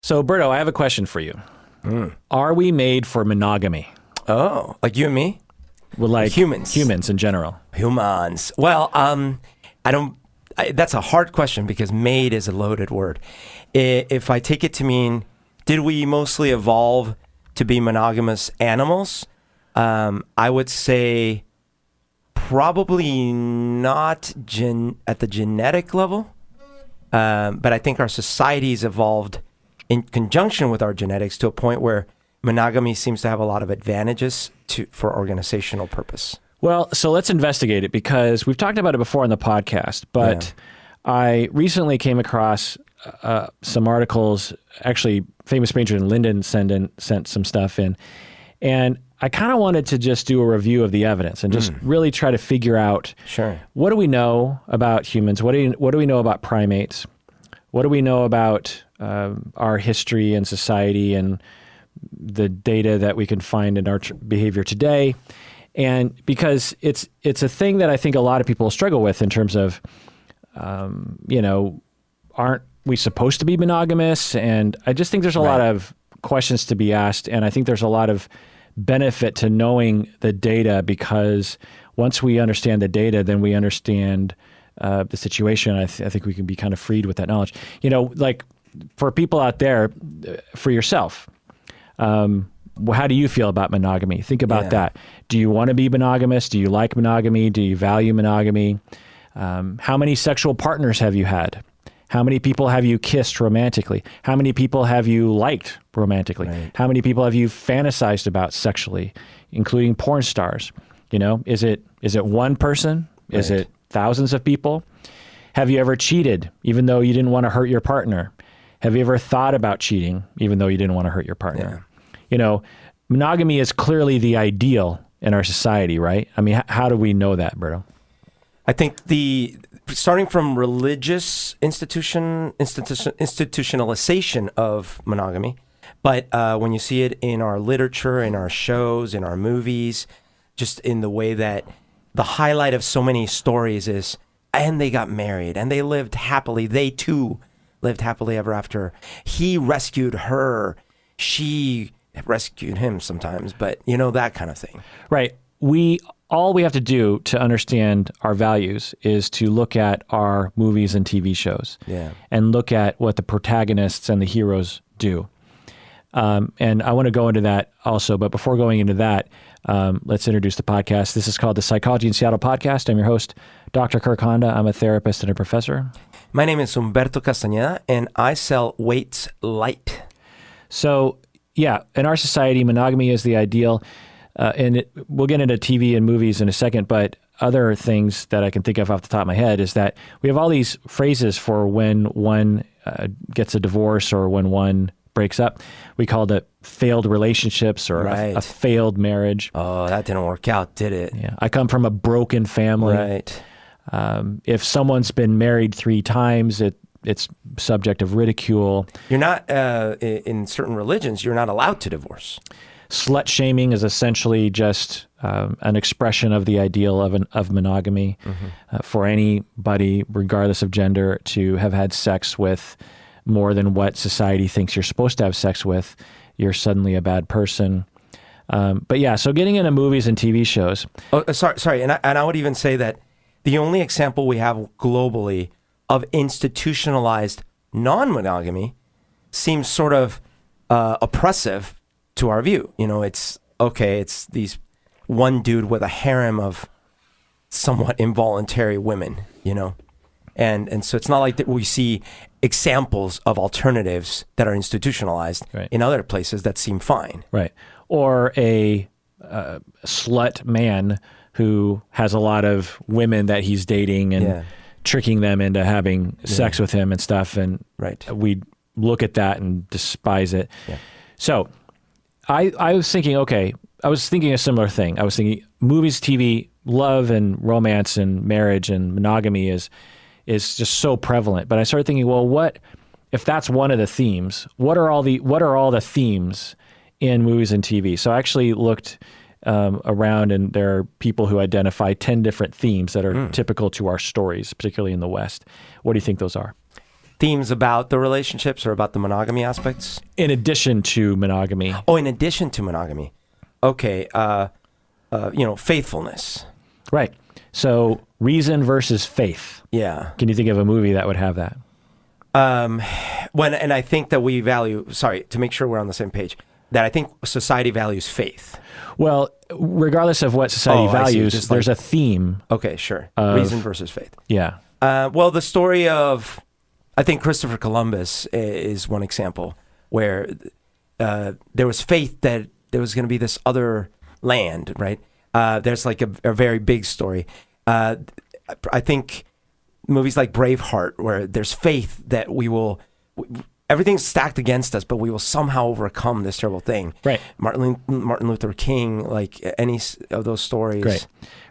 So, Berto, I have a question for you. Are we made for monogamy? Oh, like you and me? Well, like humans. Humans in general. Humans. Well, that's a hard question because made is a loaded word. If I take it to mean, did we mostly evolve to be monogamous animals? I would say probably not at the genetic level, but I think our societies evolved in conjunction with our genetics to a point where monogamy seems to have a lot of advantages for organizational purpose. Well, so let's investigate it because we've talked about it before on the podcast, but I recently came across some articles. Actually, Famous Stranger in Linden sent some stuff in, and I kind of wanted to just do a review of the evidence and just really try to figure out what do we know about humans? What do we know about primates? What do we know about our history and society and the data that we can find in our behavior today? And because it's a thing that I think a lot of people struggle with in terms of, aren't we supposed to be monogamous? And I just think there's a lot of questions to be asked. And I think there's a lot of benefit to knowing the data because once we understand the data, then we understand the situation. I think we can be kind of freed with that knowledge. Like for people out there, for yourself, how do you feel about monogamy? Think about that. Do you want to be monogamous? Do you like monogamy? Do you value monogamy? How many sexual partners have you had? How many people have you kissed romantically? How many people have you liked romantically? How many people have you fantasized about sexually, including porn stars? Is it one person? Is it thousands of people? Have you ever cheated even though you didn't want to hurt your partner? Have you ever thought about cheating even though you didn't want to hurt your partner? Monogamy is clearly the ideal in our society, right? I mean, how do we know that, Berto? I think starting from religious institutionalization of monogamy, but when you see it in our literature, in our shows, in our movies, just in the way that the highlight of so many stories is, and they got married, and they lived happily. They too lived happily ever after. He rescued her. She rescued him sometimes, but that kind of thing. Right. All we have to do to understand our values is to look at our movies and TV shows and look at what the protagonists and the heroes do. And I want to go into that also, but before going into that, let's introduce the podcast. This is called the Psychology in Seattle podcast. I'm your host, Dr. Kirk Honda. I'm a therapist and a professor. My name is Humberto Castañeda, and I sell Weights Light. So, in our society, monogamy is the ideal. And we'll get into TV and movies in a second, but other things that I can think of off the top of my head is that we have all these phrases for when one gets a divorce or when one breaks up. We call it failed relationships or a failed marriage. Oh, that didn't work out, did it? Yeah. I come from a broken family. Right. If someone's been married 3 times, it's subject of ridicule. You're not, in certain religions, you're not allowed to divorce. Slut shaming is essentially just an expression of the ideal of monogamy for anybody, regardless of gender, to have had sex with more than what society thinks you're supposed to have sex with. You're suddenly a bad person. So getting into movies and TV shows. Oh, sorry. And I would even say that the only example we have globally of institutionalized non-monogamy seems sort of oppressive to our view. It's these one dude with a harem of somewhat involuntary women, and so it's not like that we see examples of alternatives that are institutionalized in other places that seem fine. Right. Or a slut man who has a lot of women that he's dating and tricking them into having sex with him and stuff. And we look at that and despise it. Yeah. So I was thinking, I was thinking a similar thing. I was thinking movies, TV, love and romance and marriage and monogamy is just so prevalent. But I started thinking, well, what if that's one of the themes? What are all the themes in movies and TV? So I actually looked around, and there are people who identify 10 different themes that are typical to our stories, particularly in the West. What do you think those are? themes about the relationships or about the monogamy aspects? In addition to monogamy. Oh, in addition to monogamy. Okay. Faithfulness. Right. So reason versus faith. Yeah. Can you think of a movie that would have that? And I think that we value, to make sure we're on the same page, that I think society values faith. Well, regardless of what society values, there's a theme. Okay, sure. Reason versus faith. Yeah. Well, the story of, I think Christopher Columbus is one example where there was faith that there was going to be this other land, right? There's like a very big story. I think movies like Braveheart, where there's faith that everything's stacked against us, but we will somehow overcome this terrible thing. Right. Martin Luther King, like any of those stories. Great.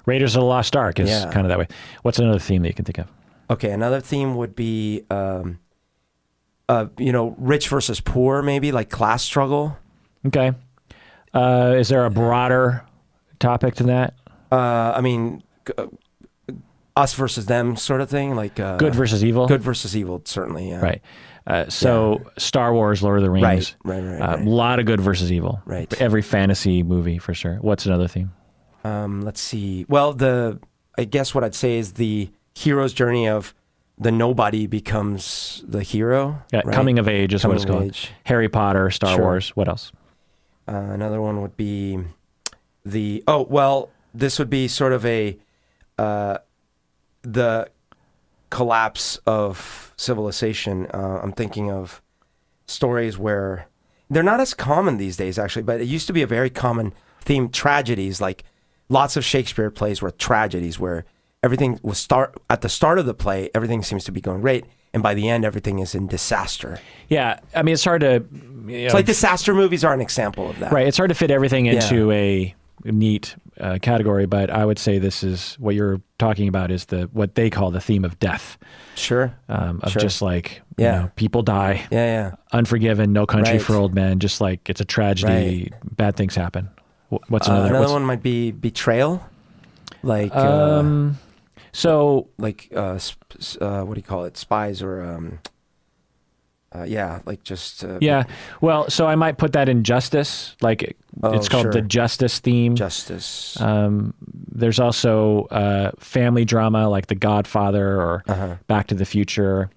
Raiders of the Lost Ark is kind of that way. What's another theme that you can think of? Okay, another theme would be, rich versus poor, maybe like class struggle. Okay. Is there a broader topic to that? Us versus them sort of thing, like good versus evil. Good versus evil, certainly. Yeah. Right. Star Wars, Lord of the Rings. Right. A lot of good versus evil. Right. Every fantasy movie for sure. What's another theme? Let's see. Well, I guess what I'd say is the hero's journey of the nobody becomes the hero. Yeah, right? Coming of age is what it's called. Age. Harry Potter, Star Wars. What else? Another one would be this would be sort of the collapse of civilization. I'm thinking of stories where they're not as common these days, actually, but it used to be a very common theme. Tragedies, like lots of Shakespeare plays were tragedies where everything was at the start of the play, everything seems to be going great, and by the end, everything is in disaster. Yeah, I mean, it's hard to... It's like disaster movies are an example of that. Right, it's hard to fit everything into a neat category, but I would say this is what you're talking about is what they call the theme of death. Sure. Just like, people die. Yeah. Unforgiven, No Country for Old Men, just like it's a tragedy, bad things happen. What's another? Another one might be betrayal. Like, what do you call it? Spies or, well, so I might put that in justice. Like it's called the justice theme. Justice. There's also family drama like The Godfather or Back to the Future.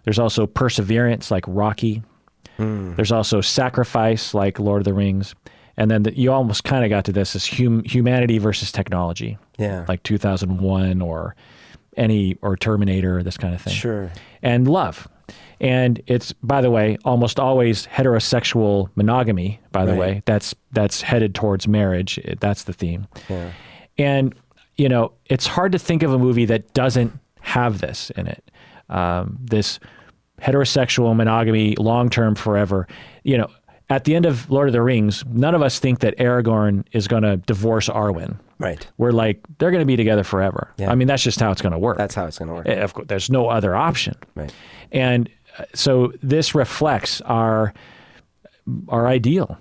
There's also perseverance like Rocky. There's also sacrifice like Lord of the Rings. And then you almost kind of got to this as humanity versus technology. Yeah. Like 2001 or Terminator, this kind of thing. Sure. And love. And it's, by the way, almost always heterosexual monogamy, by the way. That's headed towards marriage. That's the theme. Yeah. And, it's hard to think of a movie that doesn't have this in it. This heterosexual monogamy, long-term, forever. At the end of Lord of the Rings, none of us think that Aragorn is going to divorce Arwen. Right. We're like, they're going to be together forever. Yeah. I mean, that's just how it's going to work. That's how it's going to work. Of course, there's no other option. Right. And so this reflects our ideal.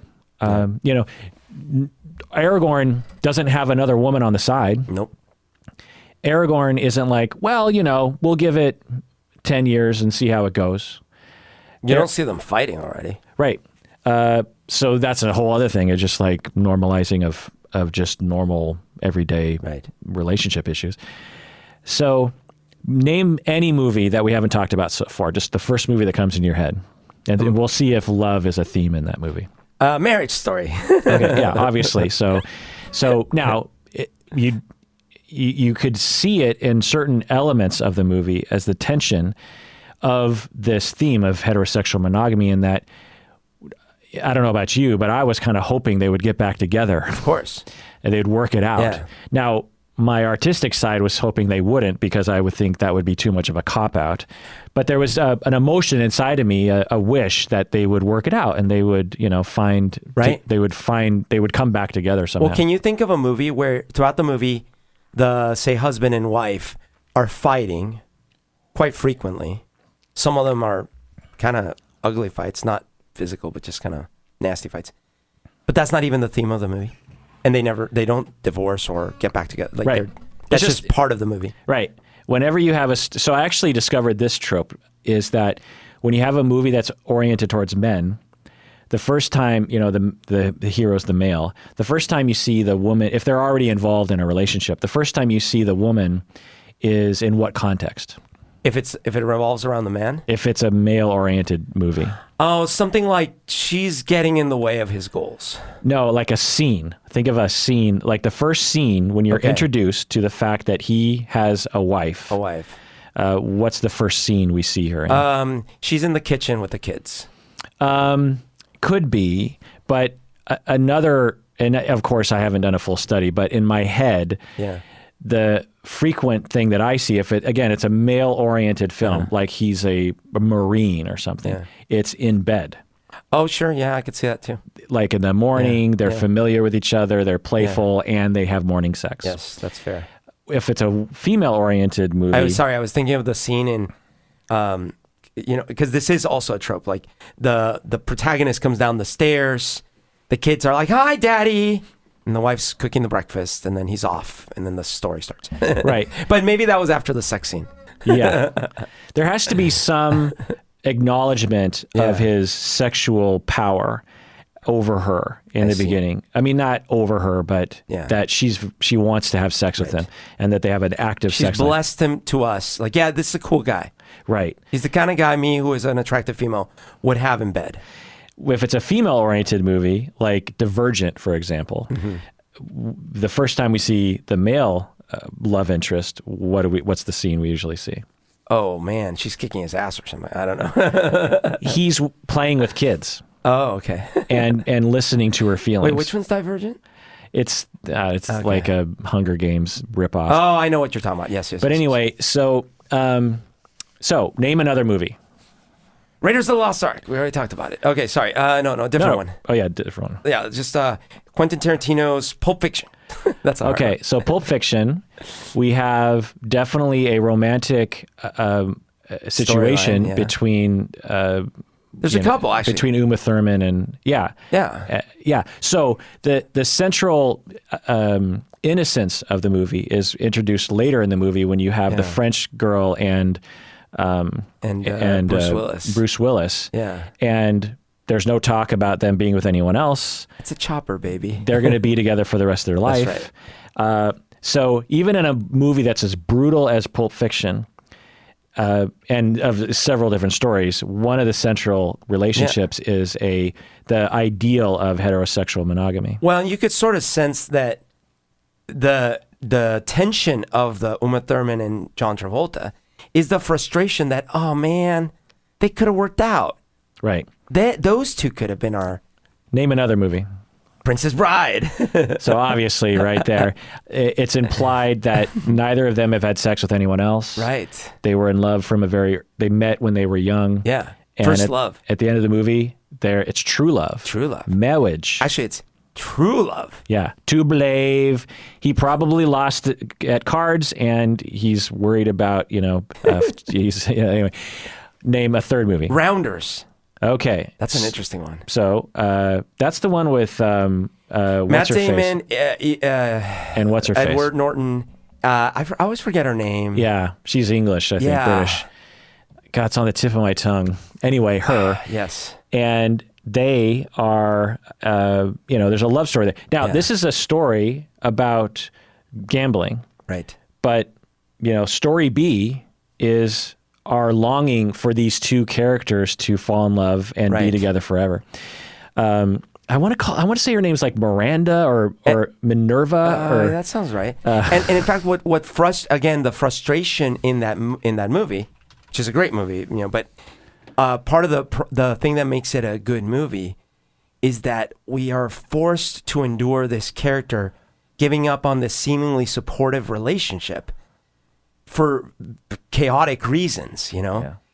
Aragorn doesn't have another woman on the side. Nope. Aragorn isn't like, well, we'll give it 10 years and see how it goes. You don't see them fighting already. Right. So that's a whole other thing. It's just like normalizing of just normal everyday relationship issues. So name any movie that we haven't talked about so far, just the first movie that comes in your head. And then we'll see if love is a theme in that movie. Marriage Story. Okay, yeah, obviously. So now you could see it in certain elements of the movie as the tension of this theme of heterosexual monogamy, in that, I don't know about you, but I was kind of hoping they would get back together. Of course. And they'd work it out. Yeah. Now, my artistic side was hoping they wouldn't, because I would think that would be too much of a cop-out. But there was an emotion inside of me, a wish that they would work it out and they would, find... Right. They would come back together somehow. Well, can you think of a movie where throughout the movie, say, husband and wife are fighting quite frequently? Some of them are kind of ugly fights, not physical, but just kind of nasty fights. But that's not even the theme of the movie. And they don't divorce or get back together. Like that's just part of the movie. Right. Whenever you have so I actually discovered this trope is that when you have a movie that's oriented towards men, the first time, the hero's the male, the first time you see the woman, if they're already involved in a relationship, the first time you see the woman is in what context? If it revolves around the man? If it's a male-oriented movie. Oh, something like she's getting in the way of his goals. No, like a scene. Think of a scene, like the first scene when you're introduced to the fact that he has a wife. A wife. What's the first scene we see her in? She's in the kitchen with the kids. Could be, but another, and of course I haven't done a full study, but in my head, the frequent thing that I see, if it's a male-oriented film, like he's a Marine or something, it's in bed. Oh, sure. Yeah, I could see that too. Like in the morning, they're familiar with each other, they're playful, and they have morning sex. Yes, that's fair. If it's a female-oriented movie... I was thinking of the scene in... because this is also a trope. Like the protagonist comes down the stairs, the kids are like, "Hi, Daddy," and the wife's cooking the breakfast, and then he's off, and then the story starts. Right. But maybe that was after the sex scene. Yeah. There has to be some acknowledgement of his sexual power over her in the beginning. I mean, not over her, but that she wants to have sex with him, and that they have an active sex life. She's blessed him to us. Like, yeah, this is a cool guy. Right. He's the kind of guy me, who is an attractive female, would have in bed. If it's a female-oriented movie, like Divergent, for example, the first time we see the male love interest, what's the scene we usually see? Oh, man, she's kicking his ass or something. I don't know. He's playing with kids. Oh, okay. and listening to her feelings. Wait, which one's Divergent? It's like a Hunger Games ripoff. Oh, I know what you're talking about. Yes. But anyway, so name another movie. Raiders of the Lost Ark. We already talked about it. Okay, sorry. No, different one. Oh yeah, different one. Yeah, just Quentin Tarantino's Pulp Fiction. That's all. Okay, so Pulp Fiction, we have definitely a romantic situation between. There's a couple actually between Uma Thurman and yeah. So the central innocence of the movie is introduced later in the movie when you have the French girl and Bruce Willis. Yeah. And there's no talk about them being with anyone else. It's a chopper, baby. They're going to be together for the rest of their life. That's right. So even in a movie that's as brutal as Pulp Fiction, and of several different stories, one of the central relationships is the ideal of heterosexual monogamy. Well, you could sort of sense that the tension of the Uma Thurman and John Travolta is the frustration that, oh man, they could have worked out. Right. Those two could have been our... Name another movie. Princess Bride. So obviously right there, it's implied that neither of them have had sex with anyone else. Right. They were in love they met when they were young. Yeah. And First love. At the end of the movie, it's true love. True love. Marriage. Actually, it's true love. Yeah. To believe. He probably lost at cards, and he's worried about, anyway. Name a third movie. Rounders. Okay. That's an interesting one. So that's the one with Matt Damon and what's her face? Edward Norton. I always forget her name. Yeah, she's English, I think, British. God, it's on the tip of my tongue. Anyway, her. Yes. And they are, there's a love story there. Now, this is a story about gambling. Right. But, story B is our longing for these two characters to fall in love and be together forever. I want to say her name's like Miranda or Minerva. That sounds right. And in fact, the frustration in that movie, which is a great movie, but part of the thing that makes it a good movie is that we are forced to endure this character giving up on this seemingly supportive relationship for chaotic reasons,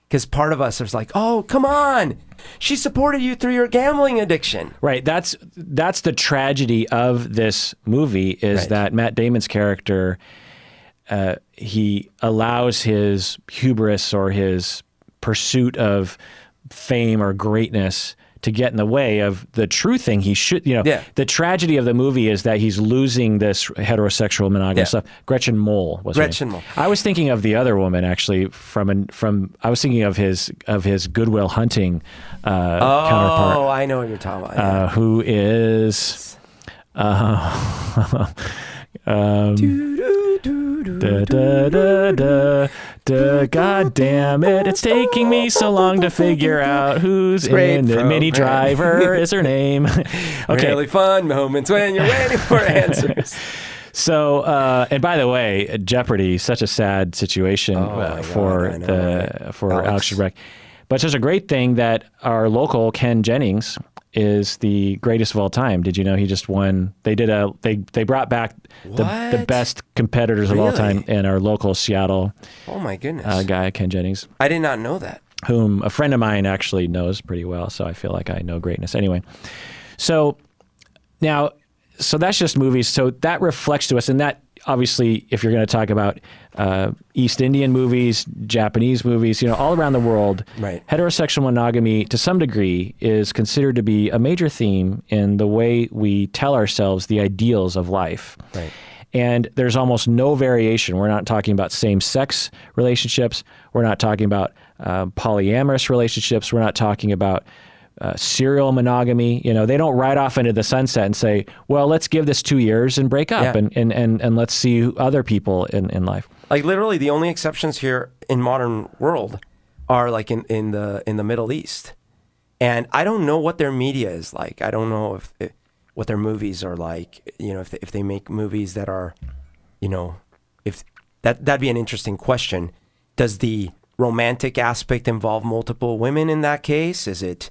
because part of us is like, oh, come on, she supported you through your gambling addiction. Right. That's the tragedy of this movie is that Matt Damon's character, he allows his hubris or his pursuit of fame or greatness to get in the way of the true thing he should, the tragedy of the movie is that he's losing this heterosexual monogamous stuff. Gretchen Mol was Gretchen Mol. I was thinking of the other woman actually I was thinking of his Good Will Hunting counterpart. Oh, I know what you're talking about. Who is God damn it, it's taking me so long to figure out who's in the Mini Driver is her name. Okay. Really fun moments when you're waiting for answers. So, and by the way, Jeopardy, such a sad situation for Alex Trebek. But it's just a great thing that our local Ken Jennings is the greatest of all time. Did you know he just won? They brought back the best competitors of all time in our local Seattle. Oh my goodness. Guy, Ken Jennings. I did not know that. Whom a friend of mine actually knows pretty well. So I feel like I know greatness. Anyway, so now, so that's just movies. So that reflects to us, and that obviously, if you're going to talk about East Indian movies, Japanese movies, all around the world, heterosexual monogamy to some degree is considered to be a major theme in the way we tell ourselves the ideals of life. Right. And there's almost no variation. We're not talking about same-sex relationships. We're not talking about polyamorous relationships. We're not talking about serial monogamy. They don't ride off into the sunset and say, well, let's give this 2 years and break up and let's see other people in life. Like literally the only exceptions here in modern world are like in the Middle East. And I don't know what their media is like. I don't know what their movies are like, if they make movies that are, if that'd be an interesting question. Does the romantic aspect involve multiple women in that case? Is it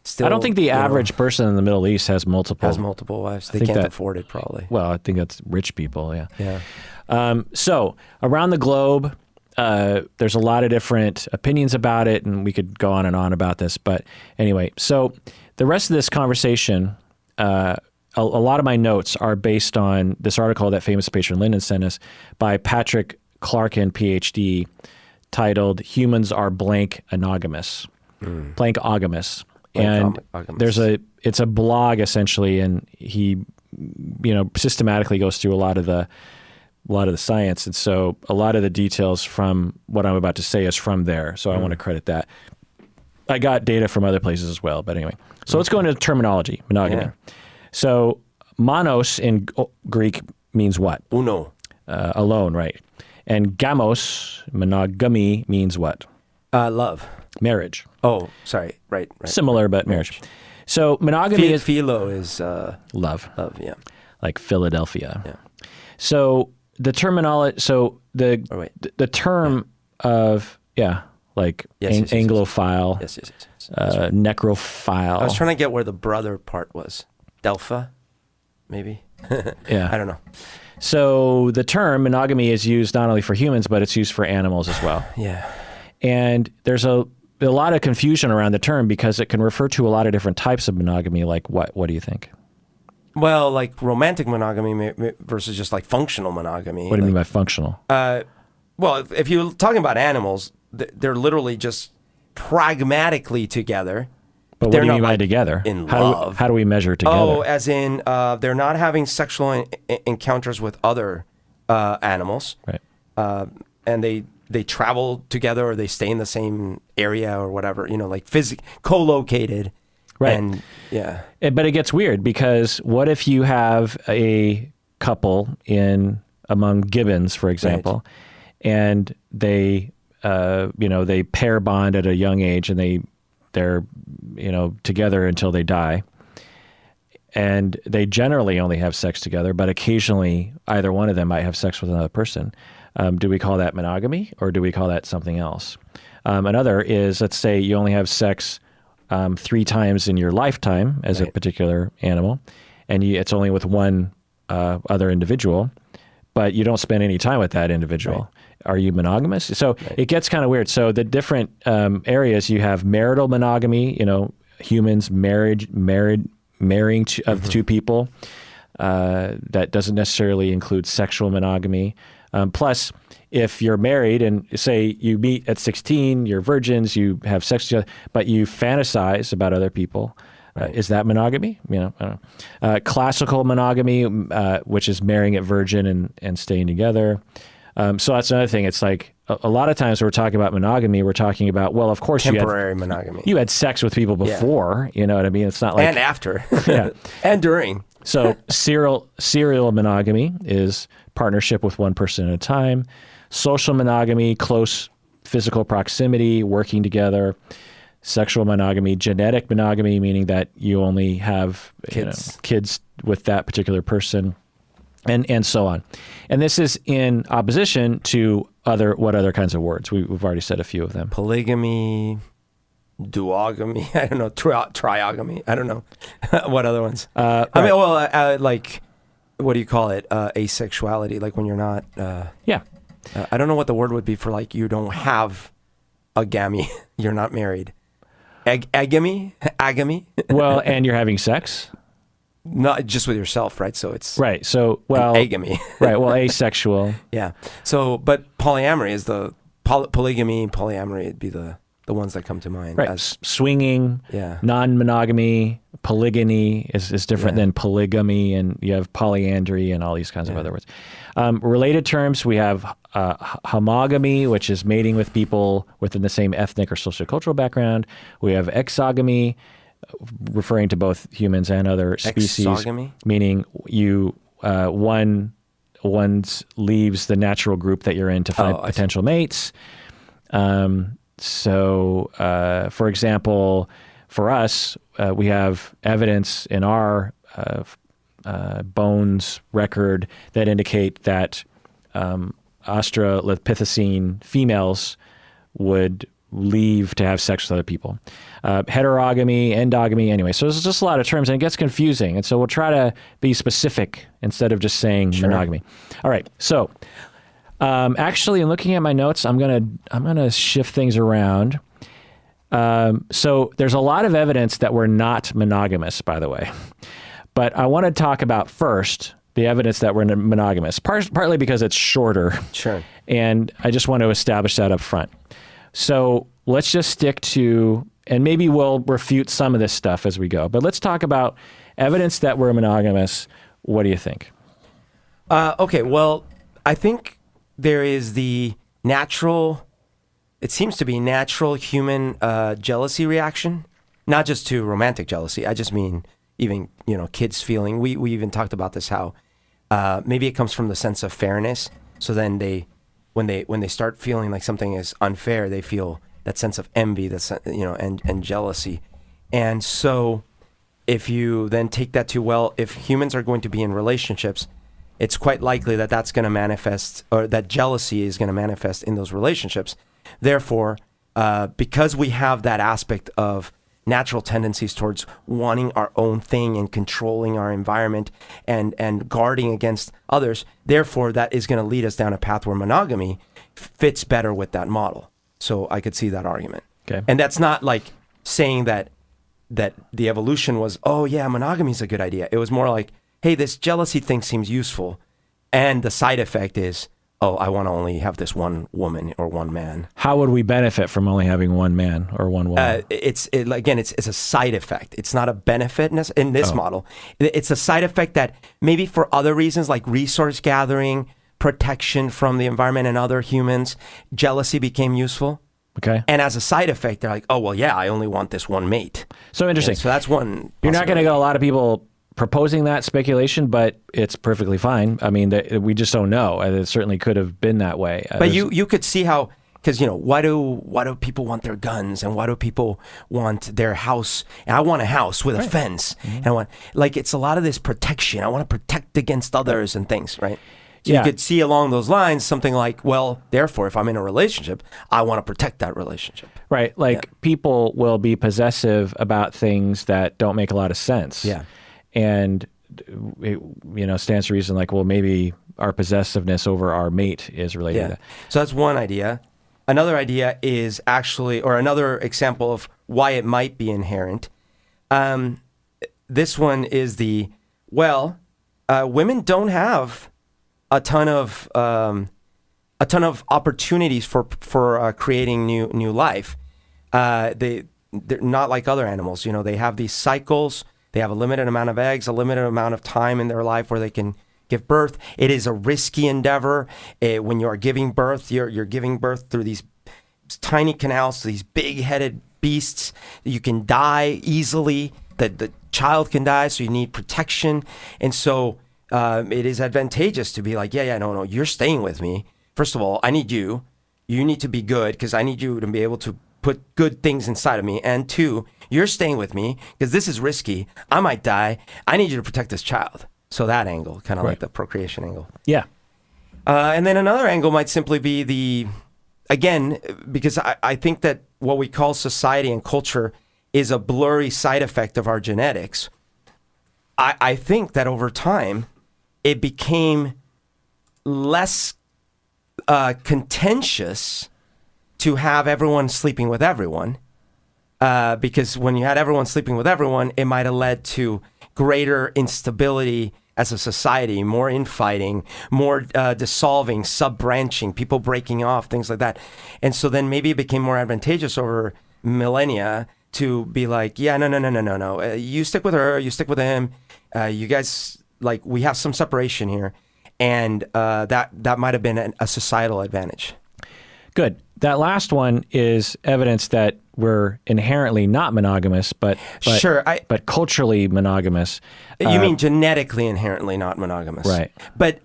still, I don't think the average person in the Middle East has multiple wives. They can't afford it probably. Well, I think that's rich people. Yeah. Yeah. So around the globe, there's a lot of different opinions about it, and we could go on and on about this. But anyway, so the rest of this conversation, a lot of my notes are based on this article that famous patron Lyndon sent us by Patrick Clarkin, PhD, titled "Humans Are Blank Monogamous," Blank Ogamous. And it's a blog essentially, and he, systematically goes through a lot of the science, and so a lot of the details from what I'm about to say is from there. So I want to credit that. I got data from other places as well, but anyway. So let's go into terminology, monogamy. Yeah. So monos in Greek means what? Uno. Alone, right? And gamos, monogamy, means what? Love. Marriage. Oh, sorry. Right. Similar, but marriage. So monogamy is... Philo is... love. Love, yeah. Like Philadelphia. Yeah. So the terminology... So the term of... Yeah, like Anglophile. Yes. Right. Necrophile. I was trying to get where the brother part was. Delpha, maybe? Yeah. I don't know. So the term monogamy is used not only for humans, but it's used for animals as well. Yeah. And there's a lot of confusion around the term because it can refer to a lot of different types of monogamy. Like what? What do you think? Well, like romantic monogamy versus just like functional monogamy. What do you mean by functional? Well, if you're talking about animals, they're literally just pragmatically together. But what do you mean by together? In love. How do we measure together? Oh, as in they're not having sexual encounters with other animals. Right. And they travel together or they stay in the same area or whatever, like co-located. Right. And yeah. But it gets weird because what if you have a couple among gibbons, for example, and they, they pair bond at a young age and they're together until they die. And they generally only have sex together, but occasionally either one of them might have sex with another person. Do we call that monogamy or do we call that something else? Another is, let's say you only have sex 3 times in your lifetime as a particular animal, and it's only with one other individual, but you don't spend any time with that individual. Right. Are you monogamous? So it gets kind of weird. So the different areas, you have marital monogamy, humans marrying of 2 people. That doesn't necessarily include sexual monogamy. Plus, if you're married and say you meet at 16, you're virgins, you have sex together, but you fantasize about other people, is that monogamy? I don't know. Classical monogamy, which is marrying a virgin and staying together. So that's another thing. It's like a lot of times when we're talking about monogamy, we're talking about, well, of course, temporary monogamy. You had sex with people before, you know what I mean? It's not like... And after. Yeah. And during. So serial monogamy is partnership with one person at a time. Social monogamy, close physical proximity, working together. Sexual monogamy, genetic monogamy, meaning that you only have kids with that particular person, and so on. And this is in opposition to what other kinds of words? We've already said a few of them. Polygamy, duogamy, I don't know, triogamy, I don't know. What other ones? I mean, well, like, what do you call it? Asexuality, like when you're not... Yeah. I don't know what the word would be for, like, you don't have a gammy, you're not married. Agamy? Well, and you're having sex? Not just with yourself, right? So it's... Right, so, well... Agamy. Right, well, asexual. Yeah. So, but polyamory is the... polygamy, polyamory would be the ones that come to mind. Right, swinging, yeah. Non-monogamy, polygyny is different than polygamy, and you have polyandry and all these kinds of other words. Related terms, we have homogamy, which is mating with people within the same ethnic or sociocultural background. We have exogamy, referring to both humans and other species. Exogamy? Meaning one leaves the natural group that you're in to find potential mates. So, for example, for us, we have evidence in our bones record that indicate that Australopithecine females would leave to have sex with other people. Heterogamy, endogamy, anyway. So there's just a lot of terms, and it gets confusing. And so we'll try to be specific instead of just saying monogamy. All right. So actually, in looking at my notes, I'm gonna shift things around. So there's a lot of evidence that we're not monogamous, by the way. But I want to talk about first the evidence that we're monogamous, partly because it's shorter. Sure. And I just want to establish that up front. So let's just stick to, and maybe we'll refute some of this stuff as we go, but let's talk about evidence that we're monogamous. What do you think? Okay, well, I think there is the natural, it seems to be natural human jealousy reaction, not just to romantic jealousy. I just mean even, kids feeling, we even talked about this, how maybe it comes from the sense of fairness. So then when they start feeling like something is unfair, they feel that sense of envy, and jealousy. And so if you then take that to, well, if humans are going to be in relationships, it's quite likely that that's going to manifest, or that jealousy is going to manifest in those relationships. Therefore, because we have that aspect of natural tendencies towards wanting our own thing and controlling our environment and guarding against others, therefore that is going to lead us down a path where monogamy fits better with that model. So I could see that argument. Okay. And that's not like saying that the evolution was, oh yeah, monogamy is a good idea. It was more like, hey, this jealousy thing seems useful, and the side effect is, oh, I want to only have this one woman or one man. How would we benefit from only having one man or one woman? It's a side effect. It's not a benefit in this model. It's a side effect that maybe for other reasons, like resource gathering, protection from the environment and other humans, jealousy became useful. Okay. And as a side effect, they're like, oh, well, yeah, I only want this one mate. So interesting. And so that's one. You're not going to get a lot of people proposing that speculation, but it's perfectly fine. I mean, we just don't know. It certainly could have been that way. But you could see how, because why do people want their guns, and why do people want their house? And I want a house with a fence, and I want, like, it's a lot of this protection. I want to protect against others and things, right? So you could see along those lines something like, well, therefore, if I'm in a relationship, I want to protect that relationship. Right, like people will be possessive about things that don't make a lot of sense. Yeah. And it, stands to reason, like, well, maybe our possessiveness over our mate is related to that. So that's one idea. Another idea is actually, or another example of why it might be inherent. This one is women don't have a ton of a ton of opportunities for creating new life. They're not like other animals. You know, they have these cycles. They have a limited amount of eggs, a limited amount of time in their life where they can give birth. It is a risky endeavor. When you are giving birth, you're giving birth through these tiny canals to these big-headed beasts. You can die easily. The child can die, so you need protection. And so it is advantageous to be like, no, you're staying with me. First of all, I need you. You need to be good because I need you to be able to put good things inside of me. And two, you're staying with me because this is risky. I might die. I need you to protect this child. So that angle, kind of like the procreation angle. Yeah. And then another angle might simply be again, because I think that what we call society and culture is a blurry side effect of our genetics. I think that over time, it became less contentious to have everyone sleeping with everyone, because when you had everyone sleeping with everyone, it might have led to greater instability as a society, more infighting, more dissolving, sub-branching, people breaking off, things like that. And so then maybe it became more advantageous over millennia to be like, no. You stick with her, you stick with him. You guys, like, we have some separation here. And that might have been a societal advantage. Good. That last one is evidence that we're inherently not monogamous, but sure, but culturally monogamous. You mean genetically inherently not monogamous, right? But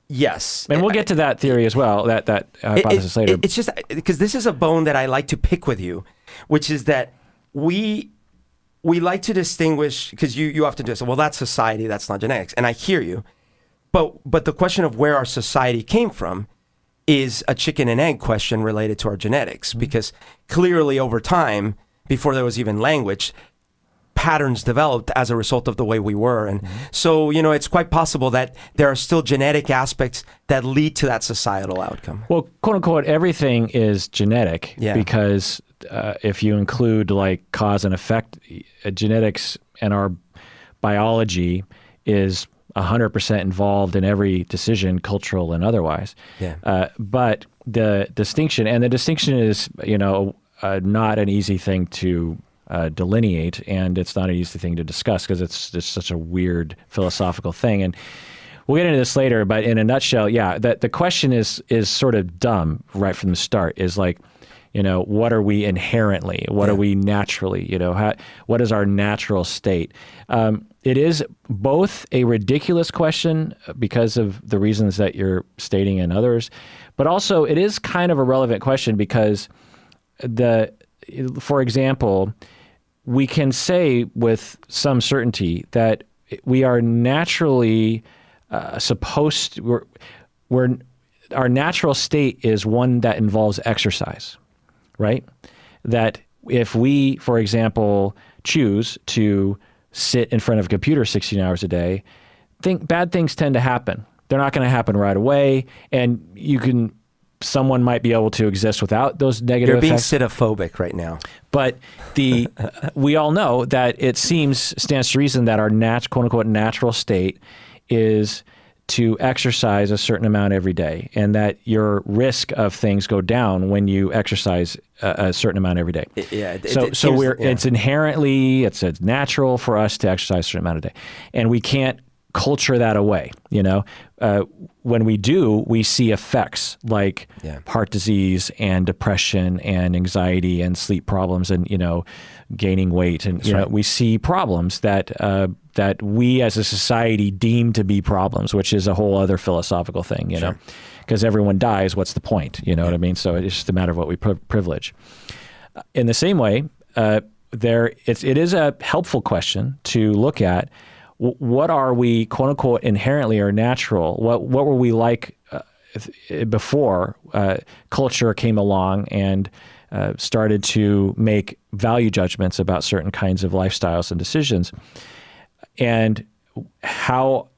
yes, and we'll get to that theory as well. That hypothesis later. It's just because this is a bone that I like to pick with you, which is that we like to distinguish, because you often do this. Well, that's society, that's not genetics, and I hear you. But the question of where our society came from is a chicken and egg question related to our genetics, because clearly over time, before there was even language, patterns developed as a result of the way we were. And so, it's quite possible that there are still genetic aspects that lead to that societal outcome. Well, quote unquote, everything is genetic because if you include like cause and effect, genetics and our biology is 100% involved in every decision, cultural and otherwise. But the distinction is, not an easy thing to delineate, and it's not an easy thing to discuss because it's just such a weird philosophical thing. And we'll get into this later, but in a nutshell, the question is sort of dumb right from the start. Is like, what are we inherently? What are we naturally? What is our natural state? It is both a ridiculous question because of the reasons that you're stating and others, but also it is kind of a relevant question because for example, we can say with some certainty that we are naturally our natural state is one that involves exercise, right? That if we, for example, choose to sit in front of a computer 16 hours a day, bad things tend to happen. They're not going to happen right away, and someone might be able to exist without those negative effects. You're being pseudophobic right now. But we all know that it stands to reason that our quote unquote natural state is to exercise a certain amount every day, and that your risk of things go down when you exercise a certain amount every day. It's inherently, it's natural for us to exercise a certain amount a day, and we can't culture that away. When we do, we see effects like heart disease and depression and anxiety and sleep problems and gaining weight, and we see problems that we as a society deem to be problems, which is a whole other philosophical thing, because everyone dies. What's the point? You know what I mean? So it's just a matter of what we privilege. In the same way, it is a helpful question to look at. What are we, quote unquote, inherently or natural? What were we like before culture came along and started to make value judgments about certain kinds of lifestyles and decisions? And how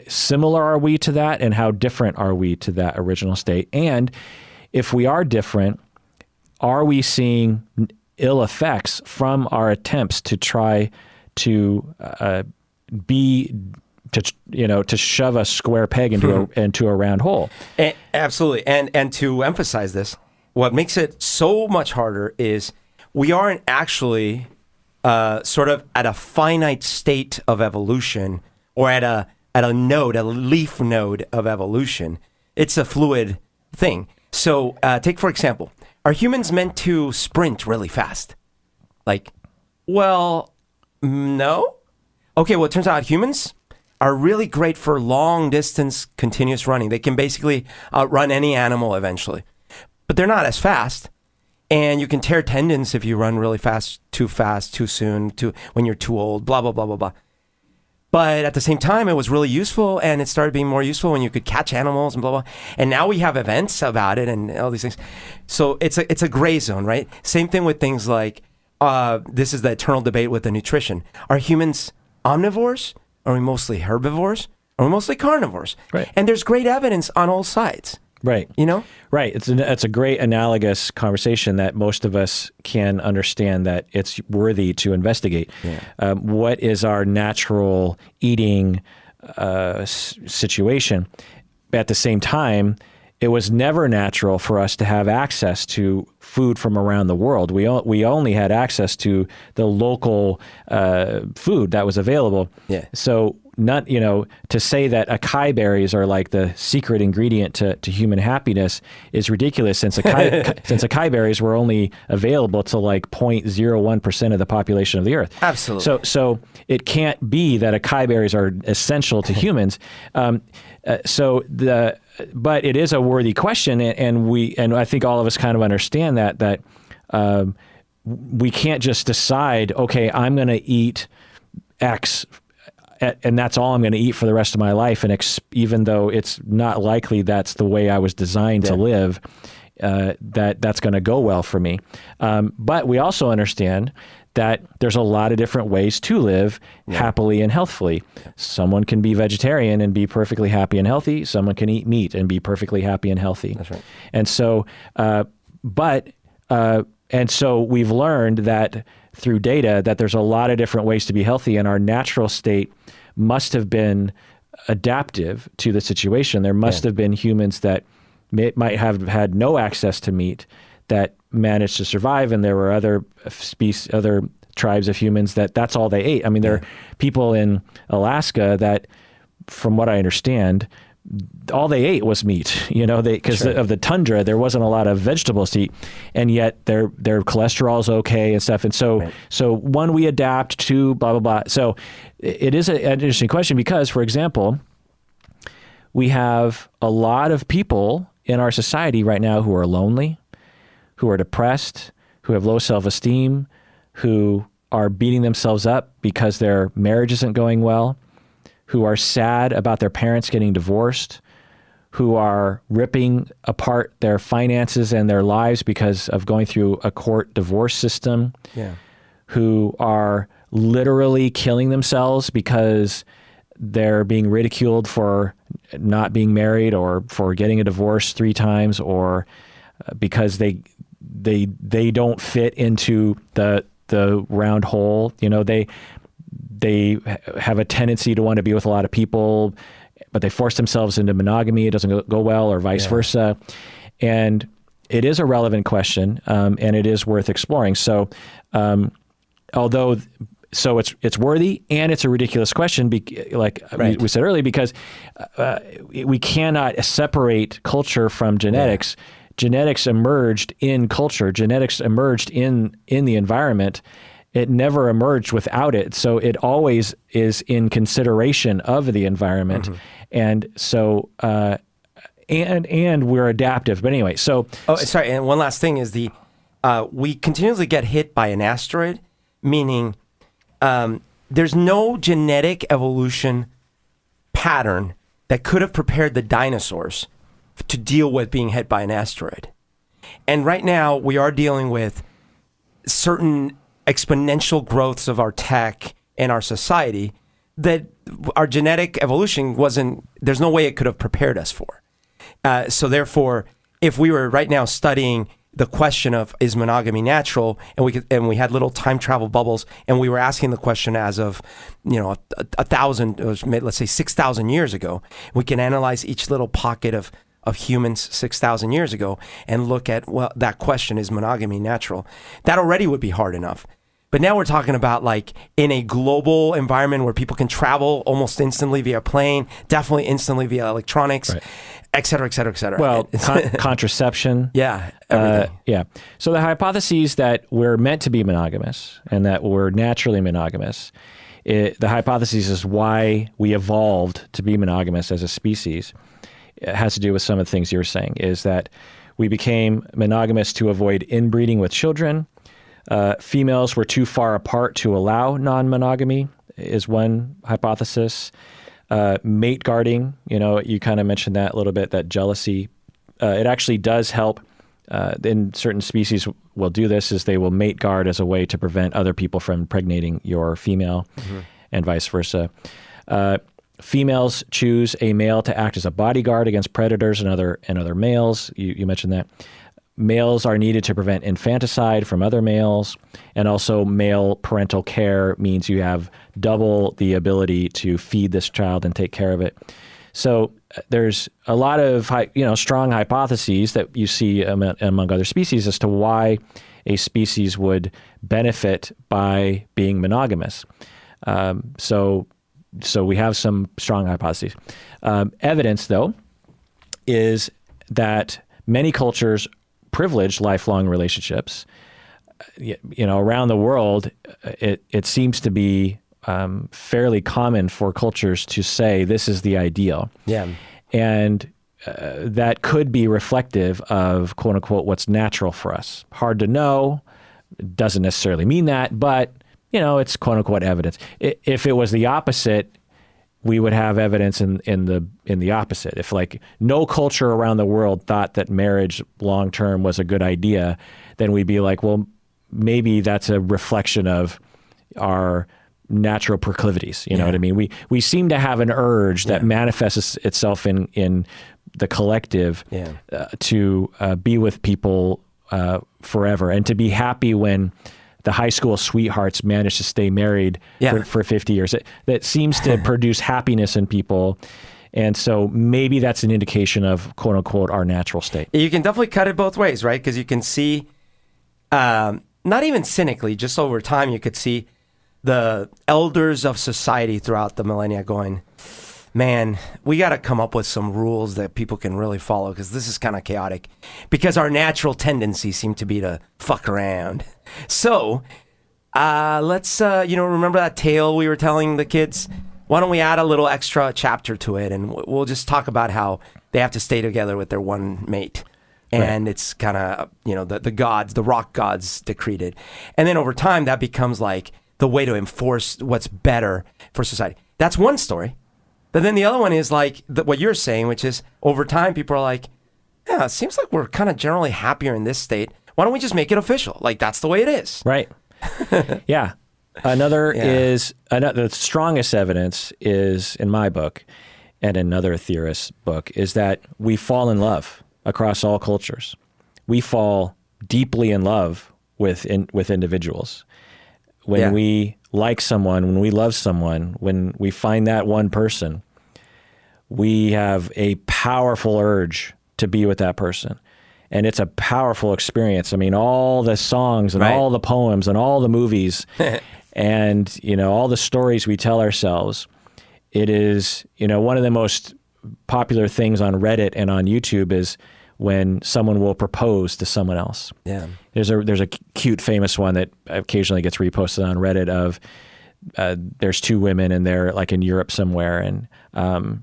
similar are we to that, and how different are we to that original state? And if we are different, are we seeing ill effects from our attempts to try to be to shove a square peg into a round hole. Absolutely. And to emphasize this, what makes it so much harder is we aren't actually sort of at a finite state of evolution or at a leaf node of evolution. It's a fluid thing. So take, for example, are humans meant to sprint really fast? Like, well, no. Okay, well, it turns out humans are really great for long distance continuous running. They can basically outrun any animal eventually, but they're not as fast. And you can tear tendons if you run really fast, too soon, when you're too old, blah, blah, blah, blah, blah. But at the same time, it was really useful, and it started being more useful when you could catch animals and blah, blah. And now we have events about it and all these things. So it's a gray zone, right? Same thing with things like, this is the eternal debate with the nutrition. Are humans omnivores? Are we mostly herbivores? Are we mostly carnivores? Right. And there's great evidence on all sides. Right. You know? Right. It's a great analogous conversation that most of us can understand that it's worthy to investigate. Yeah. What is our natural eating situation? At the same time, it was never natural for us to have access to food from around the world. We only had access to the local food that was available. Yeah. So to say that acai berries are like the secret ingredient to human happiness is ridiculous, since acai berries were only available to like 0.01% of the population of the earth. Absolutely. So it can't be that acai berries are essential to humans. But it is a worthy question, and I think all of us kind of understand that we can't just decide, okay, I'm going to eat X, and that's all I'm going to eat for the rest of my life, and even though it's not likely that's the way I was designed to live, that's going to go well for me. But we also understand that there's a lot of different ways to live happily and healthfully. Someone can be vegetarian and be perfectly happy and healthy. Someone can eat meat and be perfectly happy and healthy. That's right. And so, so we've learned that through data that there's a lot of different ways to be healthy, and our natural state must have been adaptive to the situation. There must have been humans that might have had no access to meat that managed to survive, and there were other tribes of humans that's all they ate. I mean, there are people in Alaska that, from what I understand, all they ate was meat, because of the tundra, there wasn't a lot of vegetables to eat, and yet their cholesterol's okay and stuff. And so one, we adapt to blah, blah, blah. So it is an interesting question because, for example, we have a lot of people in our society right now who are lonely, who are depressed, who have low self-esteem, who are beating themselves up because their marriage isn't going well, who are sad about their parents getting divorced, who are ripping apart their finances and their lives because of going through a court divorce system, who are literally killing themselves because they're being ridiculed for not being married or for getting a divorce 3 times, or because they don't fit into the round hole. They have a tendency to want to be with a lot of people, but they force themselves into monogamy. It doesn't go well, or vice versa. And it is a relevant question, and it is worth exploring. So, it's worthy, and it's a ridiculous question, we said earlier, because we cannot separate culture from genetics. Yeah. Genetics emerged in culture. Genetics emerged in the environment. It never emerged without it. So it always is in consideration of the environment. Mm-hmm. And so, and we're adaptive. But anyway, so. Oh, sorry. And one last thing is we continuously get hit by an asteroid, meaning there's no genetic evolution pattern that could have prepared the dinosaurs to deal with being hit by an asteroid. And right now we are dealing with certain exponential growths of our tech and our society that our genetic evolution there's no way it could have prepared us for. So therefore, if we were right now studying the question of, is monogamy natural? And we had little time travel bubbles, and we were asking the question as of, a thousand, let's say 6,000 years ago. We can analyze each little pocket of humans 6,000 years ago and look at, well, that question, is monogamy natural? That already would be hard enough. But now we're talking about like in a global environment where people can travel almost instantly via plane, definitely instantly via electronics, right, et cetera, et cetera, et cetera. Well, contraception. Yeah. Everything. Yeah. So the hypotheses that we're meant to be monogamous and that we're naturally monogamous, the hypothesis is why we evolved to be monogamous as a species. It has to do with some of the things you're saying, is that we became monogamous to avoid inbreeding with children. Females were too far apart to allow non-monogamy is one hypothesis. Mate guarding, you kind of mentioned that a little bit, that jealousy. It actually does help. In certain species will do this, is they will mate guard as a way to prevent other people from impregnating your female, and vice versa. Females choose a male to act as a bodyguard against predators and other males. You mentioned that. Males are needed to prevent infanticide from other males, and also male parental care means you have double the ability to feed this child and take care of it. So there's a lot of strong hypotheses that you see among other species as to why a species would benefit by being monogamous. So we have some strong hypotheses. Evidence, though, is that many cultures privilege lifelong relationships. Around the world, it seems to be fairly common for cultures to say this is the ideal. Yeah. And that could be reflective of, quote unquote, what's natural for us. Hard to know, doesn't necessarily mean that, but it's quote unquote evidence. If it was the opposite, we would have evidence in the opposite. If like no culture around the world thought that marriage long term was a good idea, then we'd be like, well, maybe that's a reflection of our natural proclivities. You know what I mean? We seem to have an urge that manifests itself in the collective to be with people forever, and to be happy when the high school sweethearts manage to stay married for 50 years. That seems to produce happiness in people. And so maybe that's an indication of, quote unquote, our natural state. You can definitely cut it both ways, right? Because you can see, not even cynically, just over time, you could see the elders of society throughout the millennia going, man, we got to come up with some rules that people can really follow, because this is kind of chaotic, because our natural tendency seem to be to fuck around. So let's, remember that tale we were telling the kids? Why don't we add a little extra chapter to it, and we'll just talk about how they have to stay together with their one mate. And it's kind of, the gods, the rock gods decreed it. And then over time, that becomes like the way to enforce what's better for society. That's one story. But then the other one is like what you're saying, which is over time, people are like, yeah, it seems like we're kind of generally happier in this state. Why don't we just make it official? Like, that's the way it is. Right. Yeah. The strongest evidence is, in my book and another theorist's book, is that we fall in love across all cultures. We fall deeply in love with individuals. When we like someone, when we love someone, when we find that one person, we have a powerful urge to be with that person. And it's a powerful experience. I mean, all the songs and all the poems and all the movies and, all the stories we tell ourselves, it is, one of the most popular things on Reddit and on YouTube is when someone will propose to someone else. Yeah. There's a cute, famous one that occasionally gets reposted on Reddit of there's two women and they're like in Europe somewhere, and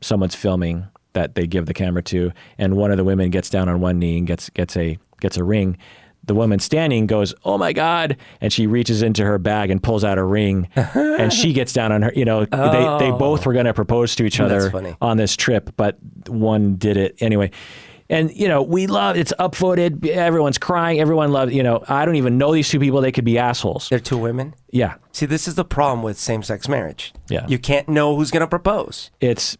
someone's filming that they give the camera to, and one of the women gets down on one knee and gets a ring. The woman standing goes, "Oh my God!" and she reaches into her bag and pulls out a ring, and she gets down on her. They both were going to propose to each other on this trip, but one did it anyway. And, we love, it's upvoted, everyone's crying, everyone loves, I don't even know these two people, they could be assholes. They're two women? Yeah. See, this is the problem with same-sex marriage. Yeah. You can't know who's going to propose. It's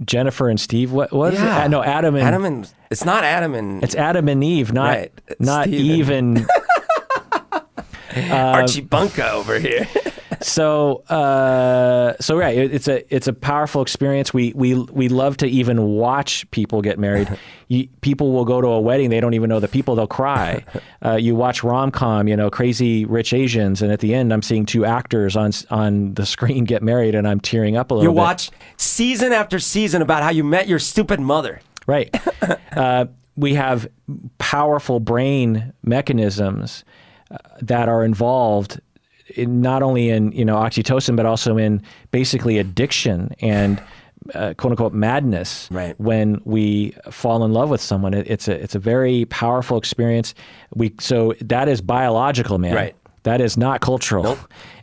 Jennifer and Steve, what was it? No, Adam and It's not Adam and... It's Adam and Eve, not Eve and... Archie Bunker over here. So right, it's a powerful experience. We love to even watch people get married. People will go to a wedding, they don't even know the people, they'll cry. You watch rom-com, Crazy Rich Asians, and at the end I'm seeing two actors on the screen get married, and I'm tearing up a little bit. You watch season after season about how you met your stupid mother. Right. We have powerful brain mechanisms that are involved not only in oxytocin, but also in basically addiction and quote unquote madness. Right. When we fall in love with someone, it's a very powerful experience. So that is biological, man. Right. That is not cultural. Nope.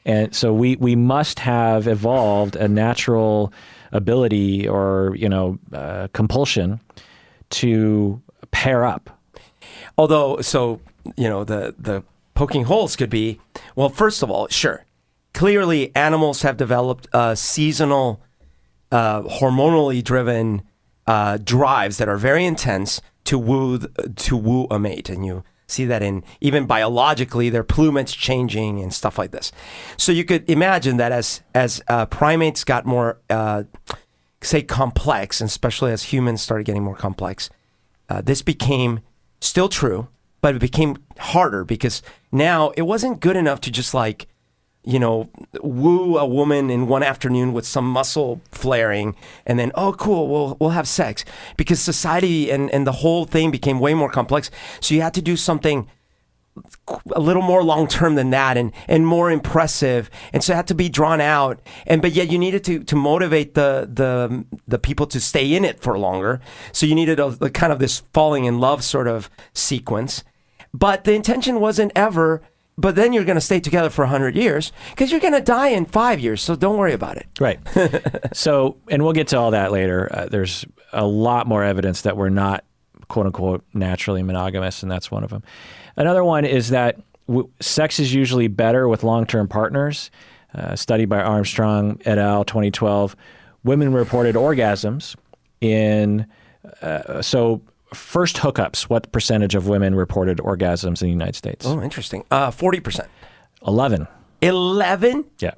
And so we must have evolved a natural ability or compulsion to pair up. Although, the poking holes could be, well, first of all, sure. Clearly, animals have developed seasonal, hormonally driven drives that are very intense to woo a mate. And you see that in, even biologically, their plumage changing and stuff like this. So you could imagine that as primates got more, say, complex, and especially as humans started getting more complex, this became still true, but it became harder because now it wasn't good enough to just woo a woman in one afternoon with some muscle flaring and then, oh, cool, we'll have sex. Because society and the whole thing became way more complex. So you had to do something a little more long-term than that and more impressive. And so it had to be drawn out. But yet you needed to motivate the people to stay in it for longer. So you needed a kind of this falling in love sort of sequence. But the intention wasn't ever, but then you're going to stay together for 100 years because you're going to die in 5 years. So don't worry about it. Right. So, and we'll get to all that later. There's a lot more evidence that we're not, quote unquote, naturally monogamous, and that's one of them. Another one is that sex is usually better with long-term partners. Study by Armstrong et al. 2012. Women reported orgasms in, first hookups, what percentage of women reported orgasms in the United States? Oh, interesting. 40%. 11. 11? Yeah.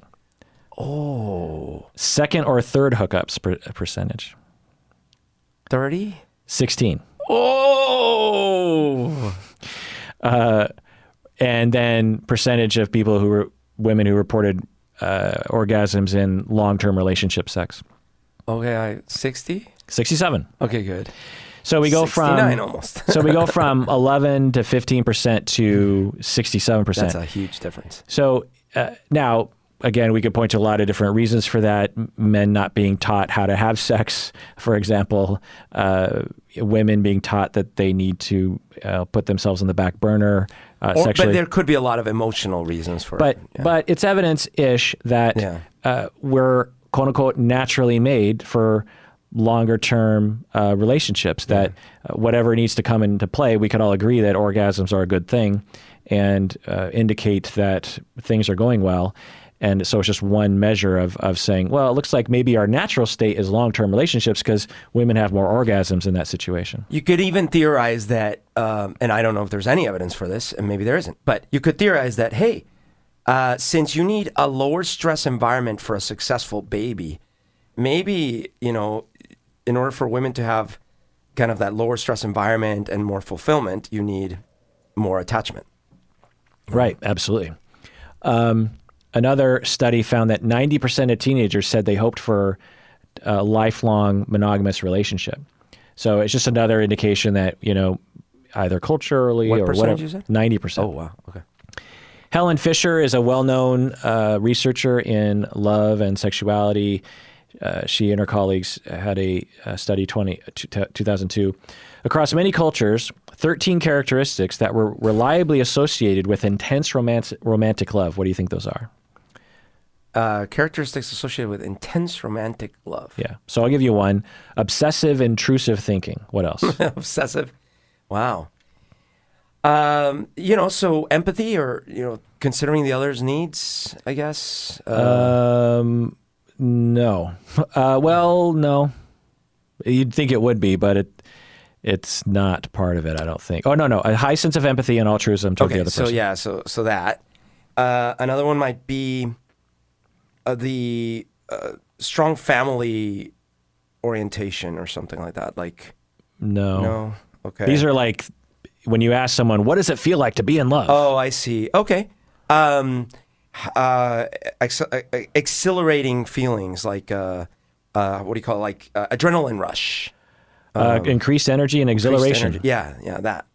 Oh. Second or third hookups percentage? 30? 16. Oh. And then percentage of people women who reported orgasms in long-term relationship sex. Okay, 60? 67. Okay, good. So we go 69 almost. So we go from 11 to 15% to 67%. That's a huge difference. So now, again, we could point to a lot of different reasons for that. Men not being taught how to have sex, for example. Women being taught that they need to put themselves on the back burner sexually. But there could be a lot of emotional reasons for it. But it's evidence-ish that we're, quote unquote, naturally made for longer term relationships, that whatever needs to come into play, we can all agree that orgasms are a good thing and indicate that things are going well. And so it's just one measure of saying, well, it looks like maybe our natural state is long-term relationships because women have more orgasms in that situation. You could even theorize that, and I don't know if there's any evidence for this, and maybe there isn't, but you could theorize that, hey, since you need a lower stress environment for a successful baby, maybe, in order for women to have kind of that lower stress environment and more fulfillment, you need more attachment. Right, absolutely. Another study found that 90% of teenagers said they hoped for a lifelong monogamous relationship. So it's just another indication that, either culturally or whatever. You said? 90%. Oh, wow. Okay. Helen Fisher is a well-known researcher in love and sexuality. She and her colleagues had a study 2002. Across many cultures, 13 characteristics that were reliably associated with intense romantic love. What do you think those are? Characteristics associated with intense romantic love. Yeah. So I'll give you one. Obsessive intrusive thinking. What else? Obsessive. Wow. So empathy or, considering the other's needs, I guess. No. Well, no. You'd think it would be, but it's not part of it, I don't think. Oh, no. A high sense of empathy and altruism toward the other person. So that. Another one might be the strong family orientation or something like that. Like, no. Okay. These are like when you ask someone, what does it feel like to be in love? Oh, I see. Okay. Exhilarating feelings like, what do you call it? Like adrenaline rush. Increased energy and exhilaration. Yeah, that.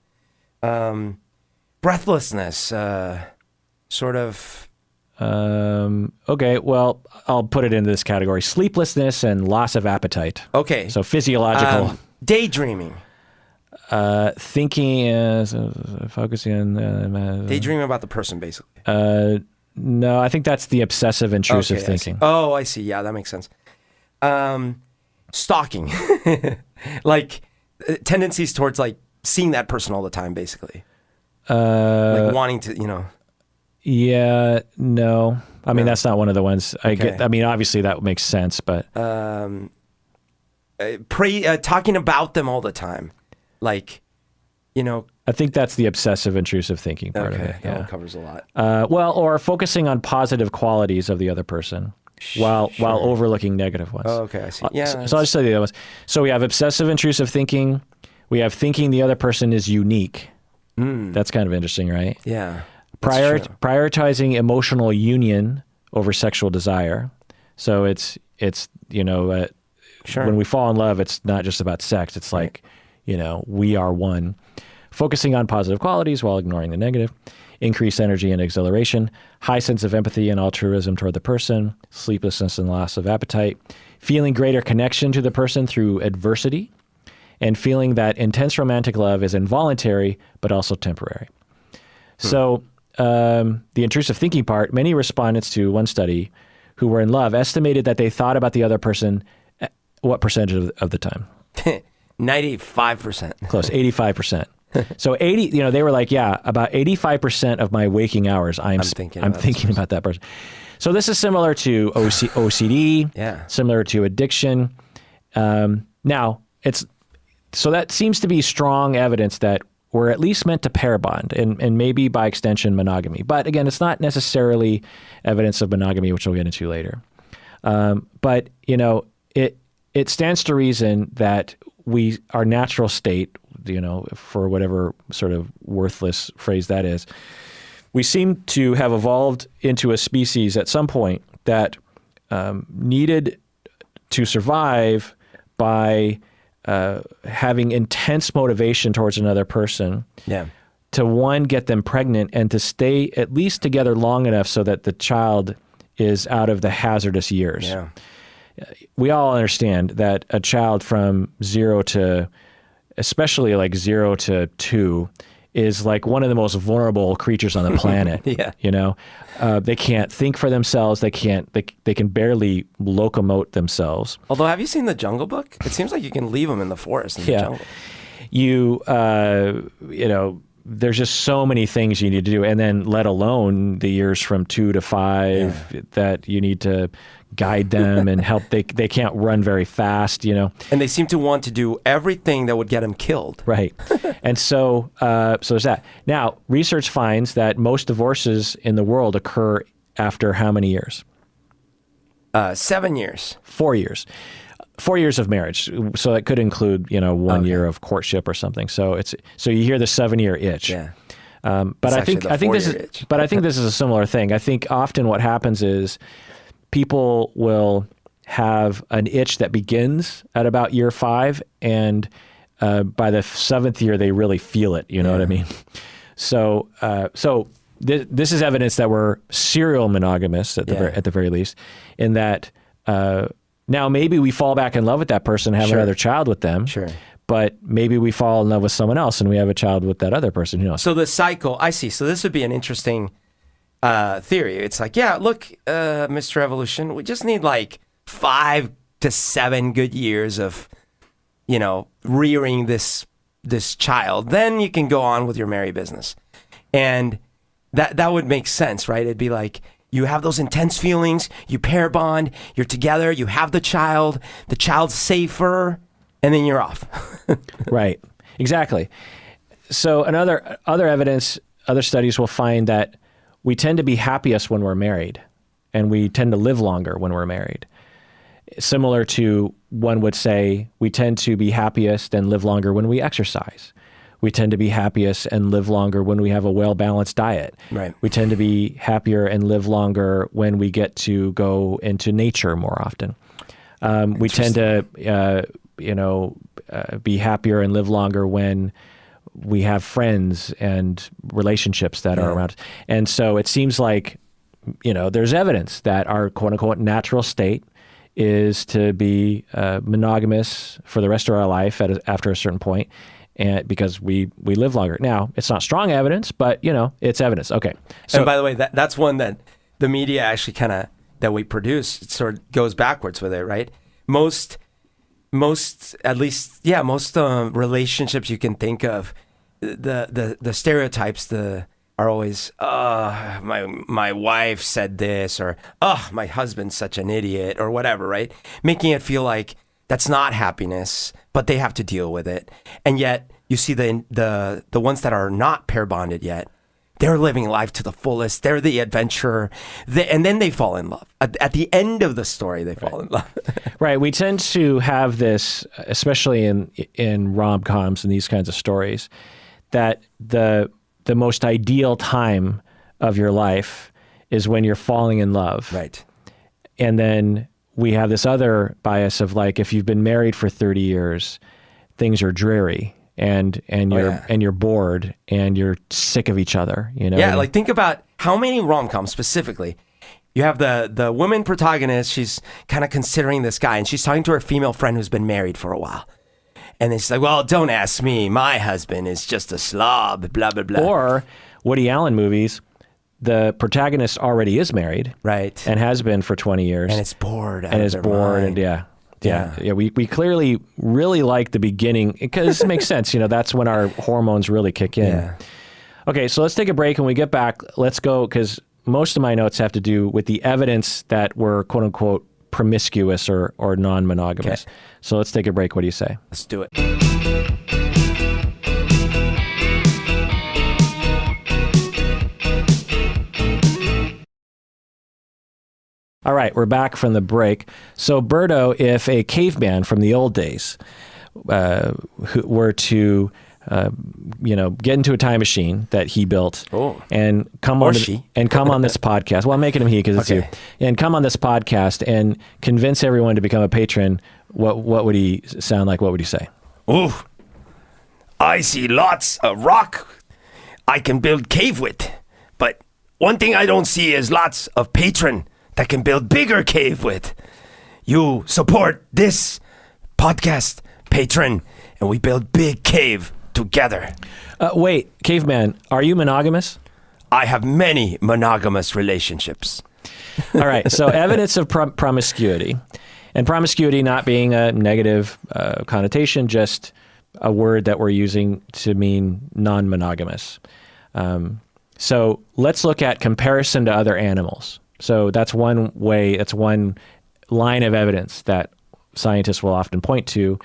Breathlessness, sort of. Okay, well, I'll put it into this category. Sleeplessness and loss of appetite. Okay. So physiological. Daydreaming. Thinking is focusing on... Daydreaming about the person, basically. No, I think that's the obsessive intrusive thinking. I see. Yeah, that makes sense. Stalking. Like tendencies towards like seeing that person all the time, basically. Like wanting to, Yeah, no. I mean, that's not one of the ones I get. I mean, obviously that makes sense, but talking about them all the time, like, I think that's the obsessive intrusive thinking part of it. Yeah, that covers a lot. Well, or focusing on positive qualities of the other person while overlooking negative ones. Oh, okay, I see. Yeah. So I'll just tell you the other ones. So we have obsessive intrusive thinking. We have thinking the other person is unique. That's kind of interesting, right? Yeah. Prioritizing emotional union over sexual desire. So it's when we fall in love, it's not just about sex. It's like, we are one. Focusing on positive qualities while ignoring the negative. Increased energy and exhilaration. High sense of empathy and altruism toward the person. Sleeplessness and loss of appetite. Feeling greater connection to the person through adversity. And feeling that intense romantic love is involuntary, but also temporary. So the intrusive thinking part, many respondents to one study who were in love estimated that they thought about the other person what percentage of the time? 95%. Close, 85%. So 80, they were like, about 85% of my waking hours, I'm thinking about that person. So this is similar to OCD, similar to addiction. Now, so that seems to be strong evidence that we're at least meant to pair bond and maybe by extension monogamy. But again, it's not necessarily evidence of monogamy, which we'll get into later. But it stands to reason that our natural state, for whatever sort of worthless phrase that is, we seem to have evolved into a species at some point that needed to survive by having intense motivation towards another person to, one, get them pregnant and to stay at least together long enough so that the child is out of the hazardous years. Yeah. We all understand that a child from 0 to, especially like 0 to 2, is like one of the most vulnerable creatures on the planet. They can't think for themselves. They can barely locomote themselves. Although, have you seen The Jungle Book? It seems like you can leave them in the forest in the jungle. There's just so many things you need to do, and then let alone the years from 2 to 5 that you need to guide them and help. They can't run very fast, And they seem to want to do everything that would get them killed. Right. And so there's that. Now, research finds that most divorces in the world occur after how many years? 7 years. 4 years. 4 years of marriage. So it could include, 1 year of courtship or something. So you hear the 7-year itch. Yeah. But I think this is a similar thing. I think often what happens is people will have an itch that begins at about year 5, and by the 7th year they really feel it. You know what I mean? So this is evidence that we're serial monogamists at the very least, in that now maybe we fall back in love with that person, have another child with them. Sure. But maybe we fall in love with someone else and we have a child with that other person. So the cycle, I see. So this would be an interesting theory. It's like, look, Mr. Evolution, we just need like 5 to 7 good years of, rearing this child. Then you can go on with your merry business. And that would make sense, right? It'd be like, you have those intense feelings, you pair bond, you're together, you have the child's safer, and then you're off. Right. Exactly. So other evidence, other studies will find that we tend to be happiest when we're married, and we tend to live longer when we're married. Similar to, one would say, we tend to be happiest and live longer when we exercise. We tend to be happiest and live longer when we have a well-balanced diet. Right. We tend to be happier and live longer when we get to go into nature more often. We tend to, be happier and live longer when we have friends and relationships that are around. And so it seems like, there's evidence that our quote-unquote natural state is to be monogamous for the rest of our life after a certain point, and because we live longer. Now, it's not strong evidence, but it's evidence. Okay. So, and by the way, that's one that the media actually that we produce, it sort of goes backwards with it, right? Most relationships you can think of, the stereotypes are always, my wife said this, or my husband's such an idiot, or whatever, right? Making it feel like that's not happiness, but they have to deal with it. And yet you see the ones that are not pair bonded yet, they're living life to the fullest. They're the adventurer. And then they fall in love. At the end of the story, they fall in love. Right. We tend to have this, especially in rom-coms and these kinds of stories, that the most ideal time of your life is when you're falling in love. Right. And then we have this other bias of, like, if you've been married for 30 years, things are dreary. And you're bored and you're sick of each other, Yeah, like think about how many rom-coms specifically. You have the woman protagonist, she's kind of considering this guy, and she's talking to her female friend who's been married for a while. And then she's like, well, don't ask me. My husband is just a slob, blah, blah, blah. Or Woody Allen movies, the protagonist already is married. Right. And has been for 20 years. And it's bored. Yeah, we clearly really like the beginning, because it makes sense. That's when our hormones really kick in. Yeah. Okay, so let's take a break. When we get back, let's go, because most of my notes have to do with the evidence that we're quote unquote promiscuous or non-monogamous. Okay. So let's take a break. What do you say? Let's do it. All right, we're back from the break. So, Berto, if a caveman from the old days who were to, get into a time machine that he built and come on this podcast, well, I'm making him he because it's you, and come on this podcast and convince everyone to become a patron, what would he sound like? What would he say? Oh, I see lots of rock I can build cave with, but one thing I don't see is lots of patron that can build bigger cave with. You support this podcast, patron, and we build big cave together. Wait, caveman, are you monogamous? I have many monogamous relationships. All right, so evidence of promiscuity, and promiscuity not being a negative connotation, just a word that we're using to mean non-monogamous. So let's look at comparison to other animals. So that's one way, that's one line of evidence that scientists will often point to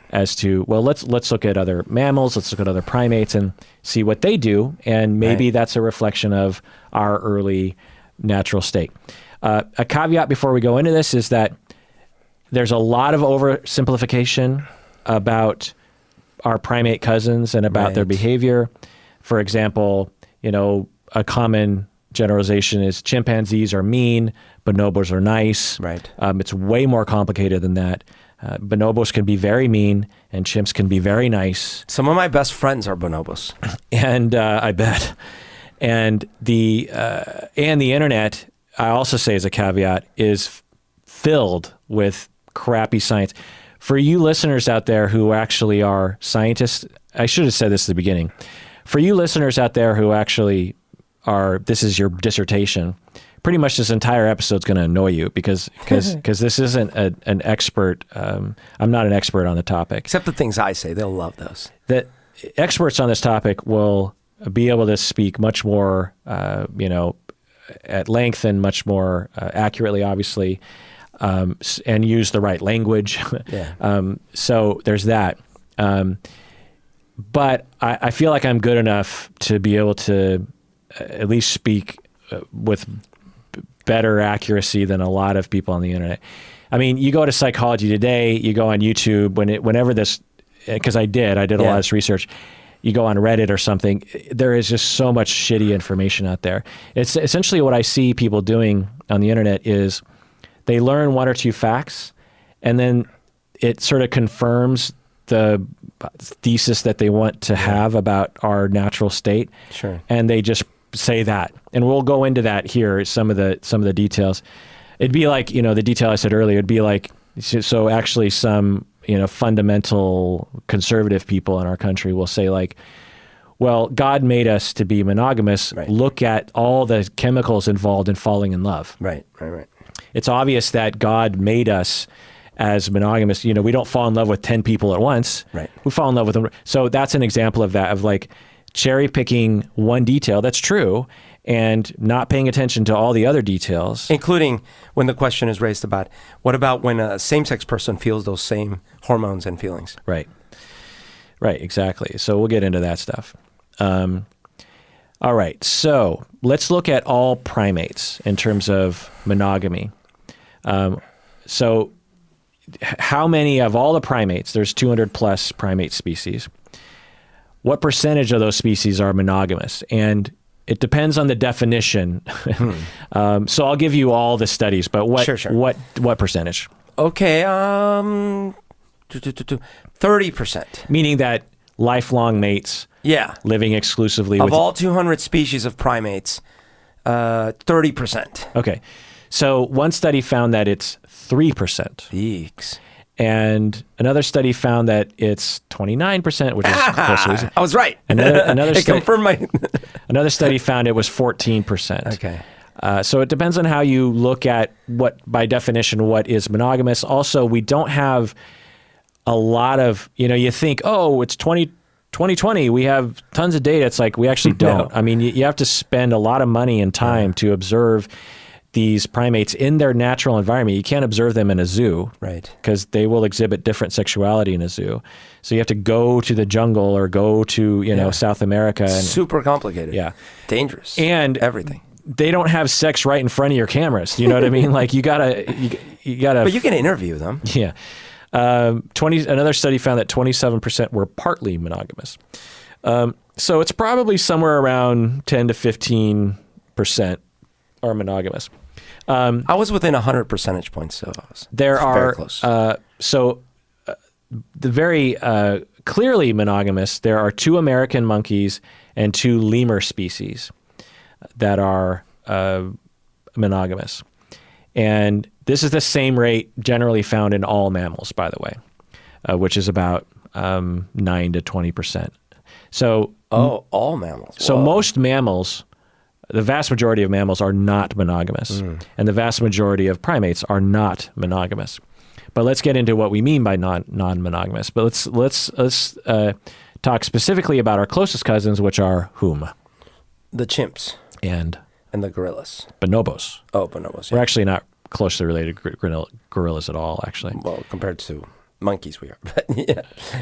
as to, well, let's look at other mammals, let's look at other primates and see what they do, and maybe that's a reflection of our early natural state. A caveat before we go into this is that there's a lot of oversimplification about our primate cousins and about their behavior. For example, a common generalization is chimpanzees are mean, bonobos are nice. Right. It's way more complicated than that. Bonobos can be very mean, and chimps can be very nice. Some of my best friends are bonobos. And I bet. And the internet, I also say as a caveat, is filled with crappy science. For you listeners out there who actually are scientists, I should have said this at the beginning. For you listeners out there who actually this is your dissertation, pretty much this entire episode is going to annoy you because this isn't an expert. I'm not an expert on the topic. Except the things I say, they'll love those. The experts on this topic will be able to speak much more, at length and much more accurately, obviously, and use the right language. Yeah. So there's that. But I feel like I'm good enough to be able to at least speak with better accuracy than a lot of people on the internet. I mean, you go to Psychology Today, you go on YouTube, whenever this, because I did a lot of this research, you go on Reddit or something, there is just so much shitty information out there. It's essentially what I see people doing on the internet is they learn one or two facts, and then it sort of confirms the thesis that they want to have about our natural state. Sure. And they just say that. And we'll go into that here, some of the details. It'd be like, the detail I said earlier, it'd be like, so actually some, fundamental conservative people in our country will say like, well, God made us to be monogamous. Right. Look at all the chemicals involved in falling in love. Right. It's obvious that God made us as monogamous. We don't fall in love with 10 people at once. Right. We fall in love with them. So that's an example of that, of like cherry picking one detail that's true and not paying attention to all the other details. Including when the question is raised about, what about when a same-sex person feels those same hormones and feelings? Right, exactly. So we'll get into that stuff. All right, so let's look at all primates in terms of monogamy. So how many of all the primates, there's 200 plus primate species, what percentage of those species are monogamous? And it depends on the definition. So I'll give you all the studies, but what percentage? Okay, 30%. Meaning that lifelong mates living exclusively of with... all 200 species of primates, 30%. Okay. So one study found that it's 3%. Yeeks. And another study found that it's 29%, which is closer. I was right. Another it study, confirmed my... Another study found it was 14%. Okay. So it depends on how you look at what, by definition, what is monogamous. Also, we don't have a lot of, you think, oh, it's 2020, we have tons of data. It's like, we actually don't. No. I mean, you have to spend a lot of money and time to observe these primates in their natural environment. You can't observe them in a zoo. Right. Because they will exhibit different sexuality in a zoo. So you have to go to the jungle or go to, South America. And, super complicated. Yeah. Dangerous. And everything. They don't have sex right in front of your cameras. You know what I mean? Like you gotta. But you can interview them. Yeah. Another study found that 27% were partly monogamous. So it's probably somewhere around 10 to 15% are monogamous. I was within 100 percentage points, so I was there very are close. The very clearly monogamous. There are 2 American monkeys and 2 lemur species that are monogamous, and this is the same rate generally found in all mammals, by the way, which is about 9 to 20%. So all mammals. So most mammals. The vast majority of mammals are not monogamous, and the vast majority of primates are not monogamous. But let's get into what we mean by non-monogamous. But let's talk specifically about our closest cousins, which are whom? The chimps and the gorillas. Bonobos. Oh, bonobos. We're actually not closely related to gorillas at all, actually. Well, compared to monkeys, we are. But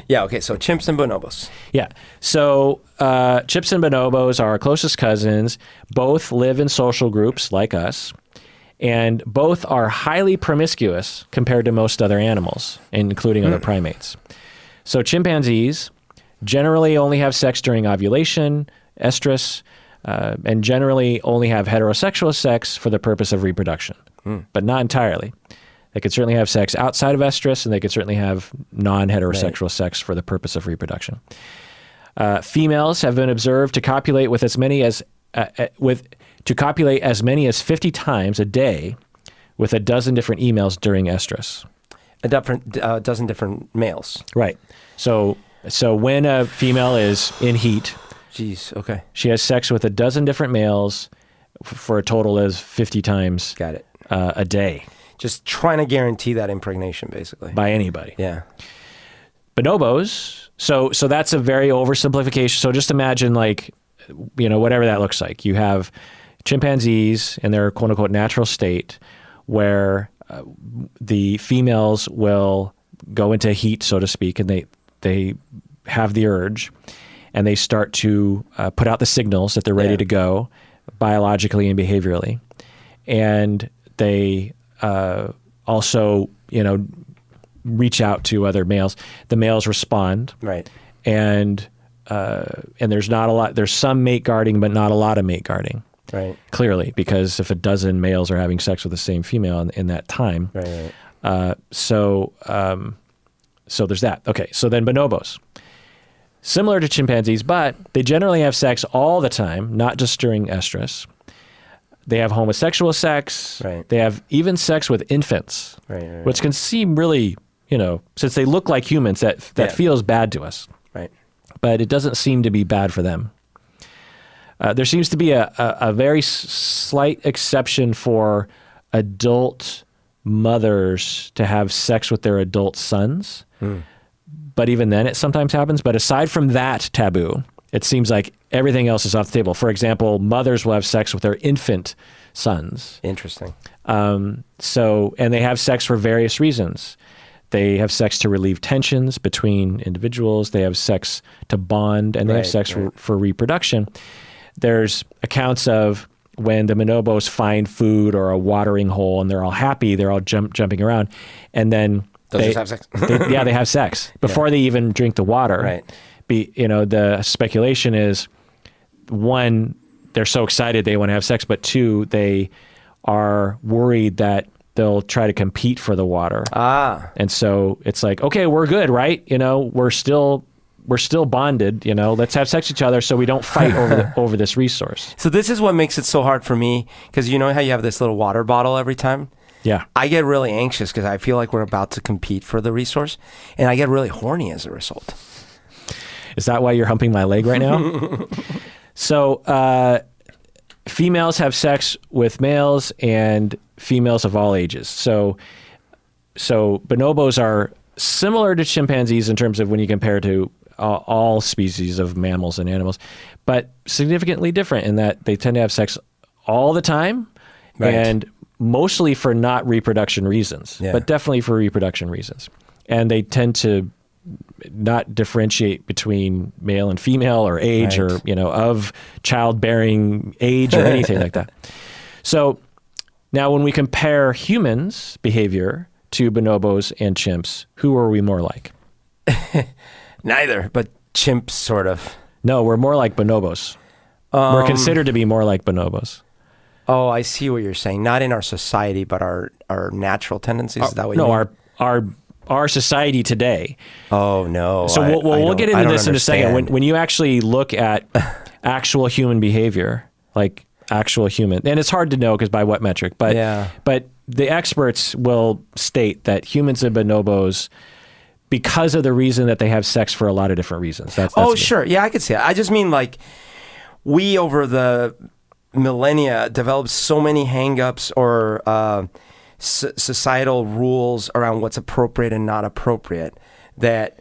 yeah. Okay. So chimps and bonobos. Yeah. So chimps and bonobos are our closest cousins. Both live in social groups like us, and both are highly promiscuous compared to most other animals, including other primates. So chimpanzees generally only have sex during ovulation, estrus, and generally only have heterosexual sex for the purpose of reproduction, but not entirely. They could certainly have sex outside of estrus, and they could certainly have non-heterosexual sex for the purpose of reproduction. Females have been observed to copulate with as many as 50 times a day with a dozen different females during estrus. A dozen different males. Right. So when a female is in heat, jeez, okay, she has sex with a dozen different males for a total of 50 times. Got it. A day. Just trying to guarantee that impregnation, basically. By anybody. Yeah. Bonobos, so that's a very oversimplification. So just imagine whatever that looks like. You have chimpanzees in their quote unquote natural state where the females will go into heat, so to speak, and they have the urge, and they start to put out the signals that they're ready to go biologically and behaviorally. And they also, reach out to other males. The males respond. Right. And there's not a lot, there's some mate guarding, but not a lot of mate guarding. Right. Clearly, because if a dozen males are having sex with the same female in that time. Right. So there's that. Okay. So then bonobos. Similar to chimpanzees, but they generally have sex all the time, not just during estrus. They have homosexual sex. Right. They have even sex with infants, Right. which can seem really, since they look like humans, that feels bad to us. Right. But it doesn't seem to be bad for them. There seems to be a very slight exception for adult mothers to have sex with their adult sons. But even then, it sometimes happens. But aside from that taboo, it seems like everything else is off the table. For example, mothers will have sex with their infant sons. Interesting. And they have sex for various reasons. They have sex to relieve tensions between individuals. They have sex to bond, and they have sex for reproduction. There's accounts of when the bonobos find food or a watering hole, and they're all happy. They're all jumping around, and then They'll just have sex. they have sex before they even drink the water. Right. The speculation is, one, they're so excited they want to have sex, but two, they are worried that they'll try to compete for the water. And so it's like, okay, we're good, right? We're still bonded, let's have sex with each other so we don't fight over this resource. So this is what makes it so hard for me, because you know how you have this little water bottle every time? Yeah. I get really anxious because I feel like we're about to compete for the resource, and I get really horny as a result. Is that why you're humping my leg right now? So females have sex with males and females of all ages. So bonobos are similar to chimpanzees in terms of when you compare to all species of mammals and animals, but significantly different in that they tend to have sex all the time and mostly for not reproduction reasons, but definitely for reproduction reasons. And they tend to not differentiate between male and female or age or, of childbearing age or anything like that. So now when we compare humans' behavior to bonobos and chimps, who are we more like? Neither, but chimps sort of. No, we're more like bonobos. We're considered to be more like bonobos. Oh, I see what you're saying. Not in our society, but our natural tendencies. Is that what you mean? No, our society today. Oh no. So we'll get into this in a second. When you actually look at actual human behavior, like actual human, and it's hard to know because by what metric, but the experts will state that humans and bonobos, because of the reason that they have sex for a lot of different reasons. That's sure. Yeah, I could see that. I just mean like we over the millennia developed so many hang-ups or societal rules around what's appropriate and not appropriate that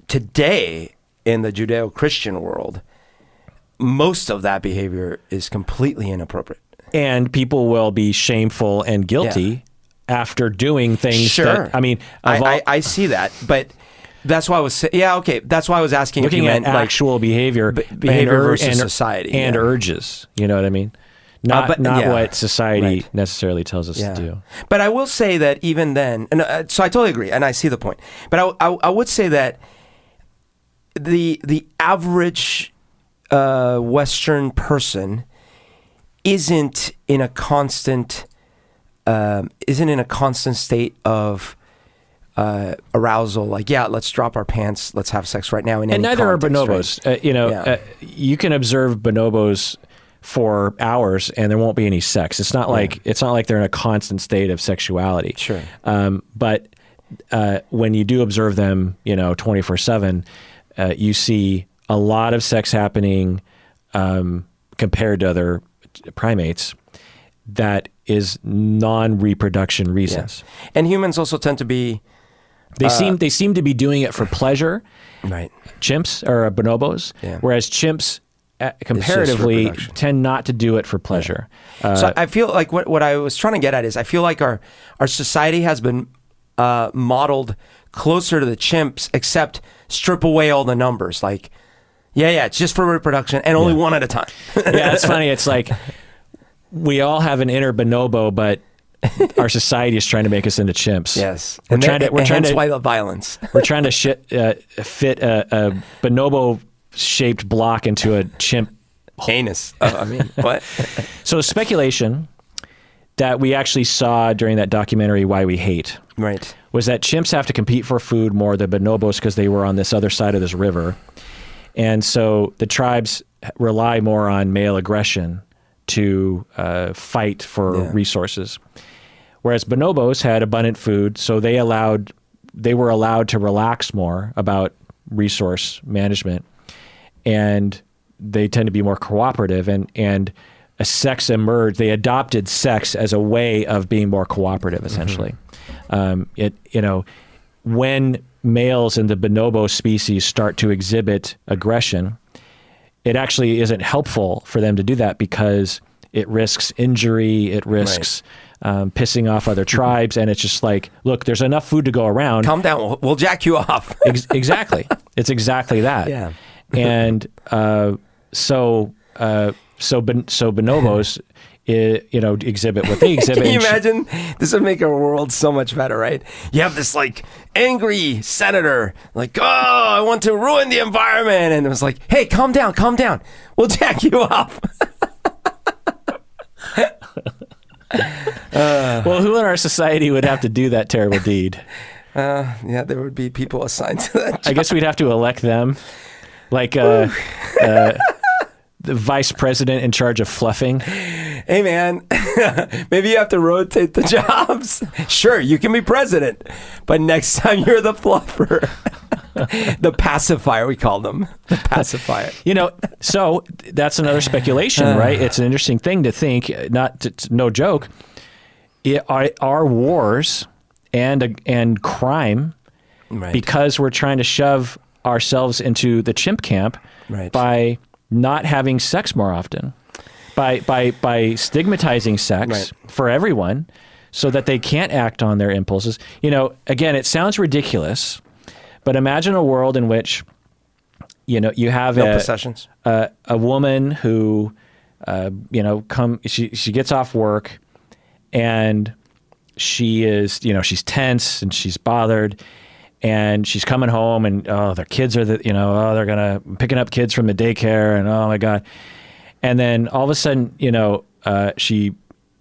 today in the Judeo-Christian world, most of that behavior is completely inappropriate. And people will be shameful and guilty after doing things. Sure. I see that, but that's why I was that's why I was asking looking if you at meant actual behavior versus society and urges. You know what I mean? Not what society necessarily tells us to do. But I will say that even then, and so I totally agree, and I see the point. But I would say that the average Western person isn't in a constant state of arousal, like let's drop our pants, let's have sex right now. And neither are bonobos. Right? You can observe bonobos for hours and there won't be any sex. It's not like they're in a constant state of sexuality. Sure. But when you do observe them, 24/7, you see a lot of sex happening compared to other primates. That is non-reproduction reasons. Yeah. And humans also tend to be. They seem to be doing it for pleasure. Right. Chimps or bonobos, whereas chimps comparatively tend not to do it for pleasure. So I feel like what I was trying to get at is I feel like our society has been modeled closer to the chimps, except strip away all the numbers. Like, yeah, it's just for reproduction and only one at a time. Yeah, it's funny. It's like we all have an inner bonobo, but our society is trying to make us into chimps. Yes, we're trying to why the violence. We're trying to fit a bonobo-shaped block into a chimp anus. I mean, what? So speculation that we actually saw during that documentary, Why We Hate, right, was that chimps have to compete for food more than bonobos because they were on this other side of this river. And so the tribes rely more on male aggression to fight for resources. Whereas bonobos had abundant food, so they were allowed to relax more about resource management. And they tend to be more cooperative, and a sex emerged. They adopted sex as a way of being more cooperative, essentially. When males in the bonobo species start to exhibit aggression, it actually isn't helpful for them to do that because it risks injury, it risks pissing off other tribes, and it's just like, look, there's enough food to go around. Calm down, we'll jack you off. Exactly. It's exactly that. Yeah. And so bonobos, exhibit what they exhibit. Can you imagine? This would make our world so much better, right? You have this like angry senator, like, oh, I want to ruin the environment, and it was like, hey, calm down, we'll jack you off. Well, who in our society would have to do that terrible deed? Yeah, there would be people assigned to that job. I guess we'd have to elect them, like the vice president in charge of fluffing. Hey, man, maybe you have to rotate the jobs. Sure, you can be president, but next time you're the fluffer. The pacifier, we call them. The pacifier. So that's another speculation, right? It's an interesting thing to think, no joke. Are wars and crime, because we're trying to shove ourselves into the chimp camp by not having sex more often, by stigmatizing sex for everyone so that they can't act on their impulses. Again, it sounds ridiculous, but imagine a world in which you have possessions. A woman who she gets off work and she is she's tense and she's bothered. And she's coming home, and their kids are they're picking up kids from the daycare, and oh my God. And then all of a sudden, she,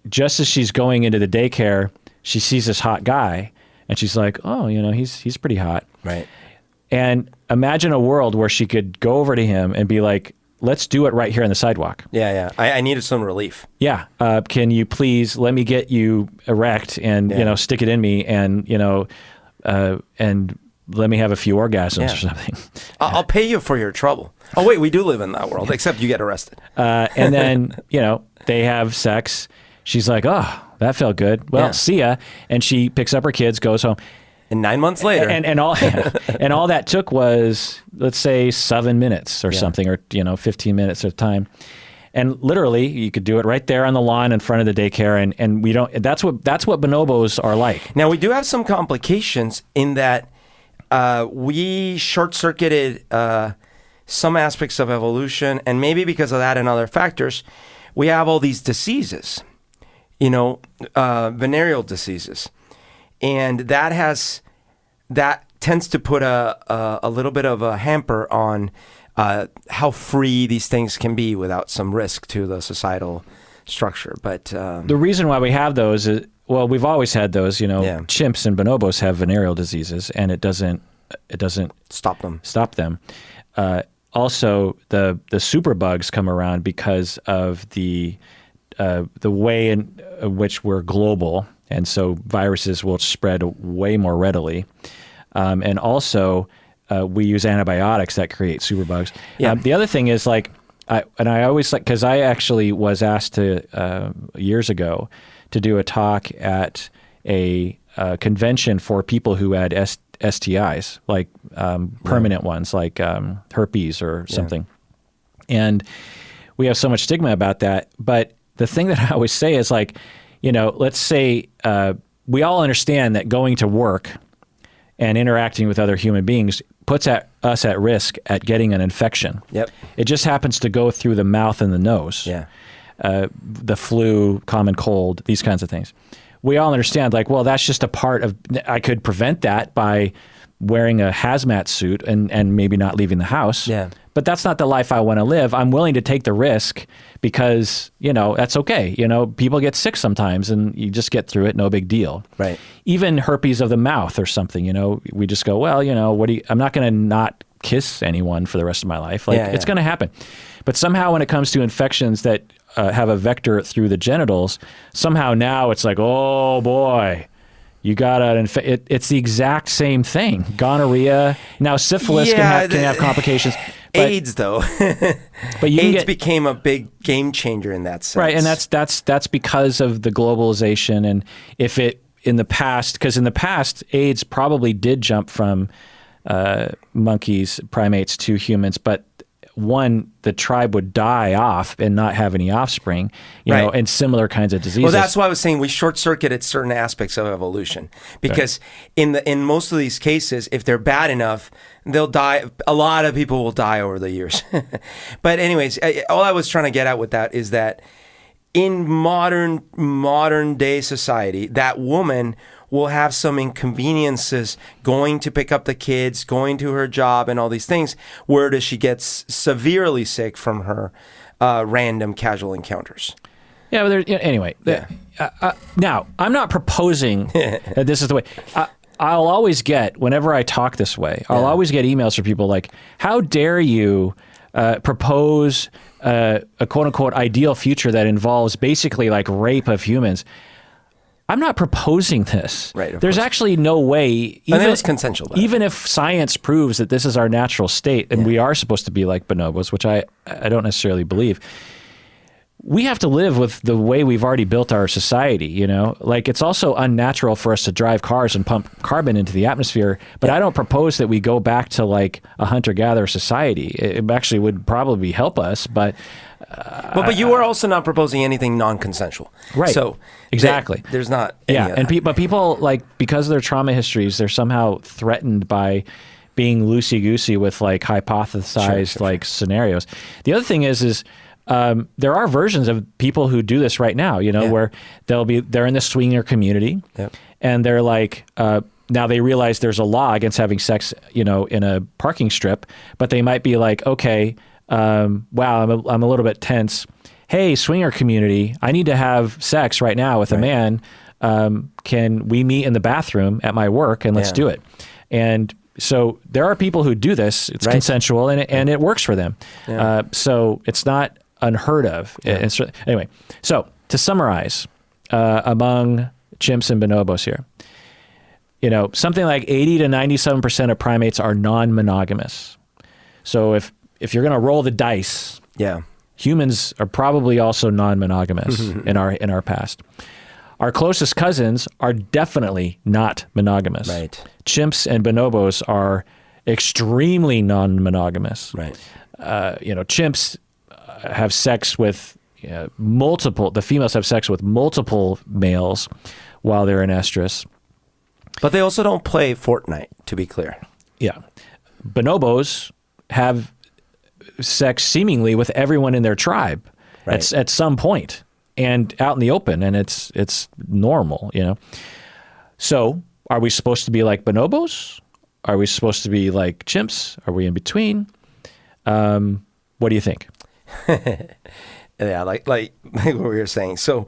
just as she's going into the daycare, she sees this hot guy, and she's like, oh, he's pretty hot. Right. And imagine a world where she could go over to him and be like, let's do it right here on the sidewalk. Yeah. I needed some relief. Yeah. Can you please let me get you erect and, stick it in me and, and let me have a few orgasms or something. I'll pay you for your trouble. Oh, wait, we do live in that world, except you get arrested. And then, they have sex. She's like, oh, that felt good. Well, see ya. And she picks up her kids, goes home. And 9 months later. And all that took was, let's say, 7 minutes or something, or 15 minutes of time. And literally, you could do it right there on the lawn in front of the daycare, and we don't. That's what bonobos are like. Now we do have some complications in that we short-circuited some aspects of evolution, and maybe because of that and other factors, we have all these diseases, venereal diseases, and that tends to put a little bit of a hamper on how free these things can be without some risk to the societal structure. But the reason why we have those is, well, we've always had those. Chimps and bonobos have venereal diseases, and it doesn't stop them. Also, the superbugs come around because of the way in which we're global, and so viruses will spread way more readily, and also. We use antibiotics that create superbugs. Yeah. The other thing is I always because I actually was asked to years ago to do a talk at a convention for people who had STIs, like permanent ones, like herpes or something. And we have so much stigma about that. But the thing that I always say is let's say we all understand that going to work and interacting with other human beings puts us at risk at getting an infection. Yep. It just happens to go through the mouth and the nose. Yeah. The flu, common cold, these kinds of things. We all understand, like, well, that's just a part of, I could prevent that by wearing a hazmat suit and maybe not leaving the house. Yeah. But that's not the life I want to live. I'm willing to take the risk because, that's okay. People get sick sometimes and you just get through it. No big deal. Right. Even herpes of the mouth or something, we just go, well, I'm not going to not kiss anyone for the rest of my life. It's going to happen. But somehow when it comes to infections that have a vector through the genitals, somehow now it's like, oh boy, you got it's the exact same thing. Gonorrhea. Now syphilis can have complications. But, AIDS though. But AIDS became a big game changer in that sense. Right, and that's because of the globalization, and in the past AIDS probably did jump from monkeys, primates to humans, but the tribe would die off and not have any offspring, and similar kinds of diseases. Well, that's why I was saying we short-circuited certain aspects of evolution, because in most of these cases, if they're bad enough, they'll die. A lot of people will die over the years. But anyways, all I was trying to get at with that is that in modern day society, that woman will have some inconveniences going to pick up the kids, going to her job, and all these things, where she gets severely sick from her random casual encounters. Yeah, but anyway. Yeah. Now, I'm not proposing that this is the way. I'll always get, whenever I talk this way, I'll always get emails from people like, how dare you propose a quote-unquote ideal future that involves basically like rape of humans. I'm not proposing this. Right, There's actually no way. And it's consensual. Even if science proves that this is our natural state and we are supposed to be like bonobos, which I don't necessarily believe, we have to live with the way we've already built our society, Like, it's also unnatural for us to drive cars and pump carbon into the atmosphere, but I don't propose that we go back to like a hunter-gatherer society. It actually would probably help us, but... But you are also not proposing anything non-consensual. Right. So exactly. There's not any of that. But people, like, because of their trauma histories, they're somehow threatened by being loosey-goosey with like hypothesized scenarios. The other thing is there are versions of people who do this right now, where they're in the swinger community, and they're like, now they realize there's a law against having sex, in a parking strip, but they might be like, okay, wow, I'm a little bit tense. Hey, swinger community, I need to have sex right now with a man. Can we meet in the bathroom at my work and let's do it? And so there are people who do this. It's consensual and it works for them. Yeah. So it's not unheard of. Yeah. Anyway, so to summarize, among chimps and bonobos here, something like 80 to 97% of primates are non-monogamous. So if you're going to roll the dice, humans are probably also non-monogamous in our past. Our closest cousins are definitely not monogamous. Right. Chimps and bonobos are extremely non-monogamous. Right. Chimps have sex with the females have sex with multiple males while they're in estrus. But they also don't play Fortnite, to be clear. Yeah. Bonobos have sex seemingly with everyone in their tribe at some point and out in the open, and it's normal, So are we supposed to be like bonobos? Are we supposed to be like chimps? Are we in between? What do you think? Yeah, like what we were saying. So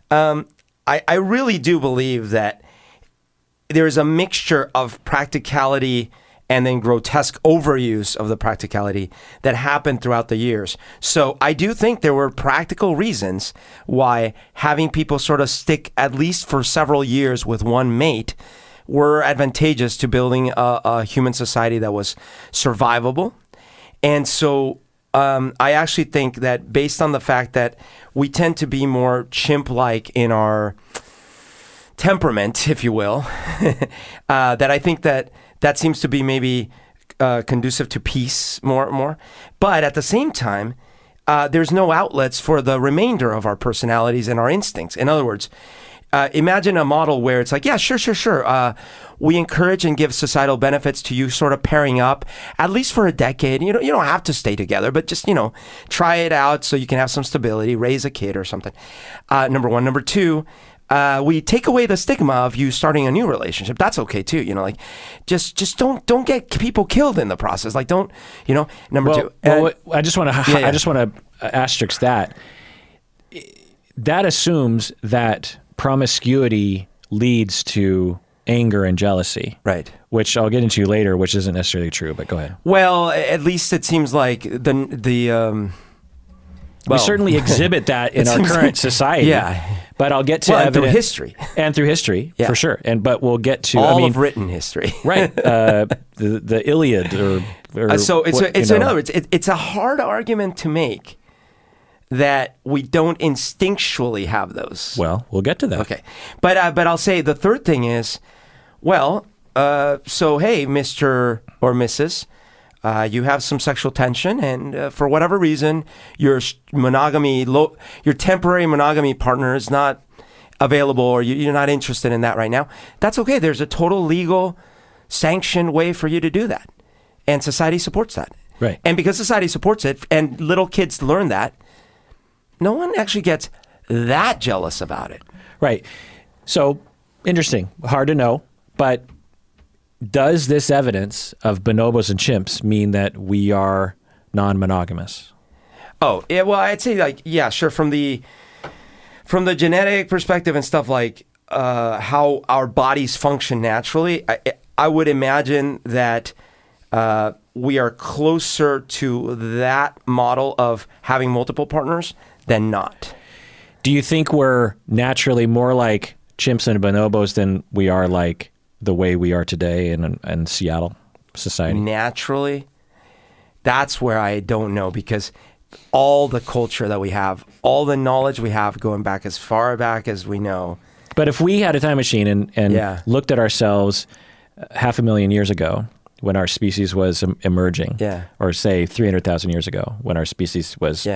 I really do believe that there is a mixture of practicality and then grotesque overuse of the practicality that happened throughout the years. So I do think there were practical reasons why having people sort of stick at least for several years with one mate were advantageous to building a human society that was survivable. And so I actually think that based on the fact that we tend to be more chimp-like in our temperament, if you will, that I think that seems to be maybe conducive to peace more. But at the same time, there's no outlets for the remainder of our personalities and our instincts. In other words, imagine a model where it's like, yeah, sure. We encourage and give societal benefits to you sort of pairing up, at least for a decade. You don't have to stay together, but just, try it out so you can have some stability, raise a kid or something. Number one. Number two, we take away the stigma of you starting a new relationship. That's okay too. Just don't get people killed in the process. Like number two. I just want to asterisk that. That assumes that promiscuity leads to anger and jealousy. Right. Which I'll get into later, which isn't necessarily true, but go ahead. Well, at least it seems like we certainly exhibit that in our current society. Yeah. But I'll get to evidence. Through history. And through history, for sure. But we'll get to... all of written history. Right. The Iliad or so in other words, it's a hard argument to make that we don't instinctually have those. Well, we'll get to that. Okay. But I'll say the third thing is, so hey, Mr. or Mrs., you have some sexual tension, and for whatever reason, your temporary monogamy partner is not available, or you're not interested in that right now. That's okay. There's a total legal sanctioned way for you to do that, and society supports that. Right. And because society supports it, and little kids learn that, no one actually gets that jealous about it. Right. So interesting. Hard to know, but does this evidence of bonobos and chimps mean that we are non-monogamous? Oh, yeah, well, I'd say sure. From the genetic perspective and stuff like how our bodies function naturally, I would imagine that we are closer to that model of having multiple partners than not. Do you think we're naturally more like chimps and bonobos than we are like the way we are today in Seattle society? Naturally, that's where I don't know, because all the culture that we have, all the knowledge we have going back as far back as we know. But if we had a time machine and looked at ourselves 500,000 years ago when our species was emerging, or say 300,000 years ago when our species was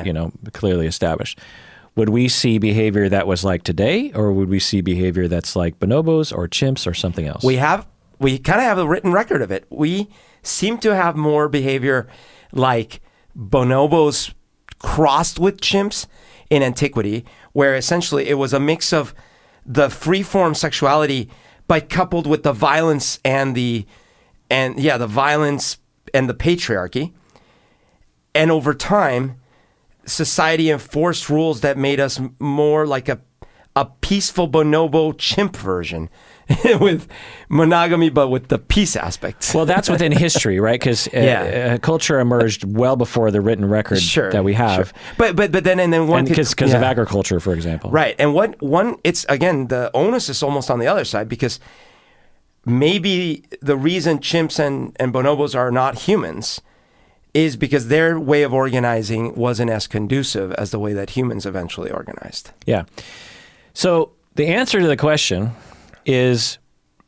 clearly established, would we see behavior that was like today, or would we see behavior that's like bonobos or chimps or something else? We kind of have a written record of it. We seem to have more behavior like bonobos crossed with chimps in antiquity, where essentially it was a mix of the free-form sexuality, but coupled with the violence the violence and the patriarchy. And over time, society enforced rules that made us more like a peaceful bonobo chimp version with monogamy, but with the peace aspects. Well, that's within history, right? Because culture emerged well before the written record that we have. Sure. But then one because of agriculture, for example. Right. And it's again, the onus is almost on the other side, because maybe the reason chimps and bonobos are not humans is because their way of organizing wasn't as conducive as the way that humans eventually organized. Yeah. So the answer to the question is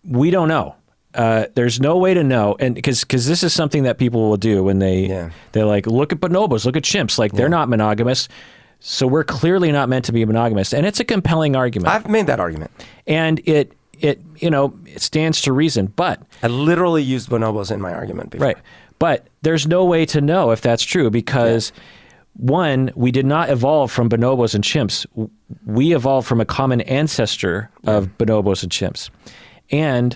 we don't know. There's no way to know, and because this is something that people will do when they're like, look at bonobos, look at chimps, like they're not monogamous, so we're clearly not meant to be monogamous, and it's a compelling argument. I've made that argument, and it stands to reason. But I literally used bonobos in my argument before. Right, but there's no way to know if that's true because. One, we did not evolve from bonobos and chimps. We evolved from a common ancestor of bonobos and chimps. And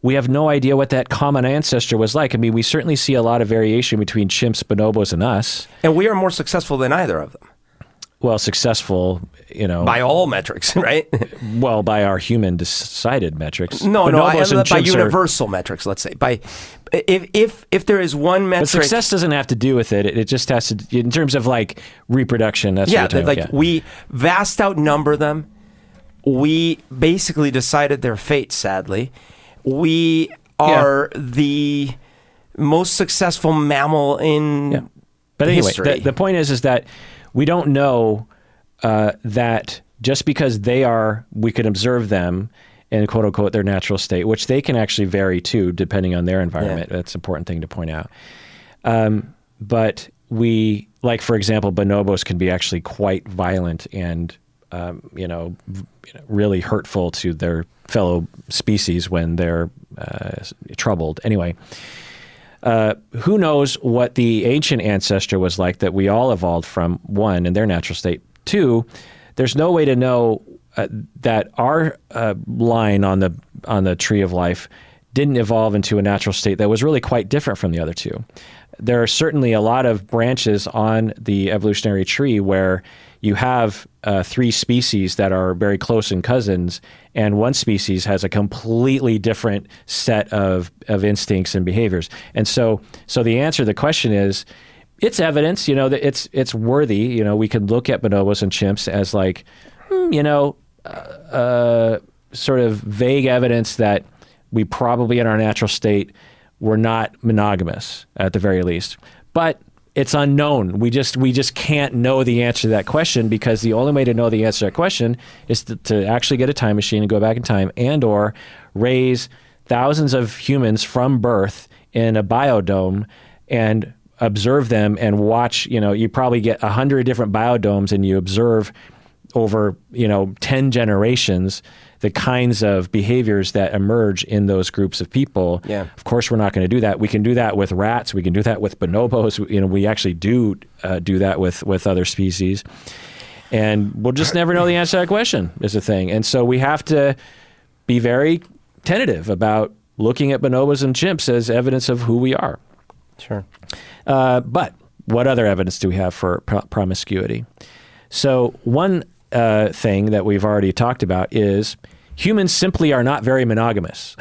we have no idea what that common ancestor was like. I mean, we certainly see a lot of variation between chimps, bonobos, and us. And we are more successful than either of them. Well, successful, by all metrics, right? Well, by our human decided metrics. No, by universal metrics, let's say. If there is one metric, but success doesn't have to do with it. It just has to, in terms of like reproduction. That's we vast outnumber them. We basically decided their fate. Sadly, we are the most successful mammal in But history. Anyway, the point is that we don't know that just because we could observe them in quote unquote their natural state, which they can actually vary too, depending on their environment. That's an important thing to point out. But for example, bonobos can be actually quite violent and really hurtful to their fellow species when they're troubled. Anyway, who knows what the ancient ancestor was like that we all evolved from, one, in their natural state. Two, there's no way to know that our line on the tree of life didn't evolve into a natural state that was really quite different from the other two. There are certainly a lot of branches on the evolutionary tree where you have 3 species that are very close in cousins, and one species has a completely different set of instincts and behaviors. And so the answer to the question is, it's evidence, that it's worthy. We could look at bonobos and chimps as like, sort of vague evidence that we probably in our natural state were not monogamous at the very least. But it's unknown. We just can't know the answer to that question, because the only way to know the answer to that question is to actually get a time machine and go back in time, and or raise thousands of humans from birth in a biodome and observe them and watch. You probably get 100 different biodomes and you observe over 10 generations the kinds of behaviors that emerge in those groups of people. Yeah. Of course, we're not going to do that. We can do that with rats. We can do that with bonobos. We actually do that with other species. And we'll just never know the answer to that question, is the thing. And so we have to be very tentative about looking at bonobos and chimps as evidence of who we are. Sure. But what other evidence do we have for promiscuity? So one thing that we've already talked about is humans simply are not very monogamous.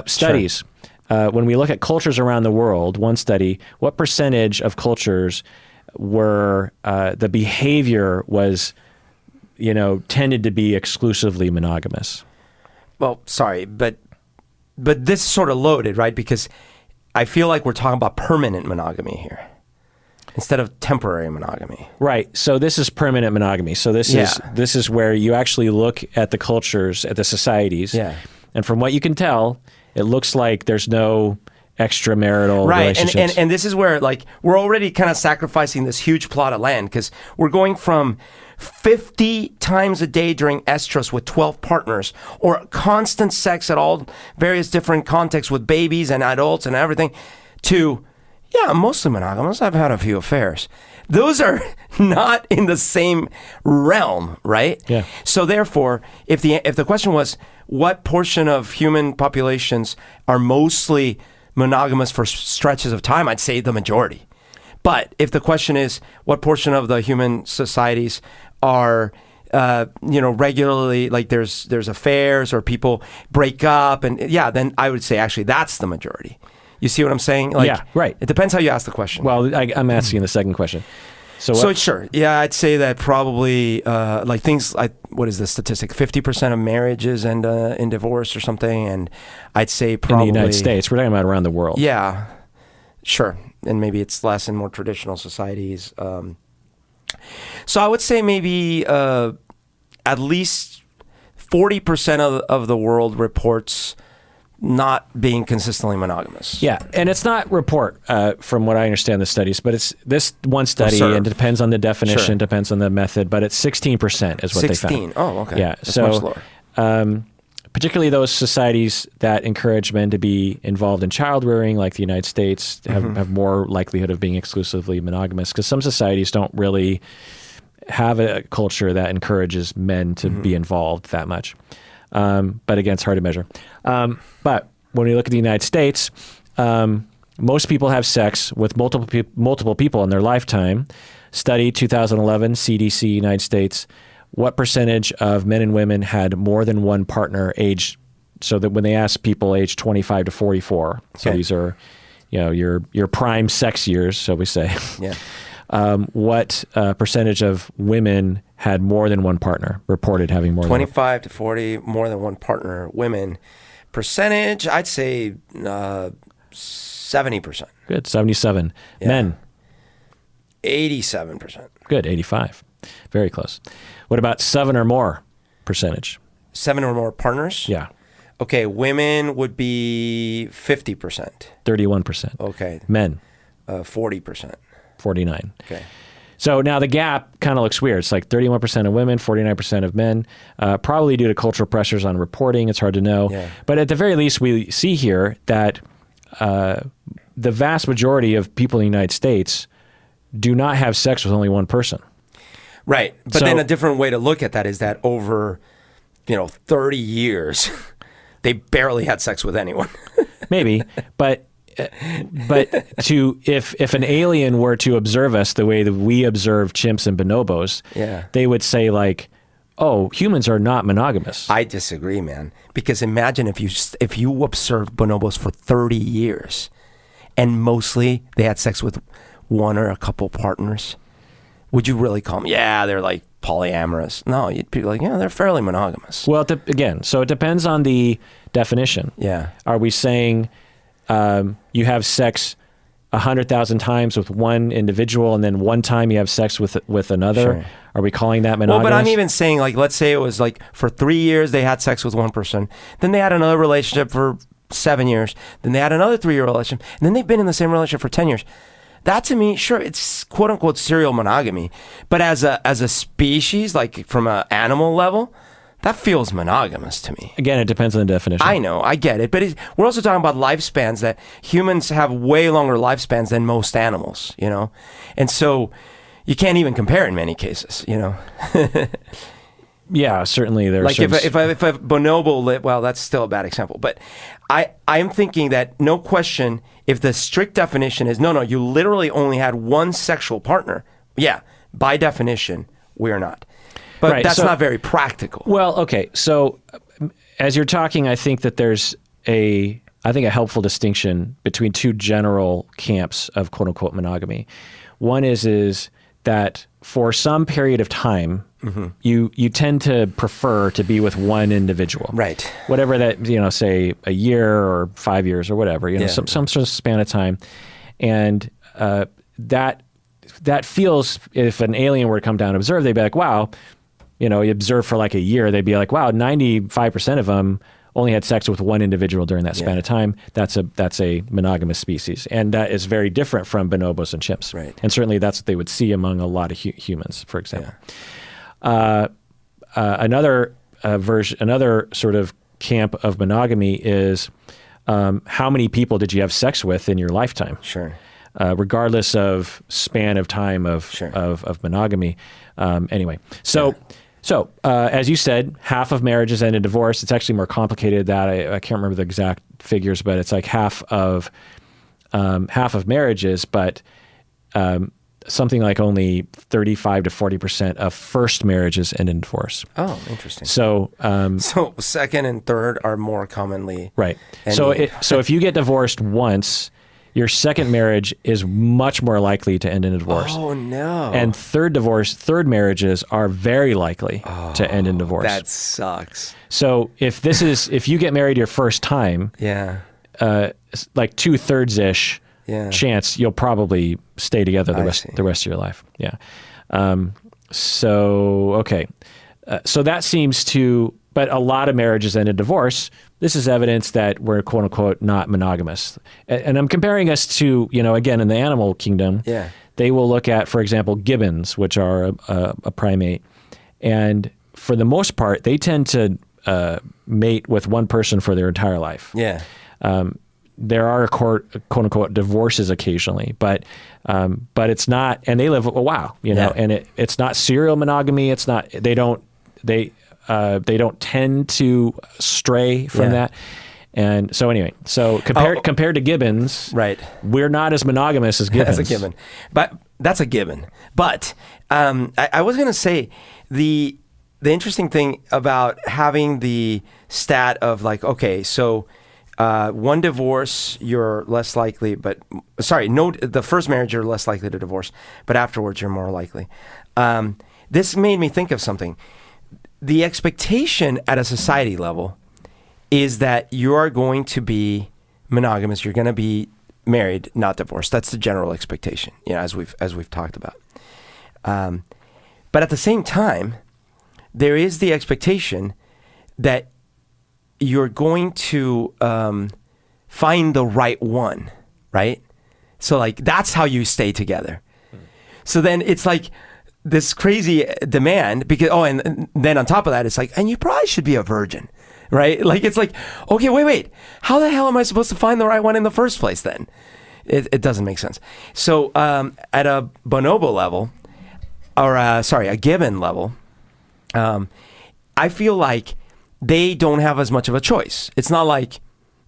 Studies, when we look at cultures around the world, one study, what percentage of cultures were the behavior was, tended to be exclusively monogamous? Well, sorry, but this is sort of loaded, right? Because I feel like we're talking about permanent monogamy here instead of temporary monogamy. Right. So this is permanent monogamy. So this is where you actually look at the cultures, at the societies. Yeah. And from what you can tell, it looks like there's no extramarital relationships. And this is where, like, we're already kind of sacrificing this huge plot of land, because we're going from 50 times a day during estrus with 12 partners, or constant sex at all various different contexts with babies and adults and everything, to, yeah, I'm mostly monogamous. I've had a few affairs. Those are not in the same realm, right? Yeah. So therefore, if the question was, what portion of human populations are mostly monogamous for stretches of time, I'd say the majority. But if the question is, what portion of the human societies are, regularly, like there's affairs or people break up, and then I would say actually that's the majority. You see what I'm saying? Like, yeah, right. It depends how you ask the question. Well, I'm asking the second question. So sure. Yeah, I'd say that probably what is the statistic? 50% of marriages end in divorce or something. And I'd say probably... in the United States. We're talking about around the world. Yeah, sure. And maybe it's less in more traditional societies. So I would say maybe at least 40% of the world reports not being consistently monogamous. Yeah, and it's not report from what I understand the studies, but it's this one study, and it depends on the definition, depends on the method, but it's 16% is what they found. 16. Oh, okay. Yeah, that's much lower. Particularly those societies that encourage men to be involved in child rearing, like the United States, have more likelihood of being exclusively monogamous, because some societies don't really have a culture that encourages men to be involved that much. But again, it's hard to measure. But when you look at the United States, most people have sex with multiple people in their lifetime. Study 2011, CDC, United States. What percentage of men and women had more than one partner aged, so that when they ask people aged 25 to 44, so these are, your prime sex years, so we say. Yeah. What percentage of women had more than one partner, reported having more 25 to 40, more than one partner, women. Percentage, I'd say 70%. Good, 77. Yeah. Men? 87%. Good, 85. Very close. What about 7 or more percentage? 7 or more partners? Yeah. Okay, women would be 50%. 31%. Okay. Men? 40%. 49. Okay. So now the gap kind of looks weird. It's like 31% of women, 49% of men, probably due to cultural pressures on reporting. It's hard to know. Yeah. But at the very least, we see here that the vast majority of people in the United States do not have sex with only one person. Right. But then a different way to look at that is that over, 30 years, they barely had sex with anyone. Maybe, but if an alien were to observe us the way that we observe chimps and bonobos, they would say like, "Oh, humans are not monogamous." I disagree, man. Because imagine if you observed bonobos for 30 years, and mostly they had sex with one or a couple partners, would you really call them? Yeah, they're like polyamorous. No, you'd be like, yeah, they're fairly monogamous. Well, again, so it depends on the definition. Yeah. Are we saying you have sex 100,000 times with one individual, and then one time you have sex with another? Sure. Are we calling that monogamous? Well, but I'm even saying, like, let's say it was like for 3 years they had sex with one person, then they had another relationship for 7 years, then they had another 3-year relationship, and then they've been in the same relationship for 10 years. That to me, sure, it's quote unquote serial monogamy, but as a species, like from an animal level, that feels monogamous to me. Again, it depends on the definition. I know, I get it, but we're also talking about lifespans, that humans have way longer lifespans than most animals, and so you can't even compare in many cases, Yeah, certainly there's like if a bonobo lived, well, that's still a bad example, but I'm thinking that no question, if the strict definition is no, you literally only had one sexual partner, yeah, by definition, we're not. But right, that's not very practical. Well, okay, so as you're talking, I think that there's a helpful distinction between two general camps of quote unquote monogamy. One is that for some period of time, you tend to prefer to be with one individual, right? Whatever that, say a year or 5 years or whatever, some sort of span of time, and that feels, if an alien were to come down and observe, they'd be like, wow, you observe for like a year, they'd be like, wow, 95% of them only had sex with one individual during that span of time. That's a monogamous species, and that is very different from bonobos and chimps. Right. And certainly that's what they would see among a lot of humans, for example. Another sort of camp of monogamy is how many people did you have sex with in your lifetime? Sure. Regardless of span of time of monogamy. Anyway, so as you said, half of marriages end in divorce. It's actually more complicated than that. I can't remember the exact figures, but it's like half of marriages, but something like only 35 to 40% of first marriages end in divorce. Oh, interesting. So second and third are more commonly right. So if you get divorced once, your second marriage is much more likely to end in a divorce. Oh, no. And third marriages are very likely to end in divorce. That sucks. So if you get married your first time, like 2/3-ish chance you'll probably stay together the rest of your life. Yeah. So that seems to, but a lot of marriages end in divorce. This is evidence that we're quote unquote not monogamous. And I'm comparing us to, again, in the animal kingdom, they will look at, for example, gibbons, which are a primate. And for the most part, they tend to mate with one person for their entire life. Yeah. There are quote unquote divorces occasionally, but it's not, and they live a while, and it's not serial monogamy. It's not, they don't tend to stray from that. And so anyway, compared to gibbons, right, we're not as monogamous as gibbons. That's a given. But that's a given. But I was going to say the interesting thing about having the stat of like, okay, so one divorce, you're less likely, the first marriage you're less likely to divorce, but afterwards you're more likely. This made me think of something. The expectation at a society level is that you are going to be monogamous. You're going to be married, not divorced. That's the general expectation, as we've talked about. But at the same time, there is the expectation that you're going to find the right one, right? So like that's how you stay together. So then it's like this crazy demand because, and then on top of that, it's like, and you probably should be a virgin, right? Like, it's like, okay, wait. How the hell am I supposed to find the right one in the first place then? It doesn't make sense. So at a bonobo level, or a given level, I feel like they don't have as much of a choice. It's not like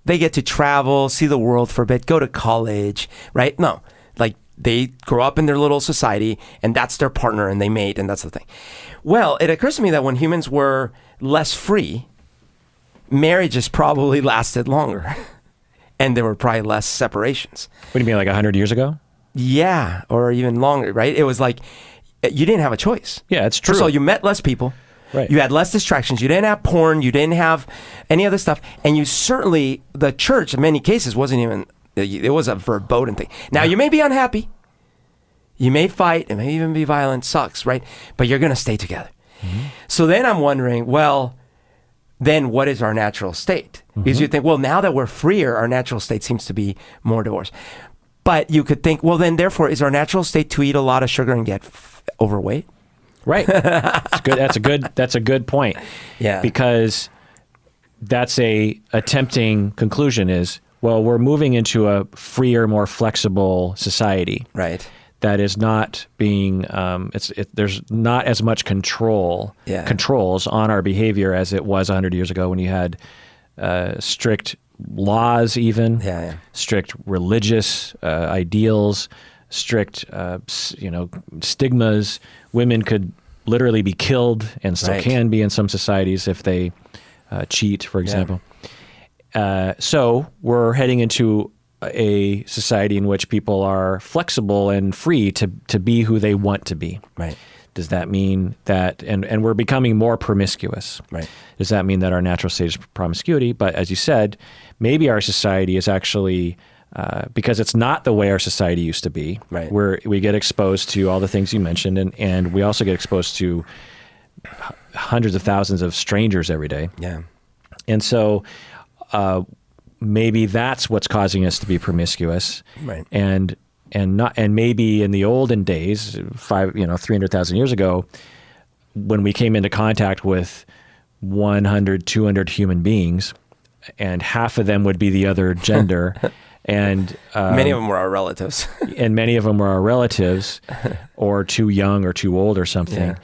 they get to travel, see the world for a bit, go to college, right? No, like they grow up in their little society and that's their partner and they mate and that's the thing. Well, it occurs to me that when humans were less free, marriages probably lasted longer and there were probably less separations. What do you mean, like 100 years ago? Yeah, or even longer, right? It was like you didn't have a choice. Yeah, it's true. First of all, you met less people. Right. You had less distractions. You didn't have porn. You didn't have any other stuff. And you certainly, the church in many cases wasn't even, it was a verboten thing. Now, you may be unhappy. You may fight. It may even be violent. Sucks, right? But you're going to stay together. Mm-hmm. So then I'm wondering, well, then what is our natural state? Because you think, well, now that we're freer, our natural state seems to be more divorce. But you could think, well, then therefore, is our natural state to eat a lot of sugar and get overweight? Right. That's good. That's a good point. Yeah. Because that's a tempting conclusion is, well, we're moving into a freer, more flexible society. Right. That is not being, there's not as much controls on our behavior as it was 100 years ago when you had strict laws even, strict religious ideals, strict, stigmas. Women could literally be killed and still can be in some societies if they cheat, for example. So we're heading into a society in which people are flexible and free to be who they want to be. Right. Does that mean that, and we're becoming more promiscuous. Right. Does that mean that our natural state is promiscuity? But as you said, maybe our society is actually, because it's not the way our society used to be, right, where we get exposed to all the things you mentioned, and we also get exposed to hundreds of thousands of strangers every day. Yeah. And so maybe that's what's causing us to be promiscuous. Right. And maybe in the olden days, 300,000 years ago, when we came into contact with 100, 200 human beings, and half of them would be the other gender, and many of them were our relatives, and many of them were our relatives, or too young or too old or something.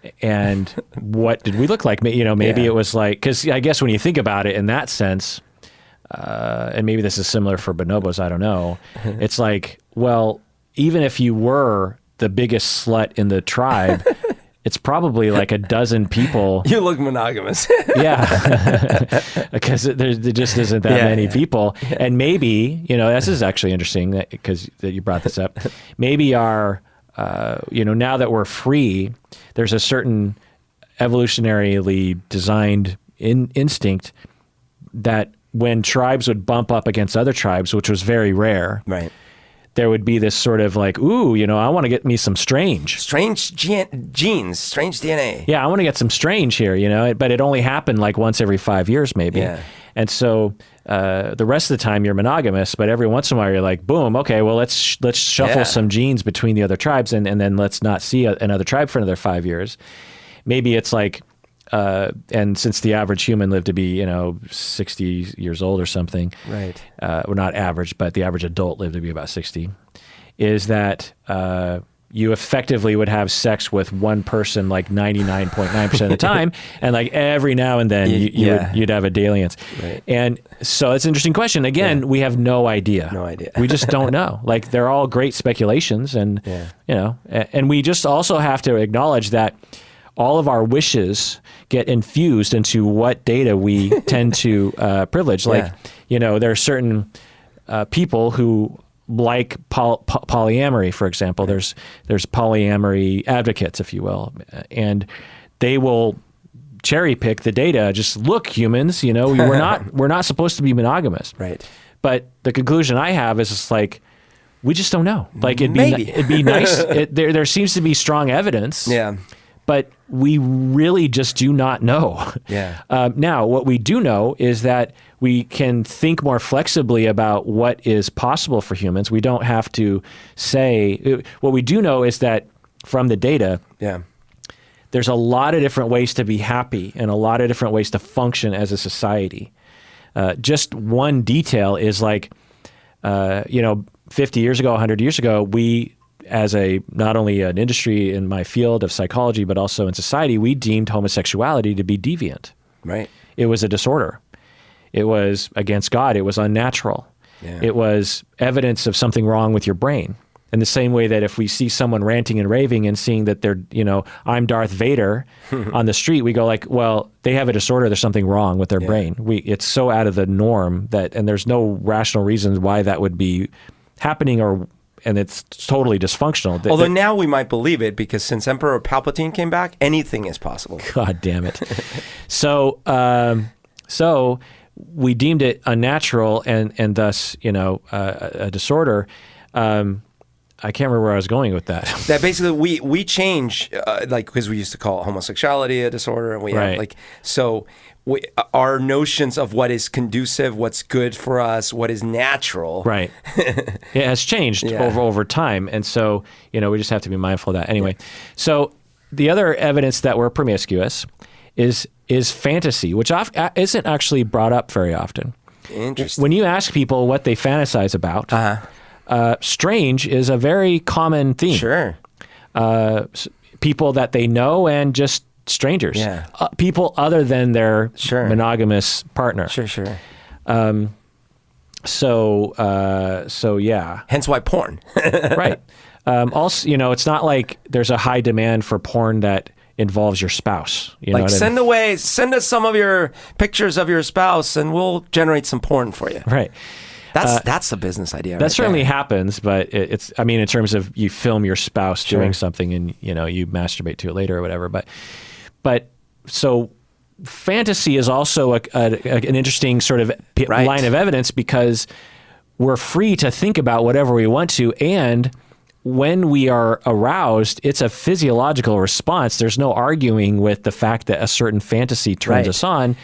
Yeah. And what did we look like? Maybe it was like, because I guess when you think about it in that sense, and maybe this is similar for bonobos, I don't know. It's like, well, even if you were the biggest slut in the tribe, it's probably like a dozen people. You look monogamous. Yeah, because there just isn't that many people. And maybe, this is actually interesting because you brought this up. Maybe our, now that we're free, there's a certain evolutionarily designed instinct that when tribes would bump up against other tribes, which was very rare, right, there would be this sort of like, ooh, I want to get me some strange genes, strange DNA. Yeah, I want to get some strange here, but it only happened like once every 5 years maybe. Yeah. And so the rest of the time you're monogamous, but every once in a while you're like, boom, okay, well, let's shuffle some genes between the other tribes and then let's not see another tribe for another 5 years. Maybe it's like, and since the average human lived to be, 60 years old or something, right? Well, not average, but the average adult lived to be about 60, is that you effectively would have sex with one person like 99.9% of the time, and like every now and then you'd have a dalliance. Right. And so it's an interesting question. Again, we have no idea. No idea. We just don't know. Like they're all great speculations, and and we just also have to acknowledge that all of our wishes get infused into what data we tend to privilege. Like, there are certain people who like polyamory, for example. There's polyamory advocates, if you will, and they will cherry pick the data. Just look, humans, we're not supposed to be monogamous. Right. But the conclusion I have is just like, we just don't know. Like it'd be nice. There seems to be strong evidence. Yeah. But we really just do not know. Yeah. Now, what we do know is that we can think more flexibly about what is possible for humans. We don't have to say, what we do know is that from the data, there's a lot of different ways to be happy and a lot of different ways to function as a society. Just one detail is like, 50 years ago, 100 years ago, we, as not only an industry in my field of psychology, but also in society, we deemed homosexuality to be deviant. Right. It was a disorder. It was against God. It was unnatural. Yeah. It was evidence of something wrong with your brain. In the same way that if we see someone ranting and raving and seeing that they're, I'm Darth Vader on the street, we go like, well, they have a disorder. There's something wrong with their brain. It's so out of the norm and there's no rational reasons why that would be happening and it's totally dysfunctional. Although now we might believe it because since Emperor Palpatine came back, anything is possible. God damn it. So we deemed it unnatural and thus, a disorder. I can't remember where I was going with that. That basically we change, because we used to call homosexuality a disorder, and we have, our notions of what is conducive, what's good for us, what is natural, right? It has changed over time, and so we just have to be mindful of that. Anyway, so the other evidence that we're promiscuous is fantasy, which isn't actually brought up very often. Interesting. When you ask people what they fantasize about. Strange is a very common theme. Sure. People that they know and just strangers. Yeah. People other than their monogamous partner. Sure. So yeah. Hence why porn. Right. Also, it's not like there's a high demand for porn that involves your spouse. Send us some of your pictures of your spouse and we'll generate some porn for you. Right. That's a business idea. That certainly happens, but it's in terms of you film your spouse doing something and you masturbate to it later or whatever. But so fantasy is also an interesting sort of line of evidence because we're free to think about whatever we want to, and when we are aroused, it's a physiological response. There's no arguing with the fact that a certain fantasy turns us on,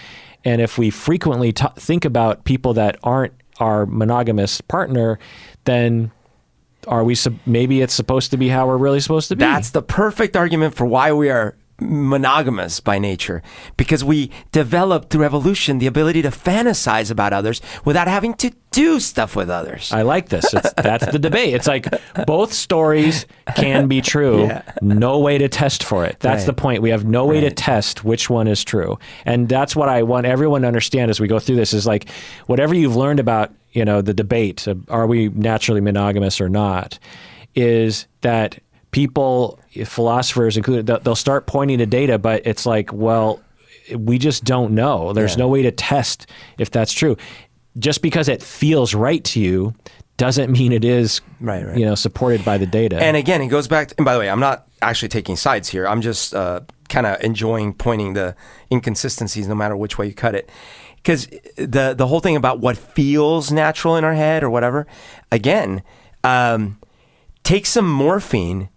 and if we frequently think about people that aren't our monogamous partner, then maybe it's supposed to be how we're really supposed to be. That's the perfect argument for why we are monogamous by nature, because we developed through evolution the ability to fantasize about others without having to do stuff with others. I like this. That's the debate. It's like both stories can be true. No way to test for it. That's the point. We have no way to test which one is true. And that's what I want everyone to understand as we go through this is like whatever you've learned about, the debate, are we naturally monogamous or not, is that people, philosophers included, they'll start pointing to data, but it's like, well, we just don't know. There's no way to test if that's true. Just because it feels right to you doesn't mean it is, supported by the data. And again, it goes back to, and by the way, I'm not actually taking sides here. I'm just kind of enjoying pointing the inconsistencies no matter which way you cut it. Because the whole thing about what feels natural in our head or whatever, again, take some morphine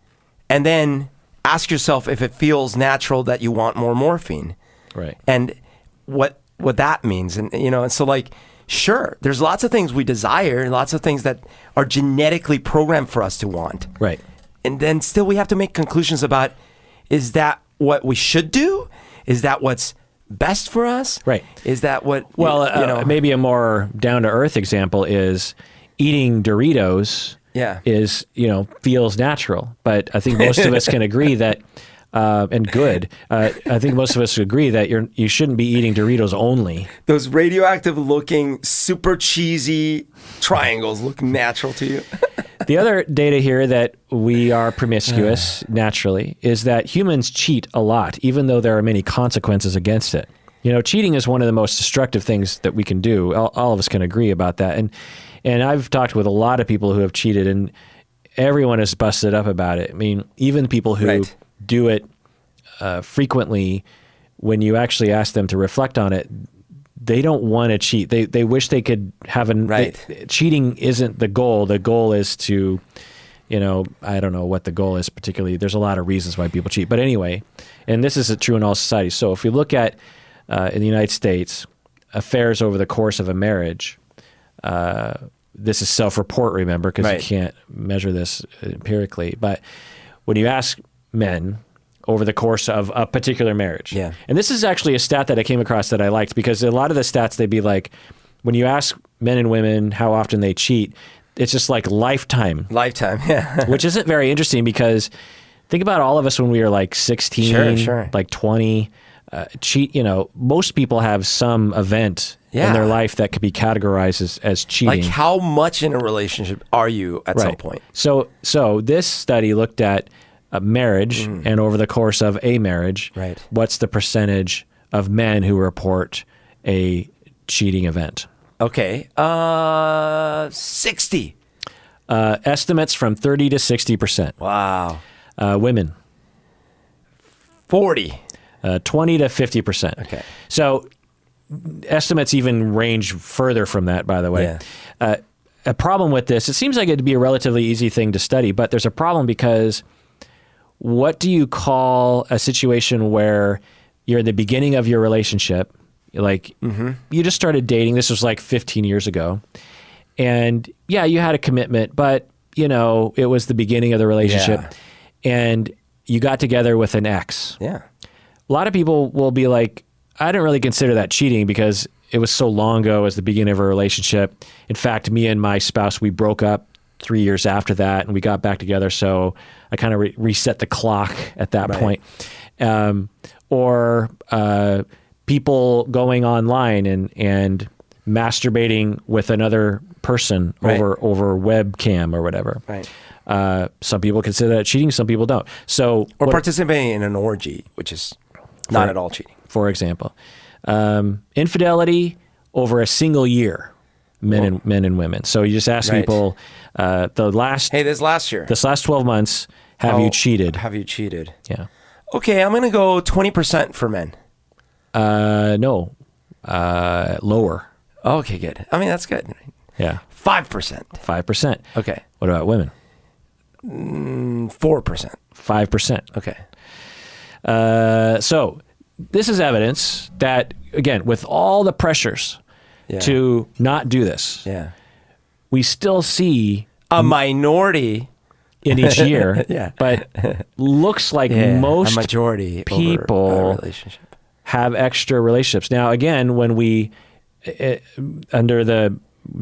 and then ask yourself if it feels natural that you want more morphine. Right. And what that means. And so like, sure, there's lots of things we desire, lots of things that are genetically programmed for us to want. Right. And then still we have to make conclusions about, is that what we should do? Is that what's best for us? Right. Is that what, maybe a more down-to-earth example is eating Doritos is, feels natural. But I think most of us can agree that, and good, I think most of us agree that you shouldn't be eating Doritos only. Those radioactive looking, super cheesy triangles look natural to you. The other data here that we are promiscuous naturally is that humans cheat a lot, even though there are many consequences against it. Cheating is one of the most destructive things that we can do. All of us can agree about that. And I've talked with a lot of people who have cheated, and everyone is busted up about it. I mean, even people who do it frequently, when you actually ask them to reflect on it, they don't want to cheat. They wish they could have cheating isn't the goal. The goal is to, I don't know what the goal is particularly. There's a lot of reasons why people cheat. But anyway, and this is true in all societies. So if we look at in the United States, affairs over the course of a marriage, this is self-report, remember, because you can't measure this empirically. But when you ask men over the course of a particular marriage, and this is actually a stat that I came across that I liked, because a lot of the stats, they'd be like, when you ask men and women how often they cheat, it's just like lifetime. Yeah. Which isn't very interesting, because think about all of us when we were like 16, like 20, cheat, most people have some event in their life that could be categorized as cheating. Like, how much in a relationship are you at some point? So this study looked at a marriage, and over the course of a marriage, what's the percentage of men who report a cheating event? Okay, 60. Estimates from 30 to 60%. Wow. Women, 40. 20 to 50%. Okay. So estimates even range further from that, by the way. A problem with this, it seems like it'd be a relatively easy thing to study, but there's a problem, because what do you call a situation where you're in the beginning of your relationship, like you just started dating, this was like 15 years ago, and you had a commitment, but it was the beginning of the relationship, and you got together with an ex. A lot of people will be like, I didn't really consider that cheating because it was so long ago as the beginning of a relationship. In fact, me and my spouse, we broke up 3 years after that, and we got back together. So I kind of reset the clock at that point. Or people going online and masturbating with another person over webcam or whatever. Some people consider that cheating, some people don't. So, or participating in an orgy, which is not at all cheating. For example, infidelity over a single year, men and women. So you just ask people, this last year, this last 12 months, have you cheated? Have you cheated? Yeah. Okay, I'm going to go 20% for men. No, lower. Okay, good. I mean, that's good. Yeah. 5%. 5%. Okay. What about women? 4%. 5%. Okay. So this is evidence that, again, with all the pressures to not do this, we still see a minority in each year, but looks like most a majority people over a relationship have extra relationships. Now, again, when we, under the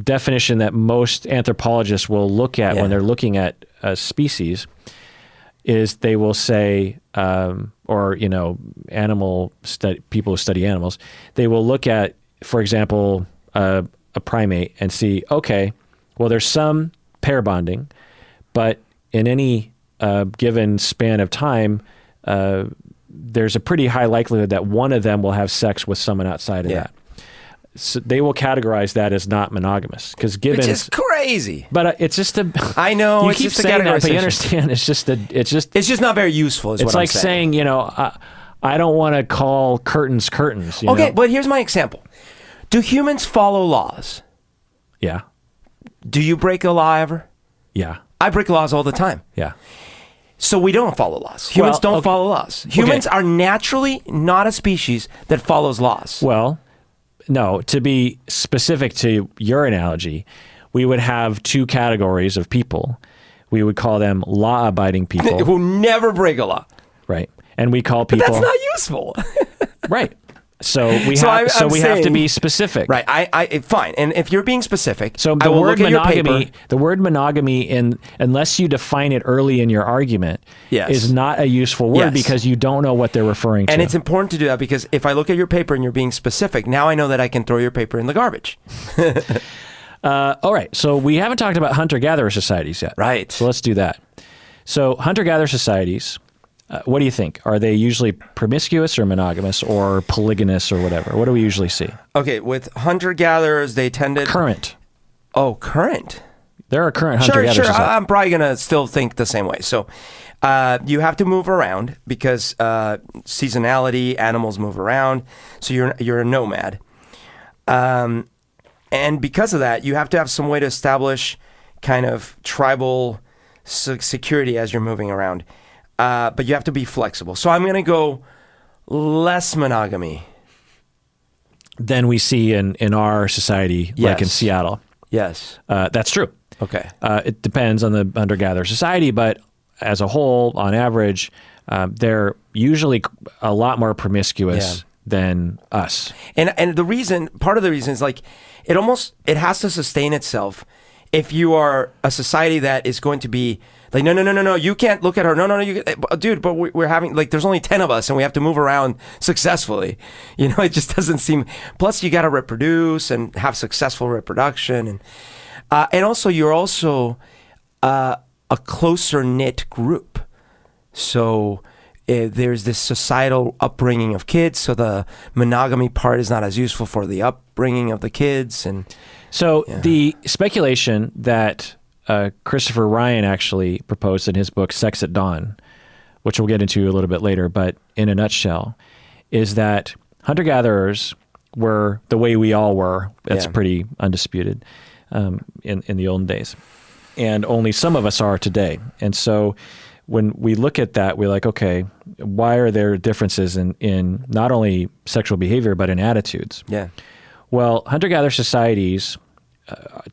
definition that most anthropologists will look at when they're looking at a species, is they will say, or people who study animals, they will look at, for example, a primate and see, okay, well, there's some pair bonding, but in any given span of time, there's a pretty high likelihood that one of them will have sex with someone outside of that. So they will categorize that as not monogamous, because gibbons, which is crazy. But it's just I know you it's keep just saying a that, but you understand it's just not very useful. Is it's what like I'm saying. I don't want to call curtains curtains. You okay, know? but here's my example. Do humans follow laws? Yeah. Do you break a law ever? Yeah. I break laws all the time. Yeah. So we don't follow laws. Humans don't follow laws. Humans are naturally not a species that follows laws. Well, no, to be specific to your analogy, we would have two categories of people. We would call them law-abiding people. Who never break a law. Right. And we call people... But that's not useful. Right. So we have to be specific. Right. I fine. And if you're being specific, so I will look at your paper. The word monogamy, unless you define it early in your argument, is not a useful word because you don't know what they're referring to. And it's important to do that, because if I look at your paper and you're being specific, now I know that I can throw your paper in the garbage. All right. So we haven't talked about hunter-gatherer societies yet. Right. So let's do that. So hunter-gatherer societies, what do you think? Are they usually promiscuous or monogamous or polygynous or whatever? What do we usually see? Okay, with hunter-gatherers, they tended... Current. Oh, current? There are current hunter-gatherers. Sure. I'm probably going to still think the same way. So you have to move around because seasonality, animals move around. So you're a nomad. And because of that, you have to have some way to establish kind of tribal security as you're moving around. But you have to be flexible. So I'm going to go less monogamy. than we see in our society, like in Yes. Seattle. Yes. That's true. Okay. It depends on the hunter-gatherer society, but as a whole, on average, they're usually a lot more promiscuous than us. And part of the reason is like it has to sustain itself. If you are a society that is going to be like, no, you can't look at her. No, dude, but we're having, like, there's only 10 of us and we have to move around successfully. You know, it just doesn't seem, plus you got to reproduce and have successful reproduction. And also you're also a closer knit group. So there's this societal upbringing of kids. So the monogamy part is not as useful for the upbringing of the kids. And so the speculation that Christopher Ryan actually proposed in his book, Sex at Dawn, which we'll get into a little bit later, but in a nutshell, is that hunter-gatherers were the way we all were. That's pretty undisputed in the olden days. And only some of us are today. And so when we look at that, we're like, okay, why are there differences in not only sexual behavior, but in attitudes? yeah. Well, hunter-gatherer societies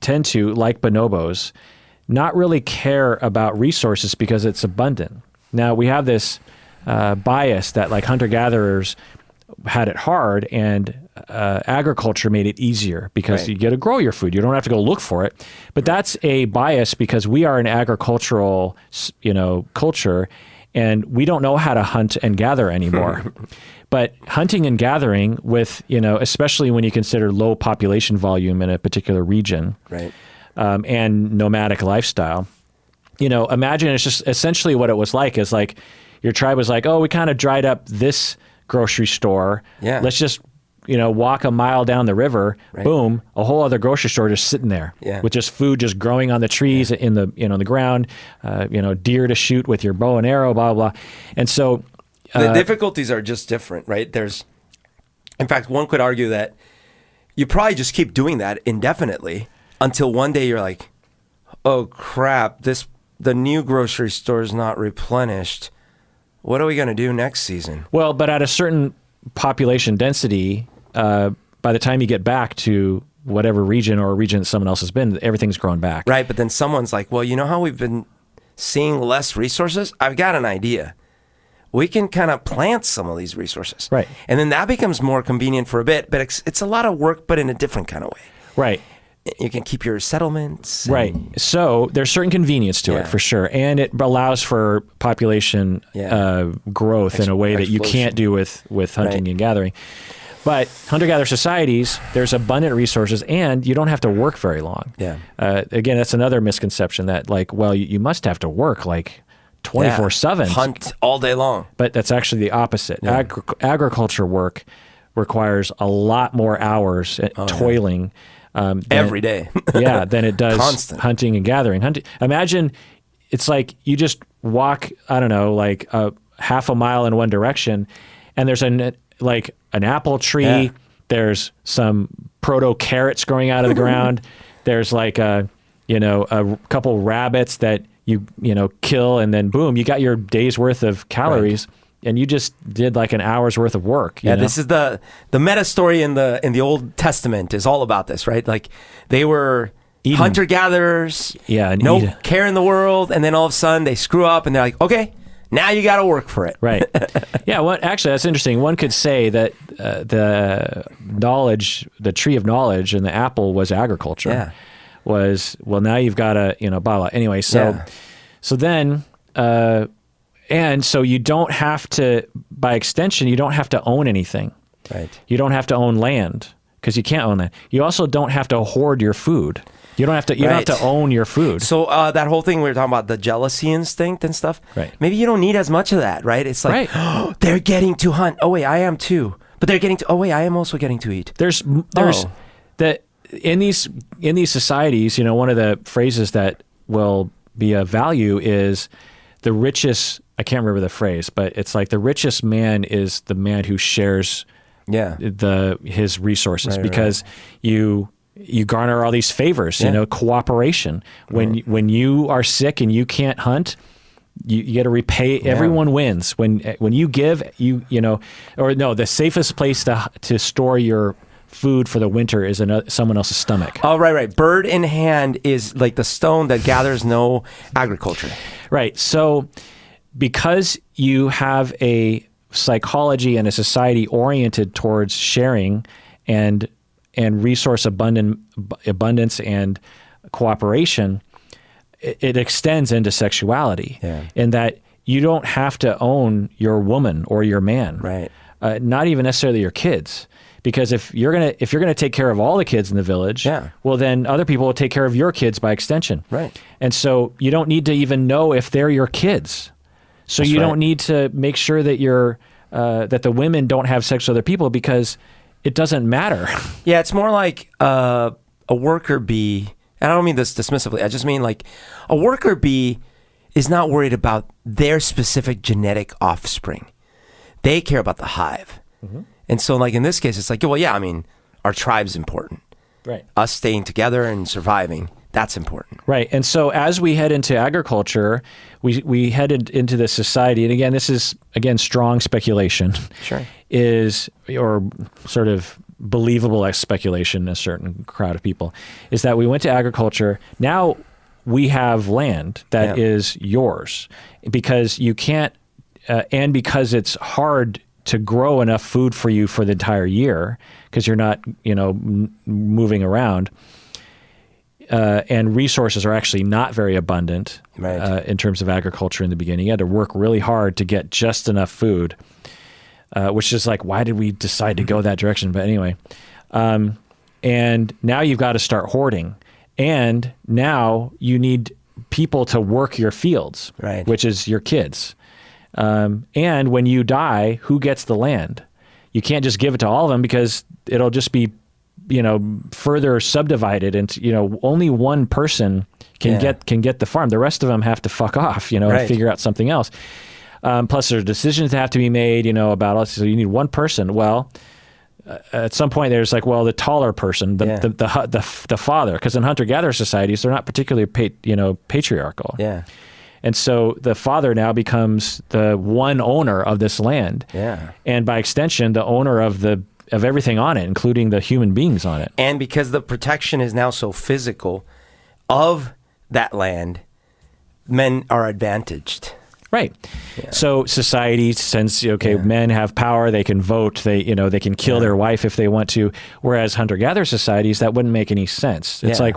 tend to, like bonobos, not really care about resources because it's abundant. Now, we have this bias that like hunter-gatherers had it hard and agriculture made it easier because you get to grow your food. You don't have to go look for it. But that's a bias because we are an agricultural, culture, and we don't know how to hunt and gather anymore. But hunting and gathering with, especially when you consider low population volume in a particular region, Right. And nomadic lifestyle, imagine it's just essentially what it was like is like your tribe was like, oh, we kind of dried up this grocery store. Yeah. Let's just, walk a mile down the river. Right. Boom, a whole other grocery store just sitting there with just food just growing on the trees in the, the ground, deer to shoot with your bow and arrow, blah, blah. And so the difficulties are just different, right? In fact, one could argue that you probably just keep doing that indefinitely until one day you're like, oh crap, the new grocery store is not replenished. What are we going to do next season? Well, but at a certain population density, by the time you get back to whatever region or region that someone else has been, everything's grown back. Right, but then someone's like, well, you know how we've been seeing less resources? I've got an idea. We can kind of plant some of these resources. Right. And then that becomes more convenient for a bit, but it's a lot of work, but in a different kind of way. Right. You can keep your settlements. Right. So there's certain convenience to it for sure. And it allows for population growth in a way that you can't do with hunting and gathering. But hunter-gatherer societies, there's abundant resources and you don't have to work very long. Yeah. Again, that's another misconception that like, well, you must have to work like 24/7. Hunt all day long. But that's actually the opposite. Yeah. Agriculture work requires a lot more hours toiling. Every day. Than it does Constant. hunting and gathering. Imagine it's like you just walk, I don't know, like half a mile in one direction, and there's an apple tree. Yeah. There's some proto carrots growing out of the ground. There's like a couple rabbits that you kill, and then boom, you got your day's worth of calories. Right. And you just did like an hour's worth of work. You know? This is the meta story in the Old Testament is all about this, right? Like they were hunter-gatherers, no care in the world, and then all of a sudden they screw up and they're like, okay, now you got to work for it. Right. Yeah, well, actually, that's interesting. One could say that the tree of knowledge and the apple was agriculture. Yeah. Now you've got to, blah, blah. Anyway, so then... and so you don't have to, by extension, you don't have to own anything. Right. You don't have to own land because you can't own that. You also don't have to hoard your food. You don't have to. You don't have to own your food. So that whole thing we were talking about, the jealousy instinct and stuff. Right. Maybe you don't need as much of that, right? It's like, oh, they're getting to hunt. Oh wait, I am too. But they're getting to. Oh wait, I am also getting to eat. There's that in these societies. One of the phrases that will be of value is the richest. I can't remember the phrase, but it's like the richest man is the man who shares his resources because you garner all these favors, cooperation. When you are sick and you can't hunt, you get to repay. Everyone wins when you give. The safest place to store your food for the winter is someone else's stomach. Oh, right. Bird in hand is like the stone that gathers no agriculture. Right. So because you have a psychology and a society oriented towards sharing and resource abundance and cooperation, it extends into sexuality. In that you don't have to own your woman or your man. Right. Not even necessarily your kids. Because if you're gonna take care of all the kids in the village, well, then other people will take care of your kids by extension. Right. And so you don't need to even know if they're your kids. So you don't need to make sure that that the women don't have sex with other people, because it doesn't matter. Yeah, it's more like a worker bee. And I don't mean this dismissively. I just mean like a worker bee is not worried about their specific genetic offspring. They care about the hive. Mm-hmm. And so like in this case, it's like, well, yeah, I mean, our tribe's important. Right. Us staying together and surviving, that's important. Right. And so as we head into agriculture, we headed into this society, and again, this is, strong speculation. Sure. Or sort of believable speculation in a certain crowd of people, is that we went to agriculture. Now we have land that is yours, because you can't, and because it's hard to grow enough food for you for the entire year, because you're not, moving around. And resources are actually not very abundant in terms of agriculture in the beginning. You had to work really hard to get just enough food, which is like, why did we decide to go that direction? But anyway, and now you've got to start hoarding. And now you need people to work your fields, which is your kids. And when you die, who gets the land? You can't just give it to all of them, because it'll just be, further subdivided into, only one person can get the farm. The rest of them have to fuck off, and figure out something else. Plus there's decisions that have to be made, about us. So you need one person. Well, at some point there's like, well, the taller person, the father, because in hunter-gatherer societies, they're not particularly, patriarchal. Yeah. And so the father now becomes the one owner of this land. Yeah. And by extension, the owner of everything on it, including the human beings on it. And because the protection is now so physical of that land, men are advantaged. Right. Yeah. So society, since men have power, they can vote, they can kill their wife if they want to. Whereas hunter-gatherer societies, that wouldn't make any sense. It's like,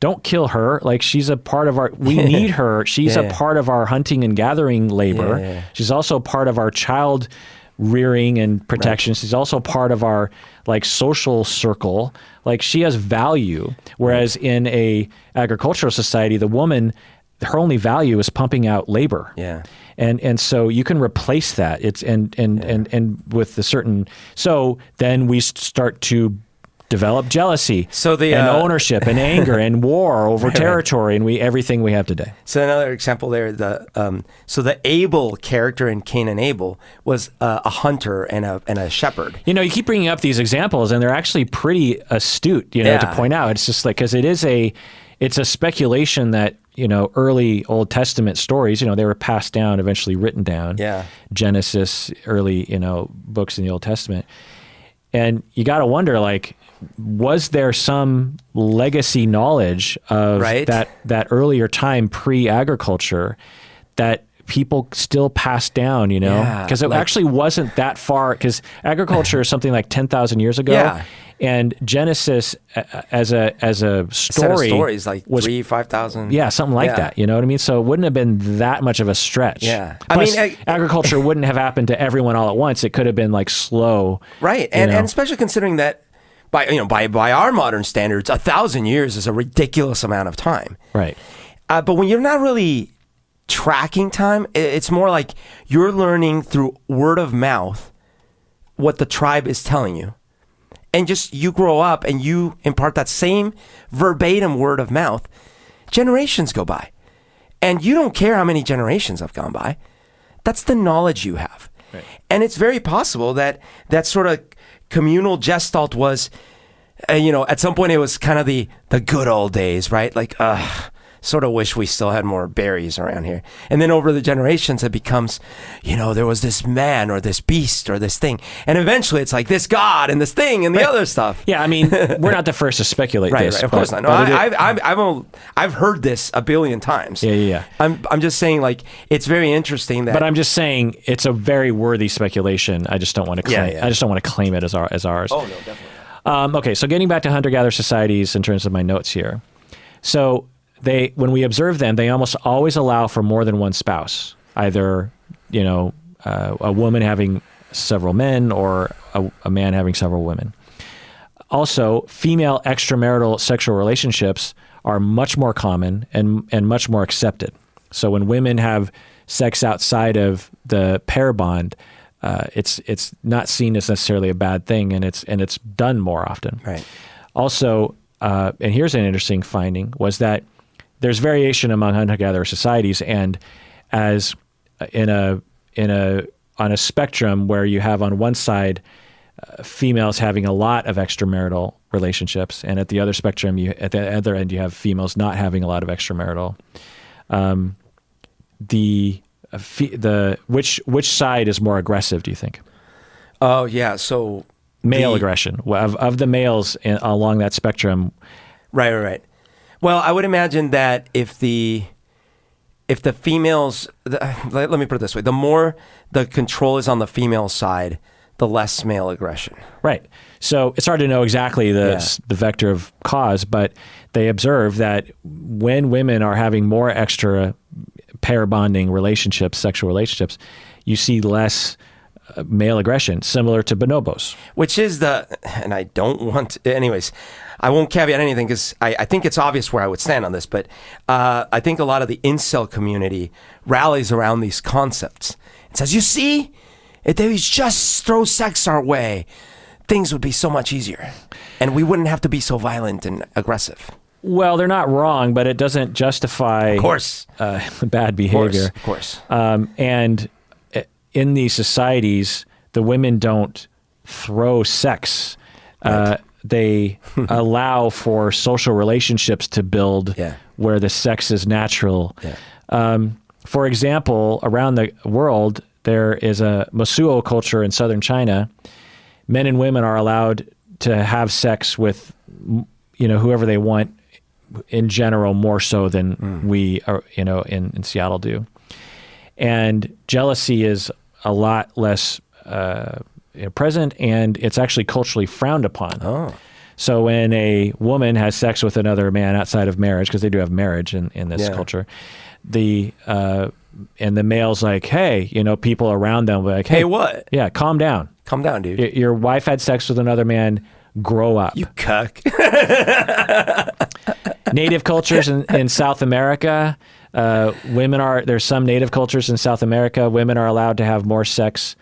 don't kill her. Like, she's a part of we need her. She's a part of our hunting and gathering labor. Yeah. She's also part of our child rearing and protection. She's also part of our social circle. Like, she has value. Whereas in a agricultural society, the woman, her only value is pumping out labor. Yeah. And so you can replace that. It's and with the certain, so then we start to develop jealousy, and ownership and anger and war over territory, and everything we have today. So another example there, so the Abel character in Cain and Abel was a hunter and a shepherd. You keep bringing up these examples, and they're actually pretty astute, to point out. It's just like, because it's a speculation that early Old Testament stories, they were passed down, eventually written down. Yeah. Genesis, early books in the Old Testament, and you got to wonder, was there some legacy knowledge of that earlier time pre-agriculture that people still passed down, because it actually wasn't that far, because agriculture is something like 10,000 years ago, and Genesis as a story, set of stories was 5,000, something like that. You know what I mean? So it wouldn't have been that much of a stretch. Yeah, Plus, agriculture wouldn't have happened to everyone all at once. It could have been slow, right? And especially considering that, by our modern standards, 1,000 years is a ridiculous amount of time. Right. But when you're not really tracking time, it's more like you're learning through word of mouth what the tribe is telling you. And just you grow up and you impart that same verbatim word of mouth. Generations go by. And you don't care how many generations have gone by. That's the knowledge you have. Right. And it's very possible that sort of communal gestalt was, at some point it was kind of the good old days, right? sort of wish we still had more berries around here. And then over the generations, it becomes, there was this man or this beast or this thing. And eventually it's like this God and this thing and the other stuff. Yeah, I mean, we're not the first to speculate this. Right, of course not. No, I've heard this a billion times. Yeah. I'm just saying, like, it's very interesting that. But I'm just saying it's a very worthy speculation. I just don't want to claim. I just don't want to claim it as ours. Oh no, definitely. Okay, so getting back to hunter-gatherer societies in terms of my notes here. So when we observe them, they almost always allow for more than one spouse, either, a woman having several men or a man having several women. Also, female extramarital sexual relationships are much more common and much more accepted. So when women have sex outside of the pair bond, it's not seen as necessarily a bad thing, and it's done more often. Right. Also, and here's an interesting finding, was that there's variation among hunter-gatherer societies, and as on a spectrum where you have on one side females having a lot of extramarital relationships, and at the other spectrum, at the other end, you have females not having a lot of extramarital. Which side is more aggressive, do you think? Oh yeah, so male aggression of the males along that spectrum. Right. Well, I would imagine that if the females, let me put it this way: the more the control is on the female side, the less male aggression. Right. So it's hard to know exactly the vector of cause, but they observe that when women are having more extra pair bonding relationships, sexual relationships, you see less male aggression, similar to bonobos. Which is and I don't want to, anyways, I won't caveat anything because I think it's obvious where I would stand on this, but I think a lot of the incel community rallies around these concepts. It says, you see, if they just throw sex our way, things would be so much easier. And we wouldn't have to be so violent and aggressive. Well, they're not wrong, but it doesn't justify, of course, bad behavior. Of course. And in these societies, the women don't throw sex. Right. They allow for social relationships to build where the sex is natural. Yeah. For example, around the world, there is a Mosuo culture in southern China. Men and women are allowed to have sex with, whoever they want, in general, more so than we are, in Seattle do. And jealousy is a lot less present, and it's actually culturally frowned upon. Oh. So when a woman has sex with another man outside of marriage, because they do have marriage in this culture, and the male's like, hey, people around them will be like, hey, what? Yeah, calm down. Calm down, dude. Your wife had sex with another man. Grow up. You cuck. Native cultures in South America, there's some native cultures in South America, women are allowed to have more sex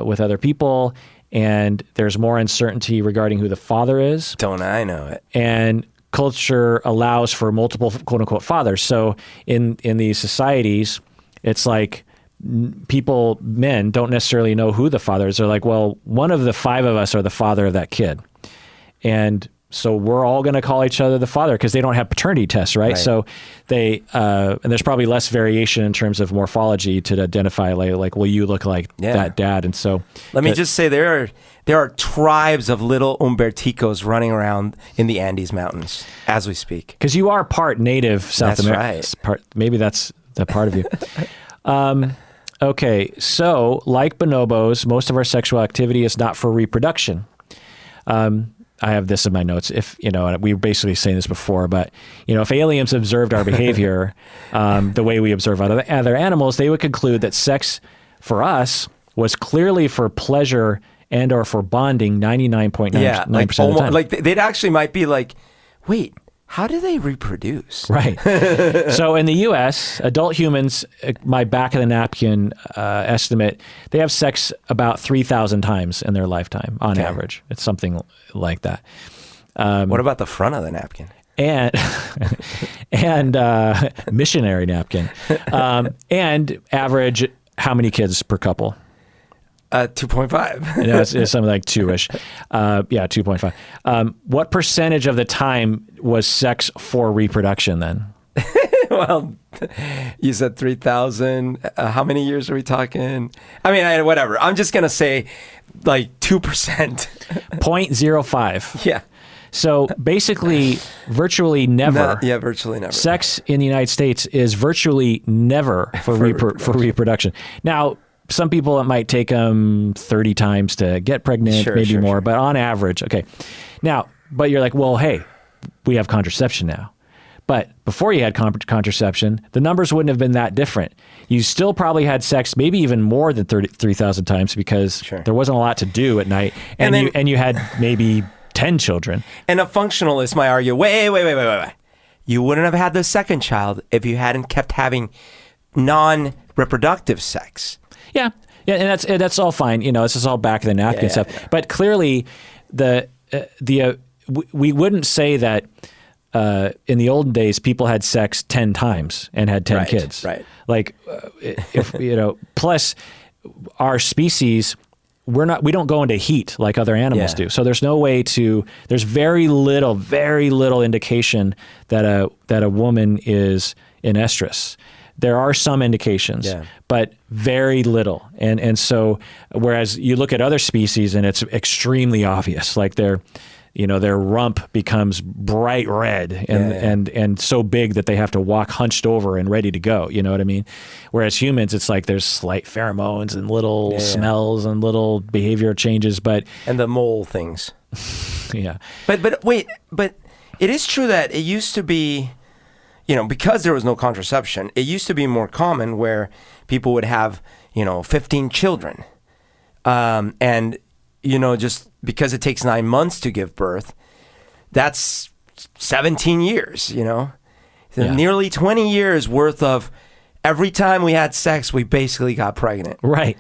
with other people, and there's more uncertainty regarding who the father is. Don't I know it? And culture allows for multiple quote-unquote fathers. So in these societies, it's like men don't necessarily know who the father is. They're like, well, one of the five of us are the father of that kid. And so we're all going to call each other the father because they don't have paternity tests, right? So they, and there's probably less variation in terms of morphology to identify like, well, you look like that dad. And so let me just say there are tribes of little Humberticos running around in the Andes Mountains as we speak. Because you are part native South America. Right. Maybe that's the part of you. Okay, so like bonobos, most of our sexual activity is not for reproduction. I have this in my notes. If, we were basically saying this before, but, if aliens observed our behavior the way we observe other animals, they would conclude that sex for us was clearly for pleasure and or for bonding 99.9% of the time. Like they'd actually might be like, wait, how do they reproduce? Right. So in the U.S., adult humans, my back of the napkin estimate, they have sex about 3,000 times in their lifetime on average. It's something like that. What about the front of the napkin? And missionary napkin. And average, how many kids per couple? 2.5. It's something like 2-ish. 2.5. What percentage of the time was sex for reproduction then? Well, you said 3,000. How many years are we talking? I mean, whatever. I'm just going to say like 2%. 0.05. Yeah. So basically, virtually never. Virtually never. Sex in the United States is virtually never for reproduction. Now, some people, it might take them 30 times to get pregnant, maybe more, but on average, okay. Now, but you're like, well, hey, we have contraception now. But before you had contraception, the numbers wouldn't have been that different. You still probably had sex maybe even more than 3,000 times because there wasn't a lot to do at night. And you had maybe 10 children. And a functionalist might argue, wait. You wouldn't have had the second child if you hadn't kept having non-reproductive sex. Yeah, and that's all fine. This is all back of the napkin stuff. Yeah. But clearly, we wouldn't say that in the olden days people had sex 10 times and had 10 kids. Right. Like, if plus our species, we don't go into heat like other animals do. So there's no way there's very little indication that a woman is in estrus. There are some indications, but very little. And so, whereas you look at other species and it's extremely obvious, like their rump becomes bright red and so big that they have to walk hunched over and ready to go. You know what I mean? Whereas humans, it's like there's slight pheromones and little smells and little behavior changes, and the mole things. Yeah. But wait, it is true that it used to be, because there was no contraception, it used to be more common where people would have, 15 children. And, just because it takes 9 months to give birth, that's 17 years, Nearly 20 years worth of every time we had sex, we basically got pregnant. Right.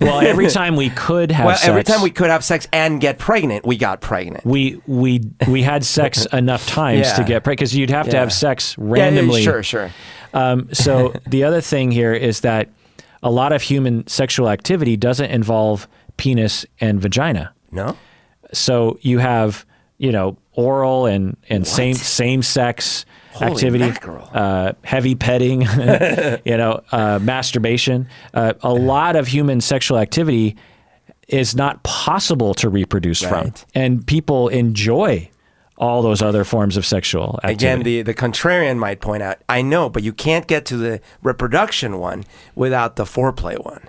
Well, every time we could have sex. Every time we could have sex and get pregnant, we got pregnant. We had sex enough times to get pregnant because you'd have to have sex randomly. Yeah, sure. So the other thing here is that a lot of human sexual activity doesn't involve penis and vagina. No. So you have, oral and same sex activity, heavy petting, masturbation. A lot of human sexual activity is not possible to reproduce from, and people enjoy all those other forms of sexual activity. Again, the contrarian might point out, I know, but you can't get to the reproduction one without the foreplay one.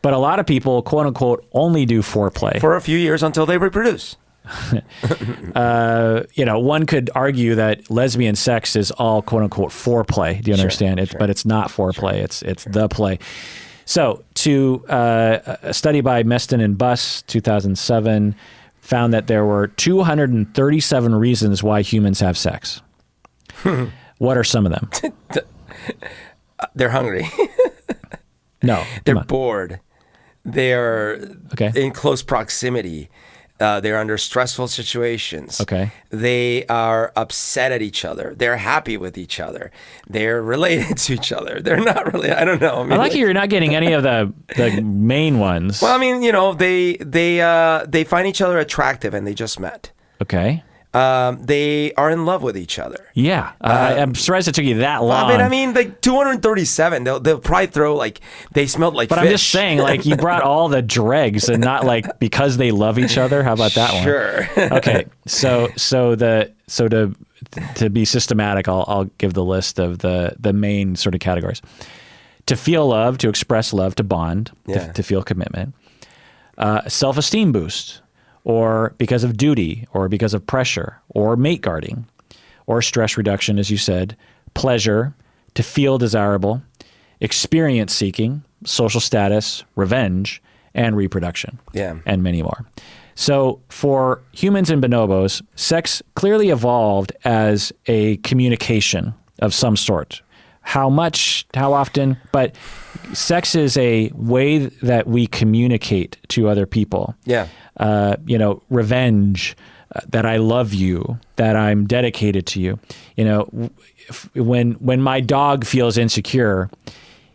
But a lot of people, quote unquote, only do foreplay for a few years until they reproduce. One could argue that lesbian sex is all quote unquote foreplay. Do you understand? But it's not foreplay. It's the play. So, a study by Meston and Buss, 2007, found that there were 237 reasons why humans have sex. What are some of them? They're hungry. No, they're bored. They're in close proximity. They're under stressful situations. Okay. They are upset at each other. They're happy with each other. They're related to each other. They're not really. I don't know. I like you're not getting any of the main ones. Well, they find each other attractive and they just met. Okay. They are in love with each other. Yeah. I'm surprised it took you that long. Like 237, they'll probably throw they smelled like But fish. I'm just saying, you brought all the dregs and not because they love each other. How about that one? Sure. Okay. So to be systematic, I'll give the list of the main sort of categories. To feel love, to express love, to bond, to feel commitment. Self-esteem boost. Or because of duty, or because of pressure, or mate guarding, or stress reduction, as you said, pleasure, to feel desirable, experience seeking, social status, revenge, and reproduction, and many more. So for humans and bonobos, sex clearly evolved as a communication of some sort. How much, how often, but sex is a way that we communicate to other people. Yeah. Revenge, that I love you, that I'm dedicated to you. When my dog feels insecure,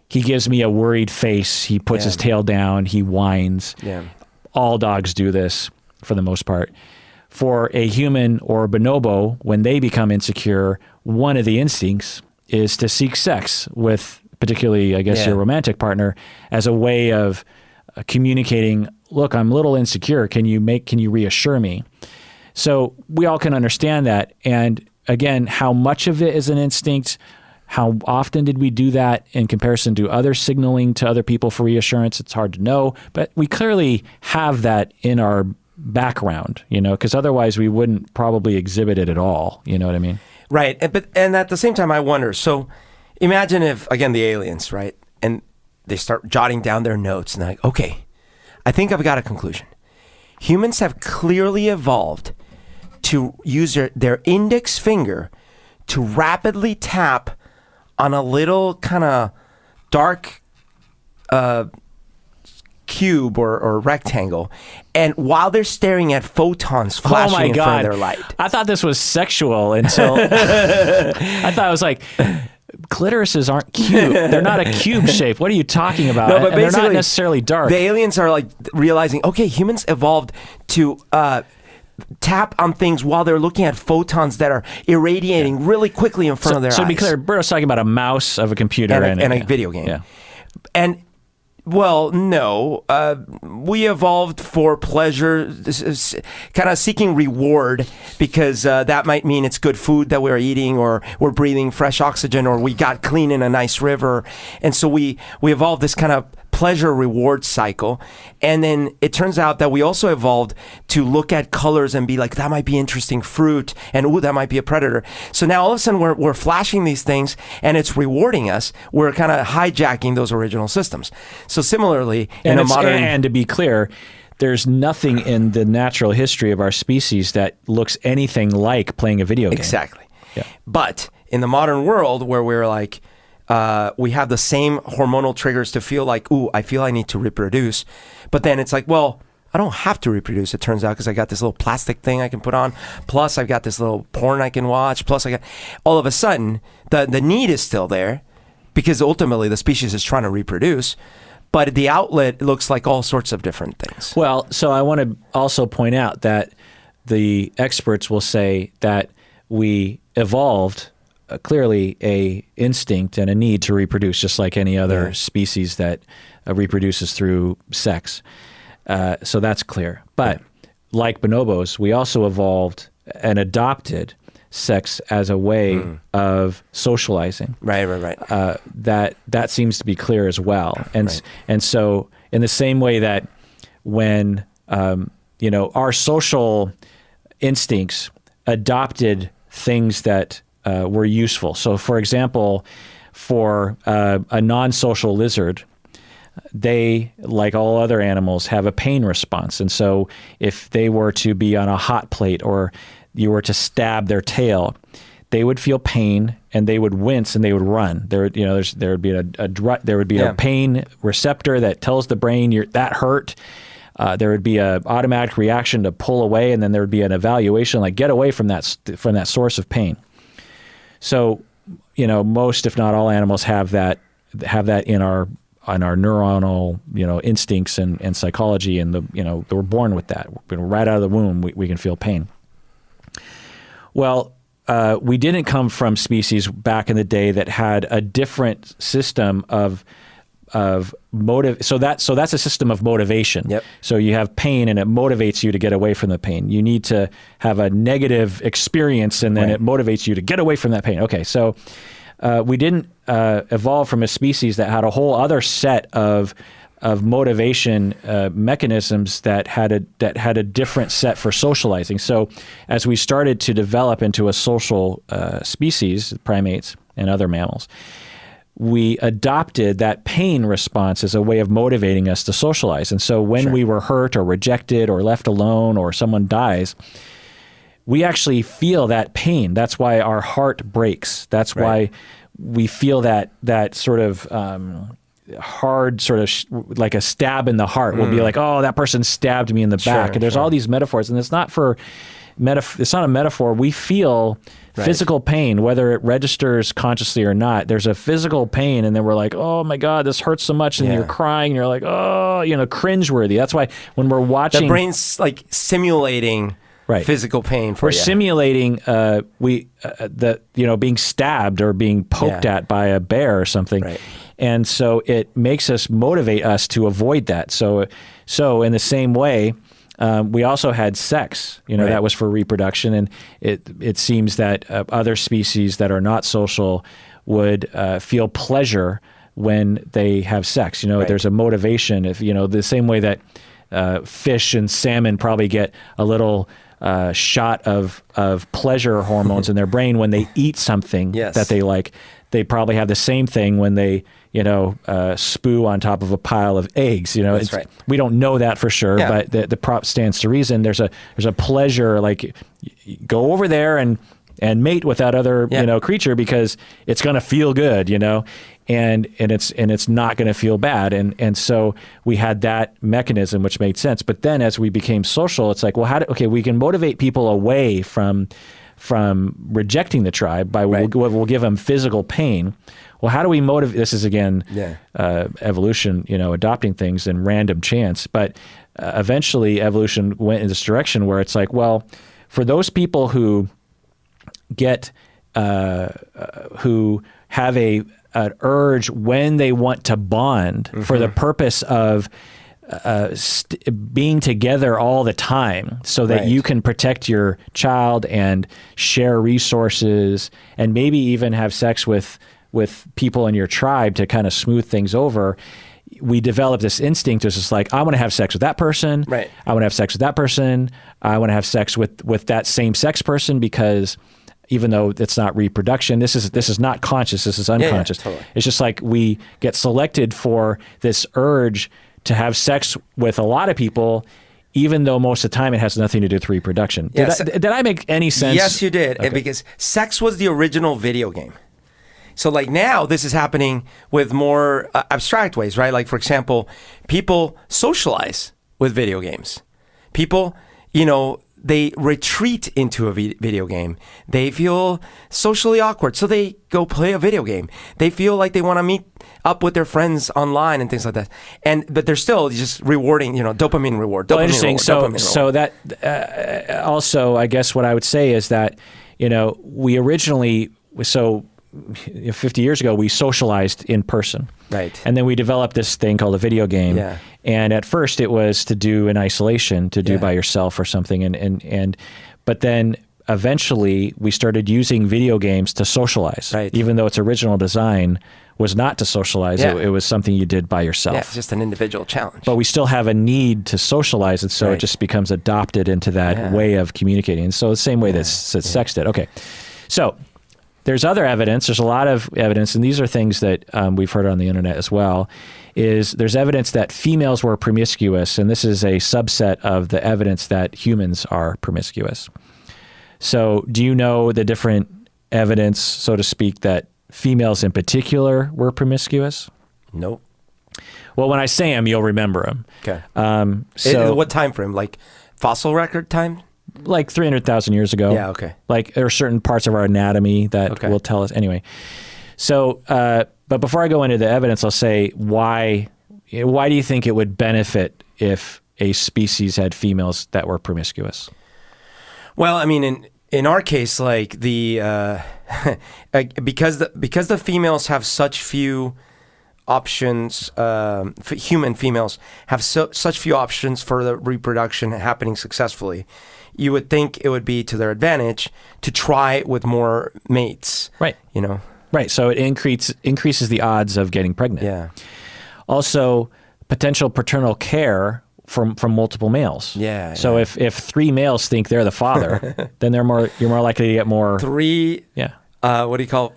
he gives me a worried face. He puts his tail down. He whines. Yeah. All dogs do this for the most part. For a human or a bonobo, when they become insecure, one of the instincts is to seek sex with, particularly, I guess, your romantic partner, as a way of communicating, look, I'm a little insecure. Can you reassure me? So we all can understand that. And again, how much of it is an instinct? How often did we do that in comparison to other signaling to other people for reassurance? It's hard to know, but we clearly have that in our background, because otherwise we wouldn't probably exhibit it at all. You know what I mean? Right. And at the same time, I wonder, so imagine if, again, the aliens, right? And they start jotting down their notes and they're like, okay, I think I've got a conclusion. Humans have clearly evolved to use their index finger to rapidly tap on a little kind of dark cube or rectangle, and while they're staring at photons flashing in front of their light. I thought this was sexual until I thought it was like, clitorises aren't cube. They're not a cube shape. What are you talking about? No, but and they're not necessarily dark. The aliens are like realizing, okay, humans evolved to tap on things while they're looking at photons that are irradiating really quickly in front of their eyes. So to be clear, Berto's talking about a mouse of a computer and a video game. Yeah. And well, no, we evolved for pleasure, kind of seeking reward, because that might mean it's good food that we're eating, or we're breathing fresh oxygen, or we got clean in a nice river. And so we evolved this kind of pleasure reward cycle. And then it turns out that we also evolved to look at colors and be like, that might be interesting fruit, and ooh, that might be a predator. So now all of a sudden we're flashing these things and it's rewarding us. We're kind of hijacking those original systems. So similarly, in a modern... And to be clear, there's nothing in the natural history of our species that looks anything like playing a video game. Exactly. Yeah. But in the modern world, where we're like, we have the same hormonal triggers to feel like, ooh, I feel I need to reproduce. But then it's like, well, I don't have to reproduce, it turns out, because I got this little plastic thing I can put on. Plus, I've got this little porn I can watch. Plus, all of a sudden, the need is still there, because ultimately the species is trying to reproduce. But the outlet looks like all sorts of different things. Well, so I want to also point out that the experts will say that we evolved clearly a instinct and a need to reproduce, just like any other species that reproduces through sex. So that's clear. But like bonobos, we also evolved and adopted sex as a way of socializing. Right. That seems to be clear as well. And so in the same way that when our social instincts adopted things that were useful. So for example, for a non-social lizard, they, like all other animals, have a pain response. And so if they were to be on a hot plate, or you were to stab their tail, they would feel pain and they would wince and they would run. There would be a pain receptor that tells the brain that hurt. There would be an automatic reaction to pull away, and then there would be an evaluation, like get away from that source of pain. So, most, if not all, animals have that in our neuronal, instincts and psychology, and we're born with that. Right out of the womb, we can feel pain. Well, we didn't come from species back in the day that had a different system of motive. So that's a system of motivation. Yep. So you have pain and it motivates you to get away from the pain. You need to have a negative experience and then it motivates you to get away from that pain. Okay. So we didn't evolve from a species that had a whole other set of motivation mechanisms that had a different set for socializing. So as we started to develop into a social species, primates and other mammals, we adopted that pain response as a way of motivating us to socialize. And so when we were hurt or rejected or left alone or someone dies, we actually feel that pain. That's why our heart breaks. That's why we feel that sort of hard, sort of like a stab in the heart. We'll be like, oh, that person stabbed me in the back. And there's all these metaphors, and it's not a metaphor. We feel physical pain, whether it registers consciously or not. There's a physical pain, and then we're like, oh my God, this hurts so much, and you're crying, and you're like, oh, cringeworthy. That's why when we're watching... The brain's like simulating physical pain for We're you. simulating being stabbed or being poked at by a bear or something. Right. And so it makes us motivate us to avoid that. So in the same way, we also had sex, Right. that was for reproduction. And it seems that other species that are not social would feel pleasure when they have sex. Right. There's a motivation. If the same way that fish and salmon probably get a little shot of pleasure hormones in their brain when they eat something Yes. that they like, they probably have the same thing when they spoo on top of a pile of eggs. That's right. We don't know that for sure, Yeah. but the prop stands to reason. There's a pleasure, like go over there and mate with that other creature because it's going to feel good, and it's not going to feel bad, and so we had that mechanism which made sense. But then as we became social, it's like, well, we can motivate people away from rejecting the tribe by we'll give them physical pain. Well, how do we motivate? This is again evolution, adopting things and random chance. But eventually, evolution went in this direction where it's like, well, for those people who who have an urge when they want to bond for the purpose of being together all the time so that you can protect your child and share resources and maybe even have sex with people in your tribe to kind of smooth things over. We develop this instinct. It's just like, I want to have sex with that person. Right. I want to have sex with that person. I want to have sex with that same sex person because even though it's not reproduction, this is not conscious. This is unconscious. Yeah, totally. It's just like we get selected for this urge to have sex with a lot of people, even though most of the time it has nothing to do with reproduction. Yes. Did I make any sense? Yes, you did. Okay. Because sex was the original video game. So like now this is happening with more abstract ways, right? Like for example, people socialize with video games. People, they retreat into a video game. They feel socially awkward, so they go play a video game. They feel like they want to meet up with their friends online and things like that. But they're still just rewarding, dopamine reward. Dopamine Interesting. reward, So that also, I guess what I would say is that, we originally 50 years ago, we socialized in person. Right. And then we developed this thing called a video game. Yeah. And at first it was to do in isolation, to do by yourself or something. But then eventually we started using video games to socialize. Right. Even though its original design was not to socialize. Yeah. It was something you did by yourself. Yeah, it's just an individual challenge. But we still have a need to socialize, and so it just becomes adopted into that way of communicating. And so the same way that sex did. Okay. So there's other evidence. There's a lot of evidence, and these are things that we've heard on the internet as well, there's evidence that females were promiscuous, and this is a subset of the evidence that humans are promiscuous. So do you know the different evidence, so to speak, that females in particular were promiscuous? Nope. Well, when I say them, you'll remember them. Okay. So what time frame? Like fossil record time? like 300,000 years ago. Yeah, okay. Like there are certain parts of our anatomy that will tell us. Anyway, so, but before I go into the evidence, I'll say why do you think it would benefit if a species had females that were promiscuous? Well, I mean, in our case, like the because the females have such few options, human females have such few options for the reproduction happening successfully, you would think it would be to their advantage to try with more mates. Right. Right. So it increases the odds of getting pregnant. Yeah. Also, potential paternal care from multiple males. Yeah. So if three males think they're the father, then you're more likely to get more. Three. Yeah. What do you call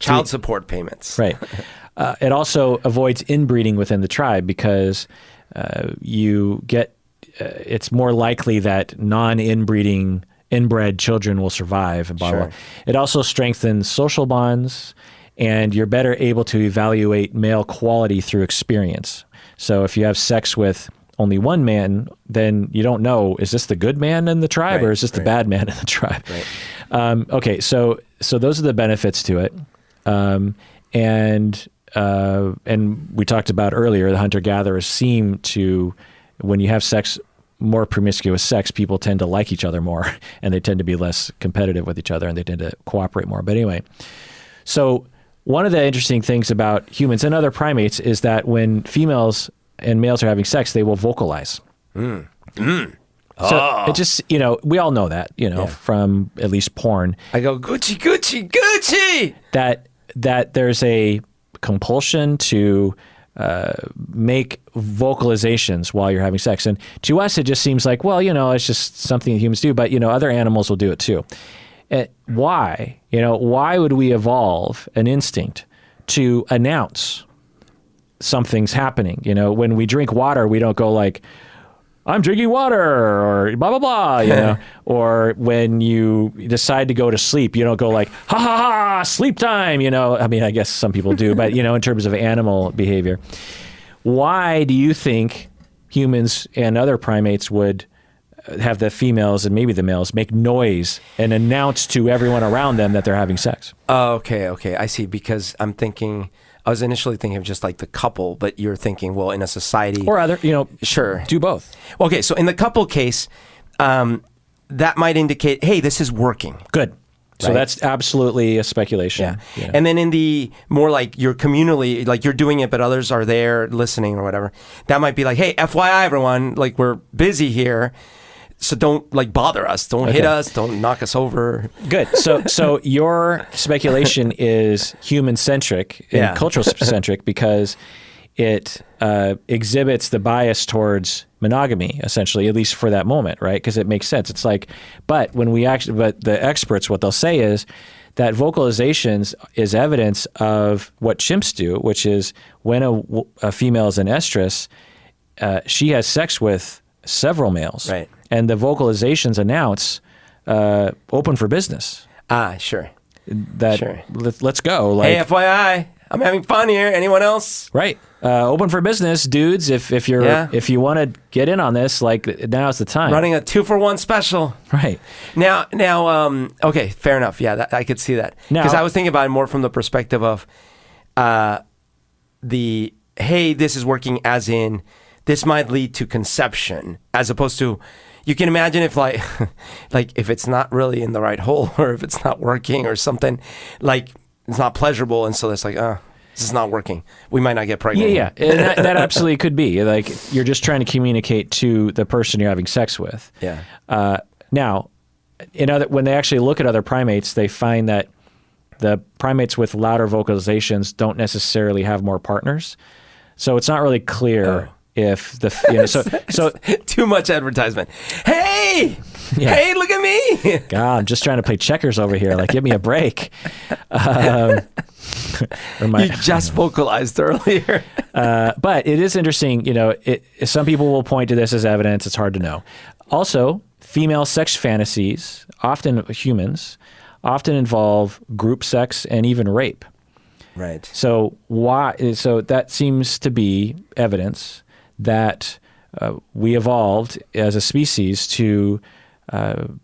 child support payments? Right. It also avoids inbreeding within the tribe because you get. It's more likely that inbred children will survive. And blah, blah, blah. It also strengthens social bonds, and you're better able to evaluate male quality through experience. So if you have sex with only one man, then you don't know, is this the good man in the tribe or is this the bad man in the tribe? Right. Okay, so those are the benefits to it. And we talked about earlier, the hunter-gatherers seem to, when you have sex more promiscuous sex, people tend to like each other more, and they tend to be less competitive with each other, and they tend to cooperate more. But anyway, so one of the interesting things about humans and other primates is that when females and males are having sex, they will vocalize. So it just, we all know that, from at least porn. I go, Gucci, Gucci, Gucci! That there's a compulsion to make vocalizations while you're having sex. And to us, it just seems like, well, it's just something that humans do, but, other animals will do it too. Why? Why would we evolve an instinct to announce something's happening? When we drink water, we don't go like, I'm drinking water, or blah, blah, blah, or when you decide to go to sleep, you don't go like, ha, ha, ha, sleep time, I mean, I guess some people do, but, in terms of animal behavior. Why do you think humans and other primates would have the females and maybe the males make noise and announce to everyone around them that they're having sex? Oh, okay, I see, because I was initially thinking of just like the couple, but you're thinking, well, in a society... Or other, Sure. do both. Okay, so in the couple case, that might indicate, hey, this is working. Good. So right? That's absolutely a speculation. Yeah. And then in the more like you're communally, like you're doing it, but others are there listening or whatever, that might be like, hey, FYI, everyone, like we're busy here. So don't like bother us. Don't hit us. Don't knock us over. Good. So your speculation is human centric and cultural centric because it exhibits the bias towards monogamy, essentially, at least for that moment, right? Because it makes sense. It's like, but the experts, what they'll say is that vocalizations is evidence of what chimps do, which is when a female is in estrus, she has sex with several males. Right. And the vocalizations announce open for business. Sure. Let's go. Like, hey, FYI, I'm having fun here. Anyone else? Right. Open for business, dudes. If you want to get in on this, like now's the time. Running a 2-for-1 special. Right. Now, okay, fair enough. Yeah, I could see that. Because I was thinking about it more from the perspective of hey, this is working as in this might lead to conception, as opposed to, you can imagine if like if it's not really in the right hole, or if it's not working or something, like it's not pleasurable, and so it's like, this is not working. We might not get pregnant. Yeah. And that absolutely could be. Like you're just trying to communicate to the person you're having sex with. Yeah. Now, when they actually look at other primates, they find that the primates with louder vocalizations don't necessarily have more partners. So it's not really clear. If so too much advertisement. Hey, hey, look at me! God, I'm just trying to play checkers over here. Like, give me a break. You just vocalized earlier. But it is interesting. Some people will point to this as evidence. It's hard to know. Also, female sex fantasies, often humans, often involve group sex and even rape. Right. So that seems to be evidence that we evolved as a species to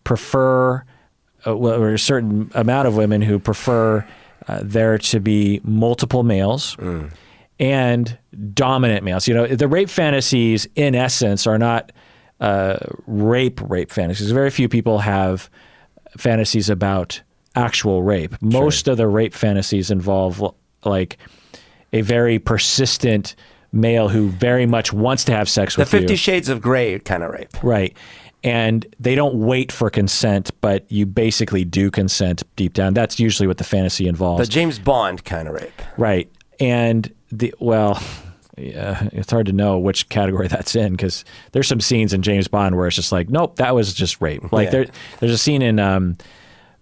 prefer, or a certain amount of women who prefer there to be multiple males and dominant males. The rape fantasies, in essence, are not rape fantasies. Very few people have fantasies about actual rape. Most of the rape fantasies involve like a very persistent male who very much wants to have sex with you. The 50 Shades of Grey kind of rape. Right. And they don't wait for consent, but you basically do consent deep down. That's usually what the fantasy involves. The James Bond kind of rape. Right. And it's hard to know which category that's in, because there's some scenes in James Bond where it's just like, nope, that was just rape. Like there's a scene in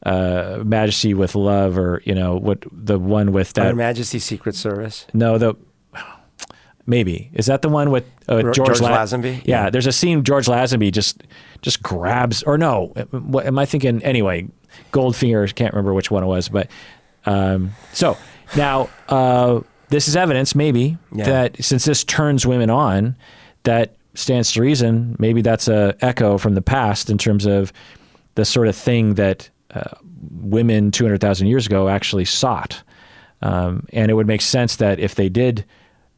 Majesty with Love, or the one with that. Her Majesty's Secret Service. No, maybe. Is that the one with George Lazenby? Yeah, there's a scene George Lazenby just grabs, or no, what am I thinking? Anyway, Goldfinger, can't remember which one it was, but so now this is evidence maybe that since this turns women on, that stands to reason maybe that's a echo from the past in terms of the sort of thing that women 200,000 years ago actually sought. And it would make sense that if they did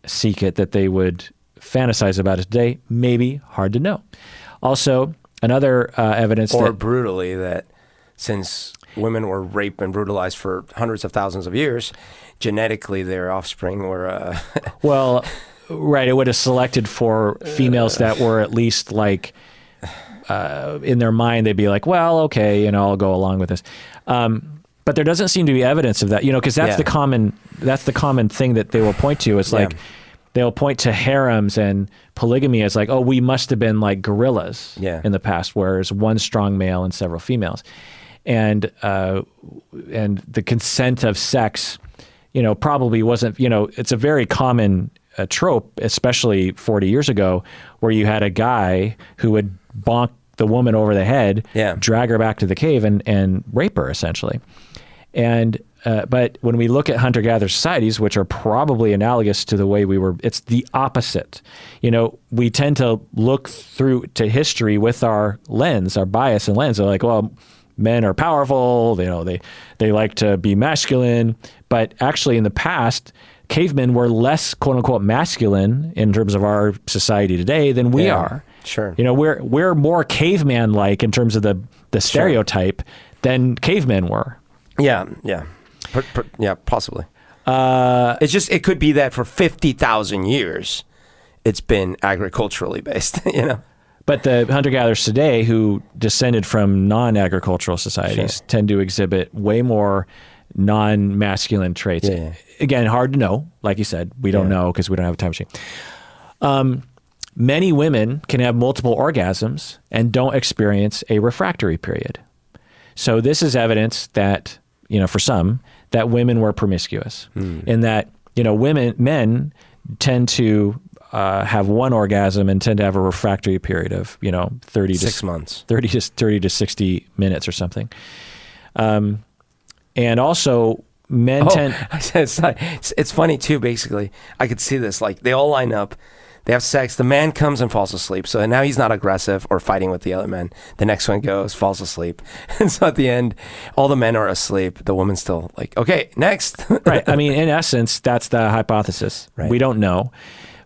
seek it, that they would fantasize about it today. Maybe, hard to know. Also, another evidence Or that brutally, that since women were raped and brutalized for hundreds of thousands of years, genetically their offspring were... well, right, it would have selected for females that were at least like, in their mind, they'd be like, well, okay, I'll go along with this. But there doesn't seem to be evidence of that, because that's the common thing that they will point to. It's like they'll point to harems and polygamy as like, oh, we must have been like gorillas in the past, whereas one strong male and several females, and the consent of sex, probably wasn't. It's a very common trope, especially 40 years ago, where you had a guy who would bonk the woman over the head, drag her back to the cave, and rape her essentially. And but when we look at hunter-gatherer societies, which are probably analogous to the way we were, it's the opposite. We tend to look through to history with our lens, our bias and lens. They're like, well, men are powerful. They like to be masculine. But actually, in the past, cavemen were less "quote unquote" masculine in terms of our society today than we are. Sure. We're more caveman-like in terms of the stereotype than cavemen were. Yeah. Possibly. It could be that for 50,000 years, it's been agriculturally based, But the hunter-gatherers today who descended from non-agricultural societies tend to exhibit way more non-masculine traits. Yeah. Again, hard to know. Like you said, we don't know because we don't have a time machine. Many women can have multiple orgasms and don't experience a refractory period. So this is evidence that, for some, that women were promiscuous, in that, men tend to have one orgasm and tend to have a refractory period of, 30 to 6 months, 30 to 60 minutes or something. And also men tend... It's funny too, basically. I could see this, like they all line up, they have sex, the man comes and falls asleep. So now he's not aggressive or fighting with the other men. The next one goes, falls asleep. And so at the end, all the men are asleep. The woman's still like, okay, next. Right. I mean, in essence, that's the hypothesis. Right. We don't know.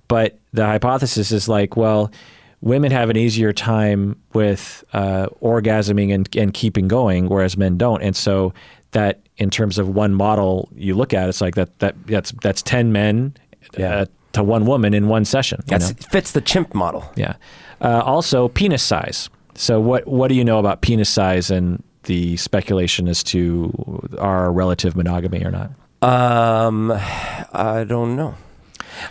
But the hypothesis is like, well, women have an easier time with orgasming and keeping going, whereas men don't. And so that in terms of one model you look at, it's like that's 10 men to one woman in one session. It fits the chimp model. Yeah. Also, penis size. So what do you know about penis size and the speculation as to our relative monogamy or not? I don't know.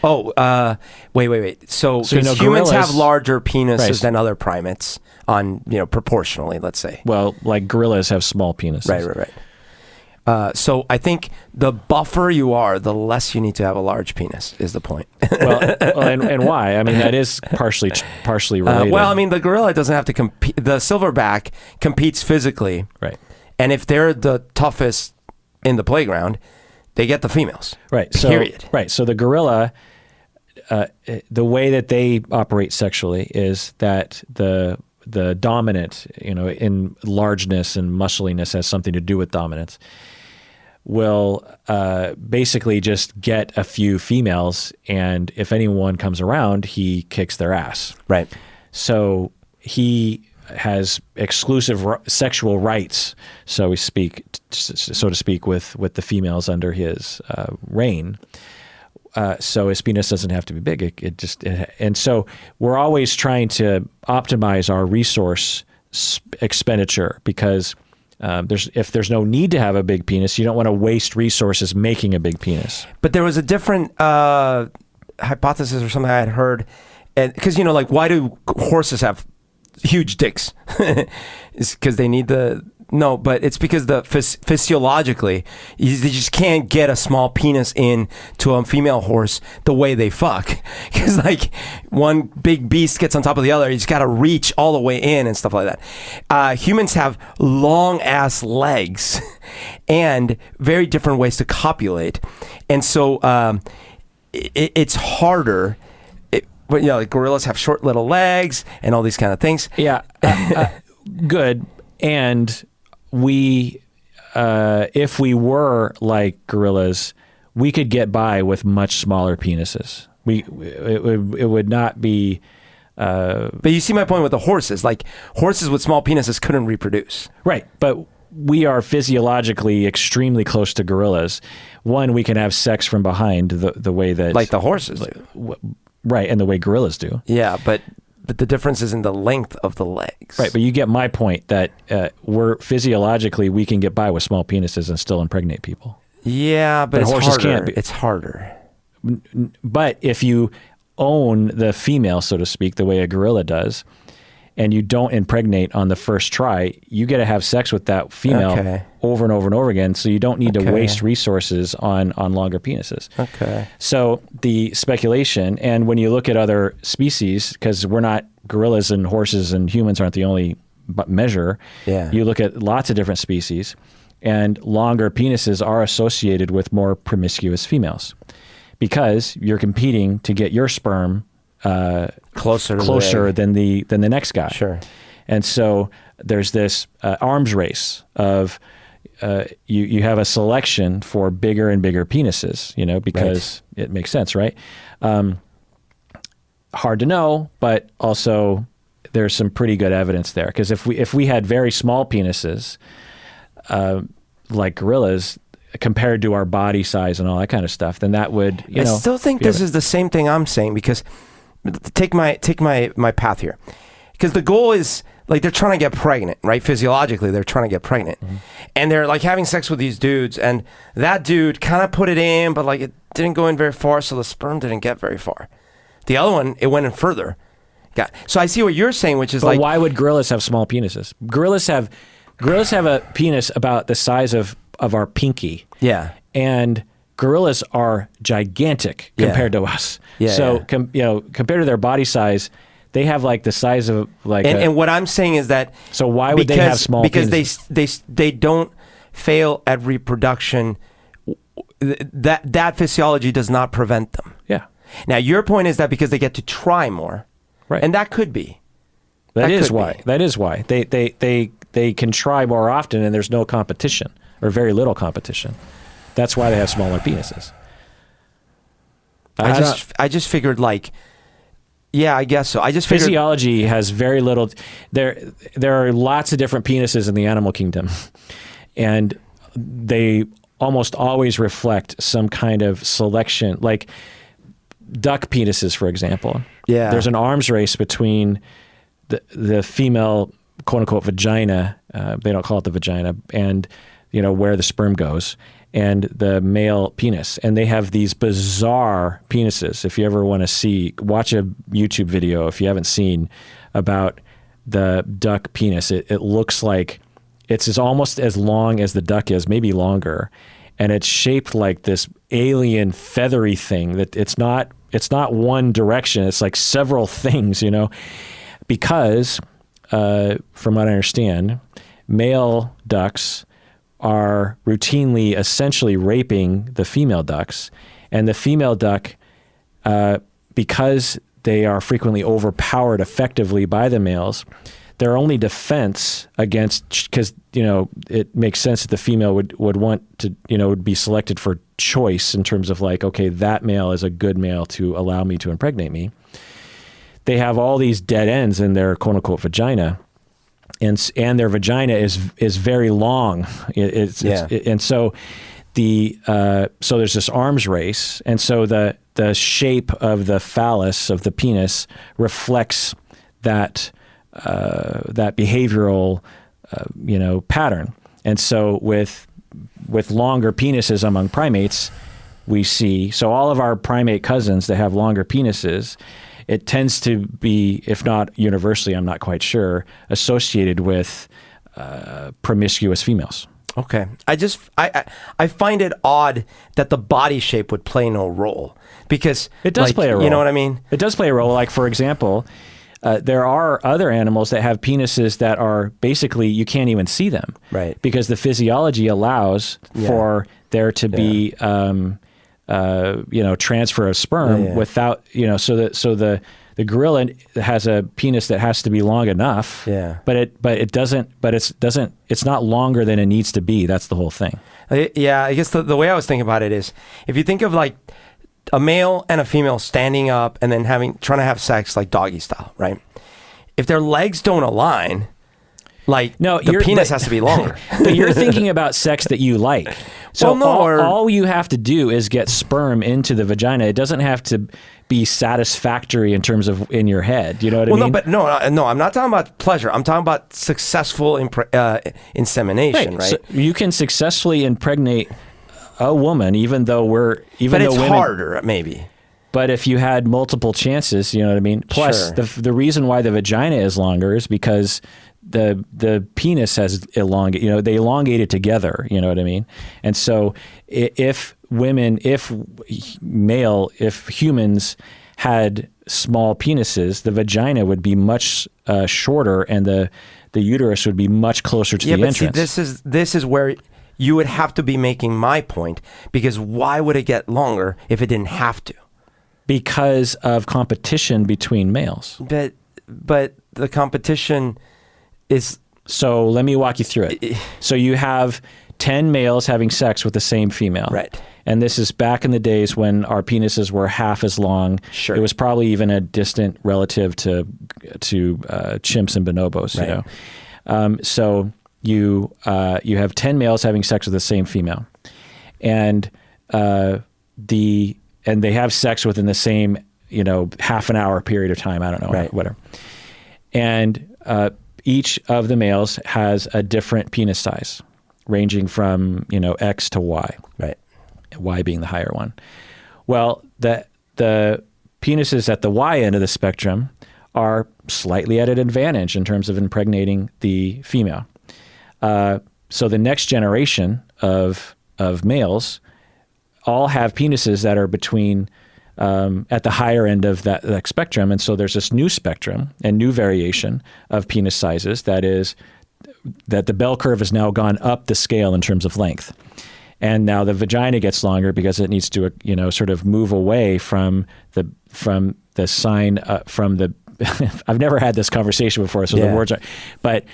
Oh, wait. So humans gorillas have larger penises than other primates proportionally, let's say. Well, like gorillas have small penises. Right. So I think the buffer you are, the less you need to have a large penis is the point. and why? I mean, that is partially related. The gorilla doesn't have to compete. The silverback competes physically. Right. And if they're the toughest in the playground, they get the females. Right. Period. So the gorilla, the way that they operate sexually is that the dominant, in largeness and muscliness has something to do with dominance, will basically just get a few females, and if anyone comes around, he kicks their ass. Right. So he has exclusive sexual rights, so to speak, with the females under his reign. So his penis doesn't have to be big. And so we're always trying to optimize our resource expenditure because if there's no need to have a big penis, you don't want to waste resources making a big penis. But there was a different hypothesis or something I had heard, because why do horses have huge dicks? It's because they need No, but it's because physiologically, they just can't get a small penis in to a female horse the way they fuck. Because one big beast gets on top of the other, you just got to reach all the way in and stuff like that. Humans have long ass legs and very different ways to copulate, and so it's harder. Gorillas have short little legs and all these kind of things. Yeah, good. And we, if we were like gorillas, we could get by with much smaller penises. It would not be But you see my point with the horses. Like horses with small penises couldn't reproduce. Right, but we are physiologically extremely close to gorillas. One, we can have sex from behind the way that... Like the horses do. Right, and the way gorillas do. Yeah, but the difference is in the length of the legs. Right, but you get my point that we're physiologically, we can get by with small penises and still impregnate people. Yeah, but it's horses harder. can't be. It's harder. But if you own the female, so to speak, the way a gorilla does, and you don't impregnate on the first try, you get to have sex with that female over and over and over again, so you don't need to waste resources on longer penises. Okay. So the speculation, and when you look at other species, because we're not, gorillas and horses and humans aren't the only measure, you look at lots of different species, and longer penises are associated with more promiscuous females because you're competing to get your sperm closer than the next guy. Sure. And so there's this arms race of you have a selection for bigger and bigger penises, because it makes sense, right? Hard to know, but also there's some pretty good evidence there. Because if we had very small penises, like gorillas, compared to our body size and all that kind of stuff, then that would, I still think this is the same thing I'm saying, because take my path here, because the goal is like they're trying to get pregnant, right? Physiologically, they're trying to get pregnant, and they're like having sex with these dudes, and that dude kind of put it in, but like it didn't go in very far, so the sperm didn't get very far. The other one, it went in further. So I see what you're saying, which is but why would gorillas have small penises? Gorillas have a penis about the size of our pinky. Yeah. And gorillas are gigantic compared to us. Compared to their body size, they have like the size of like. And what I'm saying is that. So why would they have small penises? Because they don't fail at reproduction. That physiology does not prevent them. Yeah. Now your point is that because they get to try more, right? And that could be. That is why they can try more often, and there's no competition or very little competition. That's why they have smaller penises. I just figured like, yeah, I guess so. I just figured physiology has very little. There are lots of different penises in the animal kingdom, and they almost always reflect some kind of selection, like duck penises, for example. Yeah, there's an arms race between the female quote unquote vagina. They don't call it the vagina, and where the sperm goes, and the male penis. And they have these bizarre penises. If you ever want to watch a YouTube video, if you haven't seen, about the duck penis. It looks like it's almost as long as the duck is, maybe longer. And it's shaped like this alien feathery thing that it's not one direction. It's like several things, because from what I understand, male ducks are routinely essentially raping the female ducks, and the female duck, because they are frequently overpowered effectively by the males, their only defense against, because it makes sense that the female would want to would be selected for choice in terms of like, okay, that male is a good male to allow me to impregnate me. They have all these dead ends in their quote unquote vagina. And their vagina is very long. And so so there's this arms race, and so the shape of the phallus of the penis reflects that behavioral pattern. And so with longer penises among primates, we see all of our primate cousins that have longer penises. It tends to be, if not universally, I'm not quite sure, associated with promiscuous females. Okay. I find it odd that the body shape would play no role, because it does play a role. You know what I mean? It does play a role. Like, for example, there are other animals that have penises that are basically, you can't even see them. Right. Because the physiology allows for there to be transfer of sperm without, so the gorilla has a penis that has to be long enough, it's not longer than it needs to be. That's the whole thing. Yeah, I guess the way I was thinking about it is, if you think of like a male and a female standing up and then trying to have sex like doggy style, right? If their legs don't align, like the penis has to be longer. But you're thinking about sex that you like. So all you have to do is get sperm into the vagina. It doesn't have to be satisfactory in terms of in your head. You know what I mean? No, I'm not talking about pleasure. I'm talking about successful insemination, right? So you can successfully impregnate a woman, even though it's harder, maybe. But if you had multiple chances, you know what I mean? Plus, the reason why the vagina is longer is because the penis has elongated, they elongate it together, you know what I mean? And so if humans had small penises, the vagina would be much shorter and the uterus would be much closer to the entrance. See, this is where you would have to be making my point, because why would it get longer if it didn't have to? Because of competition between males. But the competition is... So let me walk you through it. So you have 10 males having sex with the same female. Right. And this is back in the days when our penises were half as long. Sure. It was probably even a distant relative to chimps and bonobos. Right. You know? So you have 10 males having sex with the same female. And they have sex within the same, half an hour period of time. I don't know, right. Whatever. And each of the males has a different penis size, ranging from, X to Y. Right. Y being the higher one. Well, the penises at the Y end of the spectrum are slightly at an advantage in terms of impregnating the female. So the next generation of males all have penises that are between at the higher end of that spectrum. And so there's this new spectrum and new variation of penis sizes that the bell curve has now gone up the scale in terms of length. And now the vagina gets longer because it needs to, sort of move away from the sign from the. I've never had this conversation before, so the words are. But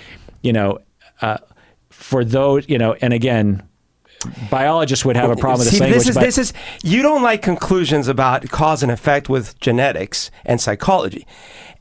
for those, and again, biologists would have a problem with this language. This is you don't like conclusions about cause and effect with genetics and psychology.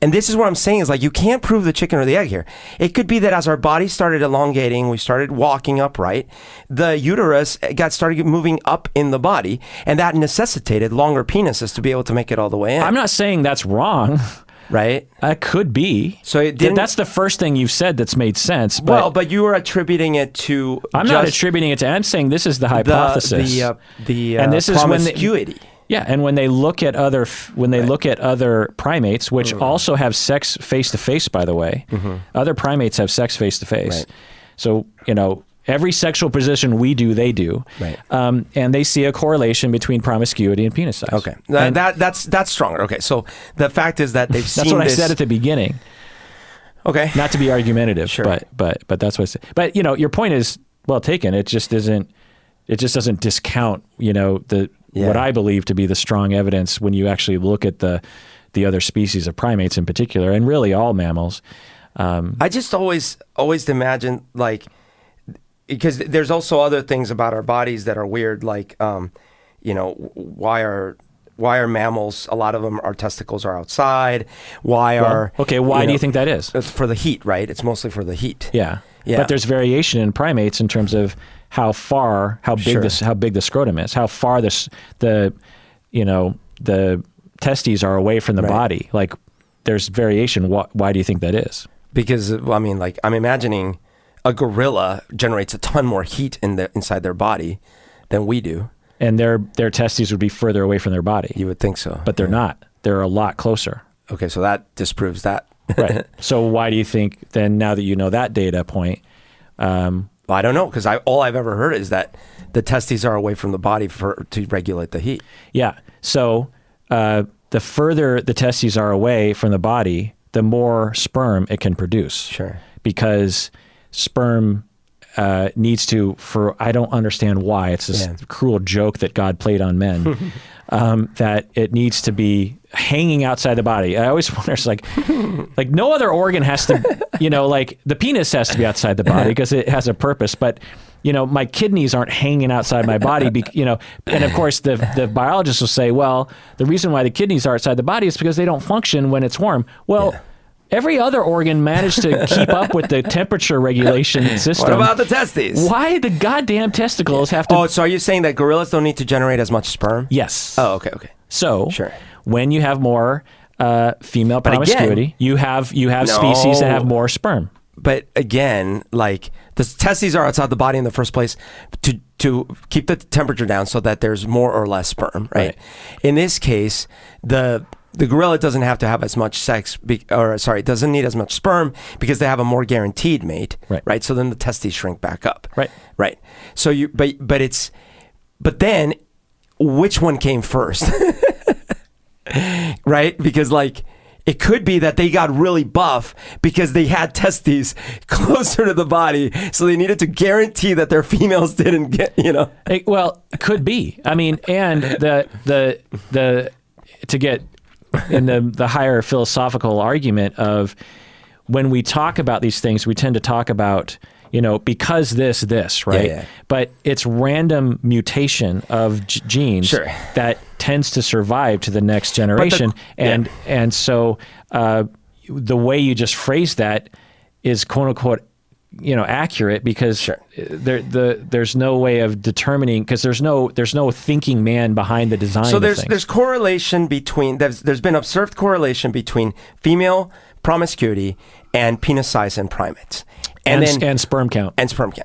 And this is what I'm saying is, like, you can't prove the chicken or the egg here. It could be that as our body started elongating, we started walking upright, the uterus started moving up in the body, and that necessitated longer penises to be able to make it all the way in. I'm not saying that's wrong. Right? It could be. So that's the first thing you've said that's made sense. But you are attributing it to... I'm not attributing it to... I'm saying this is the hypothesis. And this is promiscuity. And when they look at other primates, which also have sex face-to-face, by the way, other primates have sex face-to-face. Right. So, every sexual position we do, they do. Right. And they see a correlation between promiscuity and penis size. Okay. That's stronger. Okay. So the fact is that they've seen That's what I said at the beginning. Okay. Not to be argumentative, sure. but that's what I said. But, your point is well taken. It just doesn't discount, what I believe to be the strong evidence when you actually look at the other species of primates in particular, and really all mammals. I just always imagine, like, because there's also other things about our bodies that are weird, like, why are mammals, a lot of them, our testicles are outside? Why do you think that is? It's for the heat, right? It's mostly for the heat. Yeah. But there's variation in primates in terms of how big the scrotum is, how far the testes are away from the body. Like, there's variation. Why do you think that is? Because I'm imagining a gorilla generates a ton more heat inside their body than we do, and their testes would be further away from their body. You would think so, but they're not. They're a lot closer. Okay, so that disproves that. Right. So why do you think then, now that you know that data point? I don't know, because all I've ever heard is that the testes are away from the body to regulate the heat. Yeah. So the further the testes are away from the body, the more sperm it can produce. Sure. Because sperm needs to, I don't understand why, it's this cruel joke that God played on men, that it needs to be hanging outside the body. I always wonder, it's like no other organ has to, like the penis has to be outside the body because it has a purpose, but my kidneys aren't hanging outside my body, and of course the biologists will say, well, the reason why the kidneys are outside the body is because they don't function when it's warm. Well, every other organ managed to keep up with the temperature regulation system. What about the testes? Why the goddamn testicles have to... Oh, so are you saying that gorillas don't need to generate as much sperm? Yes. Oh, okay. So, sure. When you have more female promiscuity, you have species that have more sperm. But again, like the testes are outside the body in the first place to keep the temperature down so that there's more or less sperm, right? In this case, the gorilla doesn't have to have as much sex, doesn't need as much sperm because they have a more guaranteed mate, right? So then the testes shrink back up, right? So but then which one came first, right? Because like it could be that they got really buff because they had testes closer to the body, so they needed to guarantee that their females didn't get, Well, it could be. I mean, and the to get in the higher philosophical argument of when we talk about these things, we tend to talk about, because this, right? Yeah. But it's random mutation of genes that tends to survive to the next generation. And so the way you just phrased that is quote unquote, accurate because there's no way of determining, because there's no thinking man behind the design. So there's correlation between, there's been observed correlation between female promiscuity and penis size in primates. And sperm count.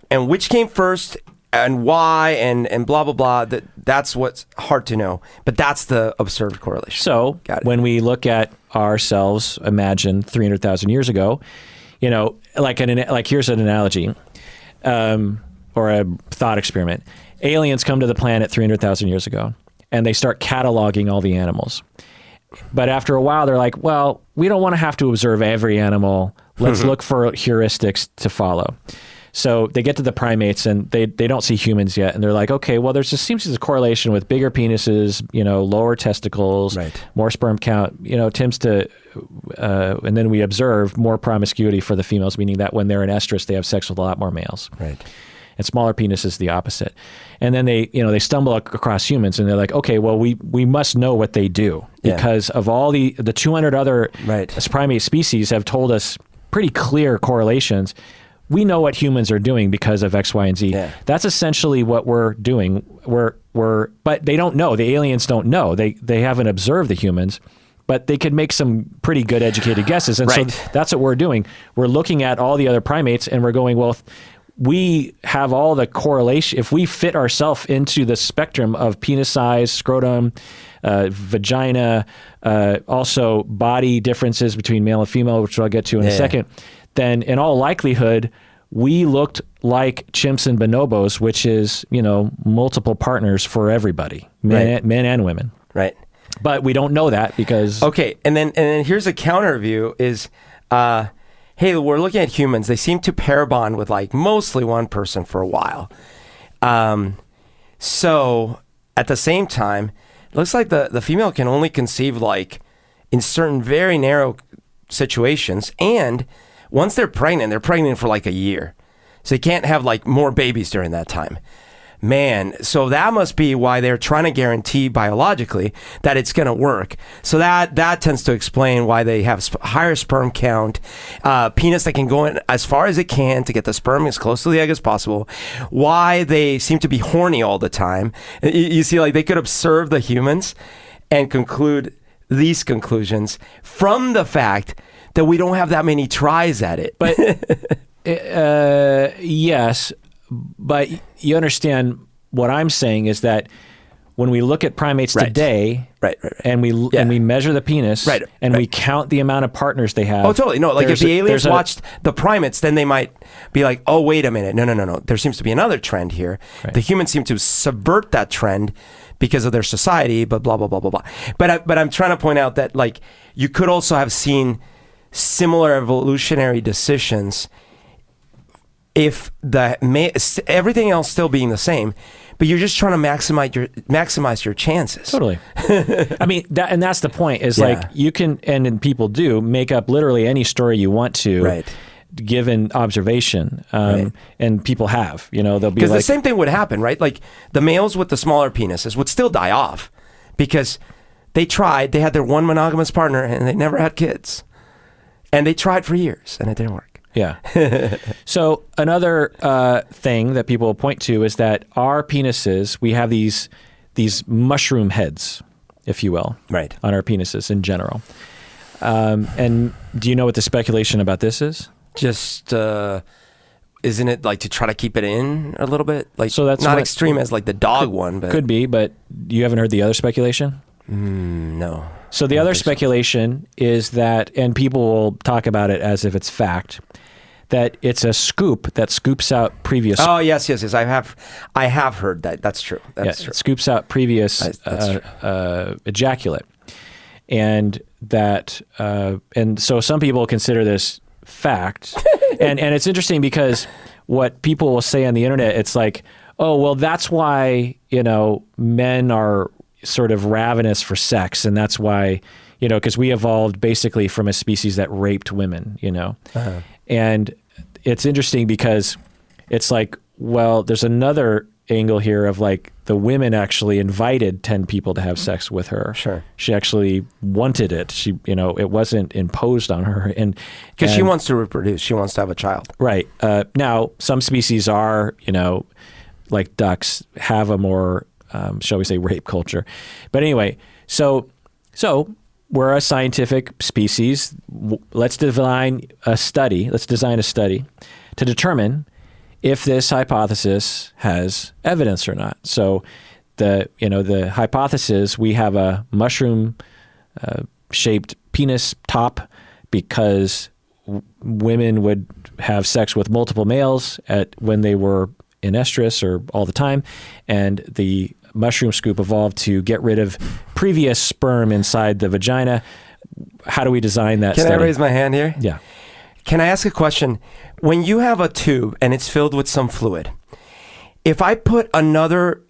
And which came first and why and blah, blah, blah. That's what's hard to know. But that's the observed correlation. So when we look at ourselves, imagine 300,000 years ago, like here's an analogy or a thought experiment. Aliens come to the planet 300,000 years ago and they start cataloging all the animals. But after a while, they're like, well, we don't want to have to observe every animal. Let's look for heuristics to follow. So they get to the primates and they don't see humans yet. And they're like, okay, well, seems there's a correlation with bigger penises, lower testicles, more sperm count, tends to, and then we observe more promiscuity for the females, meaning that when they're in estrus, they have sex with a lot more males. Right. And smaller penises the opposite. And then they stumble across humans and they're like, okay, well, we must know what they do because of all the 200 other primate species have told us pretty clear correlations. We know what humans are doing because of X, Y, and Z. Yeah. That's essentially what we're doing. But they don't know. The aliens don't know. They haven't observed the humans, but they could make some pretty good educated guesses. And so that's what we're doing. We're looking at all the other primates and we're going, well, we have all the correlation. If we fit ourselves into the spectrum of penis size, scrotum, vagina, also body differences between male and female, which I'll get to in a second, then in all likelihood, we looked like chimps and bonobos, which is, multiple partners for everybody, men and women. Right. But we don't know that because... Okay, and then here's a counter view is... hey, we're looking at humans. They seem to pair bond with like mostly one person for a while. So at the same time, it looks like the female can only conceive like in certain very narrow situations. And once they're pregnant for like a year. So they can't have like more babies during that time. Man, so that must be why they're trying to guarantee biologically that it's going to work. So that tends to explain why they have higher sperm count, penis that can go in as far as it can to get the sperm as close to the egg as possible, why they seem to be horny all the time. You see, like they could observe the humans and conclude these conclusions from the fact that we don't have that many tries at it. But yes. But you understand what I'm saying is that when we look at primates today, and we measure the penis, and we count the amount of partners they have. Oh, totally. No, like if the aliens watched the primates, then they might be like, oh, wait a minute. No. There seems to be another trend here. Right. The humans seem to subvert that trend because of their society, but blah, blah, blah, blah, blah. But I'm trying to point out that like you could also have seen similar evolutionary decisions if everything else still being the same, but you're just trying to maximize your chances. Totally. I mean, that's the point is like you can, and people do make up literally any story you want to. Right. Given observation, and people have, they'll be because like, the same thing would happen, right? Like the males with the smaller penises would still die off because they had their one monogamous partner and they never had kids, and they tried for years and it didn't work. Yeah. So another thing that people point to is that our penises, we have these mushroom heads, if you will, right, on our penises in general. And do you know what the speculation about this is? Just isn't it like to try to keep it in a little bit? Like, so that's not extreme as like the dog one, but could be. But you haven't heard the other speculation? No. So the other speculation is that, and people will talk about it as if it's fact, that it's a scoop that scoops out previous. Oh yes. I have heard that. That's true. That's true. It scoops out previous ejaculate, and that, and so some people consider this fact, and it's interesting because what people will say on the internet, it's like, oh well, that's why men are sort of ravenous for sex, and that's why because we evolved basically from a species that raped women, and it's interesting because it's like, well, there's another angle here of like the women actually invited 10 people to have sex with her. Sure. She actually wanted it. She, it wasn't imposed on her. And because she wants to reproduce, she wants to have a child. Right. Now, some species are, like ducks, have a more, shall we say, rape culture. But anyway, so we're a scientific species. Let's design a study to determine if this hypothesis has evidence or not. So the hypothesis, we have a mushroom shaped penis top because women would have sex with multiple males when they were in estrus or all the time, and the mushroom scoop evolved to get rid of previous sperm inside the vagina. How do we design that study? Can I raise my hand here? Yeah. Can I ask a question? When you have a tube and it's filled with some fluid, if I put another